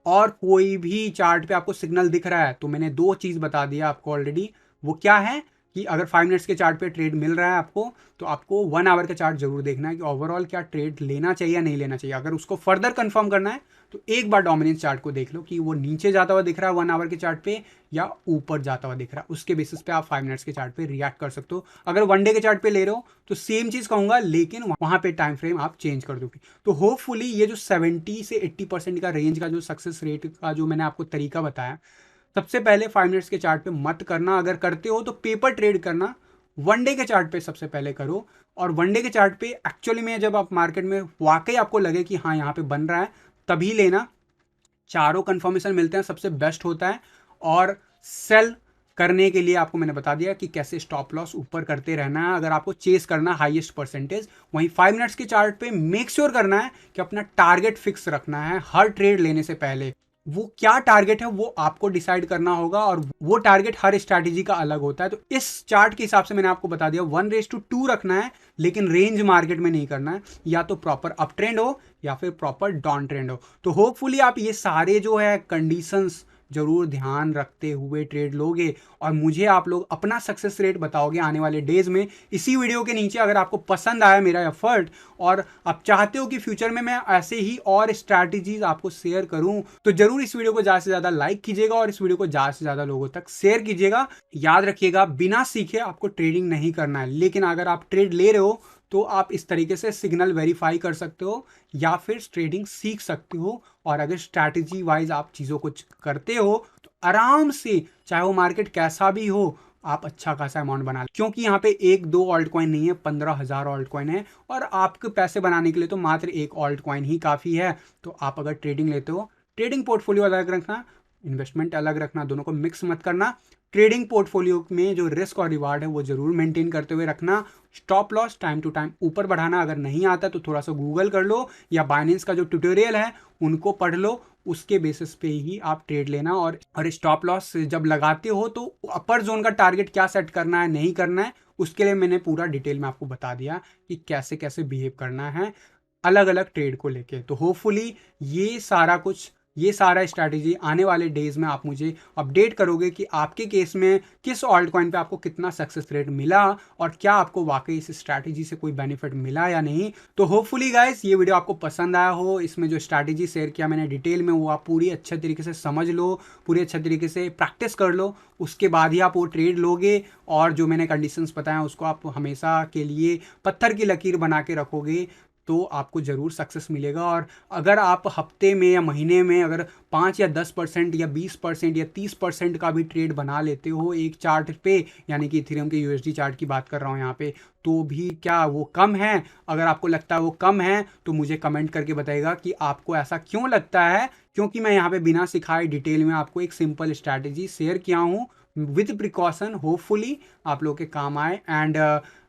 और कोई भी चार्ट पे आपको सिग्नल दिख रहा है, तो मैंने दो चीज बता दिया आपको ऑलरेडी। वो क्या है कि अगर 5 मिनट्स के चार्ट पे ट्रेड मिल रहा है आपको, तो आपको 1 आवर का चार्ट जरूर देखना है कि ओवरऑल क्या ट्रेड लेना चाहिए या नहीं लेना चाहिए। अगर उसको फर्दर कंफर्म करना है तो एक बार डोमिनेंस चार्ट को देख लो कि वो नीचे जाता हुआ दिख रहा है 1 आवर के चार्ट पे या ऊपर जाता हुआ दिख रहा है। उसके बेसिस पे आप 5 मिनट्स के चार्ट पे रिएक्ट कर सकते हो। अगर 1 डे के चार्ट पे ले रहे हो तो सेम चीज कहूंगा, लेकिन वहां पे टाइम फ्रेम आप चेंज कर दोगे। तो होपफुली ये जो 70 से 80% का रेंज का जो सक्सेस रेट का जो मैंने आपको तरीका बताया, सबसे पहले 5 मिनट्स के चार्ट पे मत करना। अगर करते हो तो पेपर ट्रेड करना, 1 डे के चार्ट पे सबसे पहले करो। और 1 डे के चार्ट पे एक्चुअली में जब आप मार्केट में वाकई आपको लगे कि हाँ यहाँ पे बन रहा है, तभी लेना। चारों कंफर्मेशन मिलते हैं सबसे बेस्ट होता है। और सेल करने के लिए आपको मैंने बता दिया कि कैसे स्टॉप लॉस ऊपर करते रहना है अगर आपको चेस करना हाईएस्ट परसेंटेज। वहीं 5 मिनट्स के चार्ट पे मेक श्योर करना है कि अपना टारगेट फिक्स रखना है हर ट्रेड लेने से पहले। वो क्या टारगेट है वो आपको डिसाइड करना होगा, और वो टारगेट हर स्ट्रैटेजी का अलग होता है। तो इस चार्ट के हिसाब से मैंने आपको बता दिया 1:2 रखना है, लेकिन रेंज मार्केट में नहीं करना है। या तो प्रॉपर अप ट्रेंड हो या फिर प्रॉपर डाउन ट्रेंड हो। तो होपफुली आप ये सारे जो है कंडीशंस जरूर ध्यान रखते हुए ट्रेड लोगे, और मुझे आप लोग अपना सक्सेस रेट बताओगे आने वाले डेज में इसी वीडियो के नीचे। अगर आपको पसंद आया मेरा एफर्ट और आप चाहते हो कि फ्यूचर में मैं ऐसे ही और स्ट्रैटेजीज आपको शेयर करूं, तो जरूर इस वीडियो को ज़्यादा से ज़्यादा लाइक कीजिएगा और इस वीडियो को ज़्यादा से ज़्यादा लोगों तक शेयर कीजिएगा। याद रखिएगा, बिना सीखे आपको ट्रेडिंग नहीं करना है, लेकिन अगर आप ट्रेड ले रहे हो तो आप इस तरीके से सिग्नल वेरीफाई कर सकते हो या फिर ट्रेडिंग सीख सकते हो। और अगर स्ट्रैटेजी वाइज आप चीज़ों को करते हो तो आराम से, चाहे वो मार्केट कैसा भी हो, आप अच्छा खासा अमाउंट बना ले। क्योंकि यहाँ पे एक दो ऑल्ट कॉइन नहीं है, 15,000 ऑल्ट कॉइन है, और आपके पैसे बनाने के लिए तो मात्र एक ऑल्ट कॉइन ही काफ़ी है। तो आप अगर ट्रेडिंग लेते हो, ट्रेडिंग पोर्टफोलियो अलग रखना, इन्वेस्टमेंट अलग रखना, दोनों को मिक्स मत करना। ट्रेडिंग पोर्टफोलियो में जो रिस्क और रिवार्ड है वो जरूर मेंटेन करते हुए रखना। Stop loss time to time ऊपर बढ़ाना, अगर नहीं आता तो थोड़ा सा गूगल कर लो या बाइनेंस का जो ट्यूटोरियल है उनको पढ़ लो, उसके बेसिस पे ही आप ट्रेड लेना। और स्टॉप लॉस जब लगाते हो तो अपर जोन का टारगेट क्या सेट करना है, नहीं करना है, उसके लिए मैंने पूरा डिटेल में आपको बता दिया कि कैसे कैसे बिहेव करना है अलग अलग ट्रेड को लेके। तो होपफुली ये सारा स्ट्रैटेजी आने वाले डेज में आप मुझे अपडेट करोगे कि आपके केस में किस ऑल्ट कॉइन पे आपको कितना सक्सेस रेट मिला और क्या आपको वाकई इस स्ट्रैटेजी से कोई बेनिफिट मिला या नहीं। तो होपफुली गाइस ये वीडियो आपको पसंद आया हो। इसमें जो स्ट्रैटेजी शेयर किया मैंने डिटेल में, वो आप पूरी अच्छे तरीके से समझ लो, पूरी अच्छे तरीके से प्रैक्टिस कर लो, उसके बाद ही आप वो ट्रेड लोगे। और जो मैंने कंडीशंस बताया उसको आप हमेशा के लिए पत्थर की लकीर बना के रखोगे तो आपको ज़रूर सक्सेस मिलेगा। और अगर आप हफ्ते में या महीने में अगर 5 या 10% या 20% या 30% का भी ट्रेड बना लेते हो एक चार्ट पे, यानी कि इथेरियम के यूएसडी चार्ट की बात कर रहा हूँ यहाँ पे, तो भी क्या वो कम है? अगर आपको लगता है वो कम है तो मुझे कमेंट करके बताइएगा कि आपको ऐसा क्यों लगता है, क्योंकि मैं यहाँ पे बिना सिखाए डिटेल में आपको एक सिंपल स्ट्रैटेजी शेयर किया हूँ। विद प्रिकॉशन होपफुली आप लोगों के काम आए। एंड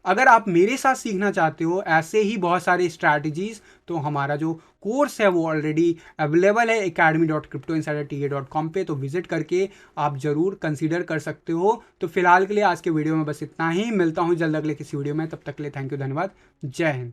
अगर आप मेरे साथ सीखना चाहते हो ऐसे ही बहुत सारे स्ट्रैटेजीज, तो हमारा जो कोर्स है वो ऑलरेडी अवेलेबल है academy.cryptoinsiderta.com पे, तो विजिट करके आप जरूर कंसीडर कर सकते हो। तो फिलहाल के लिए आज के वीडियो में बस इतना ही, मिलता हूँ जल्द अगले किसी वीडियो में, तब तक के लिए थैंक यू, धन्यवाद, जय हिंद।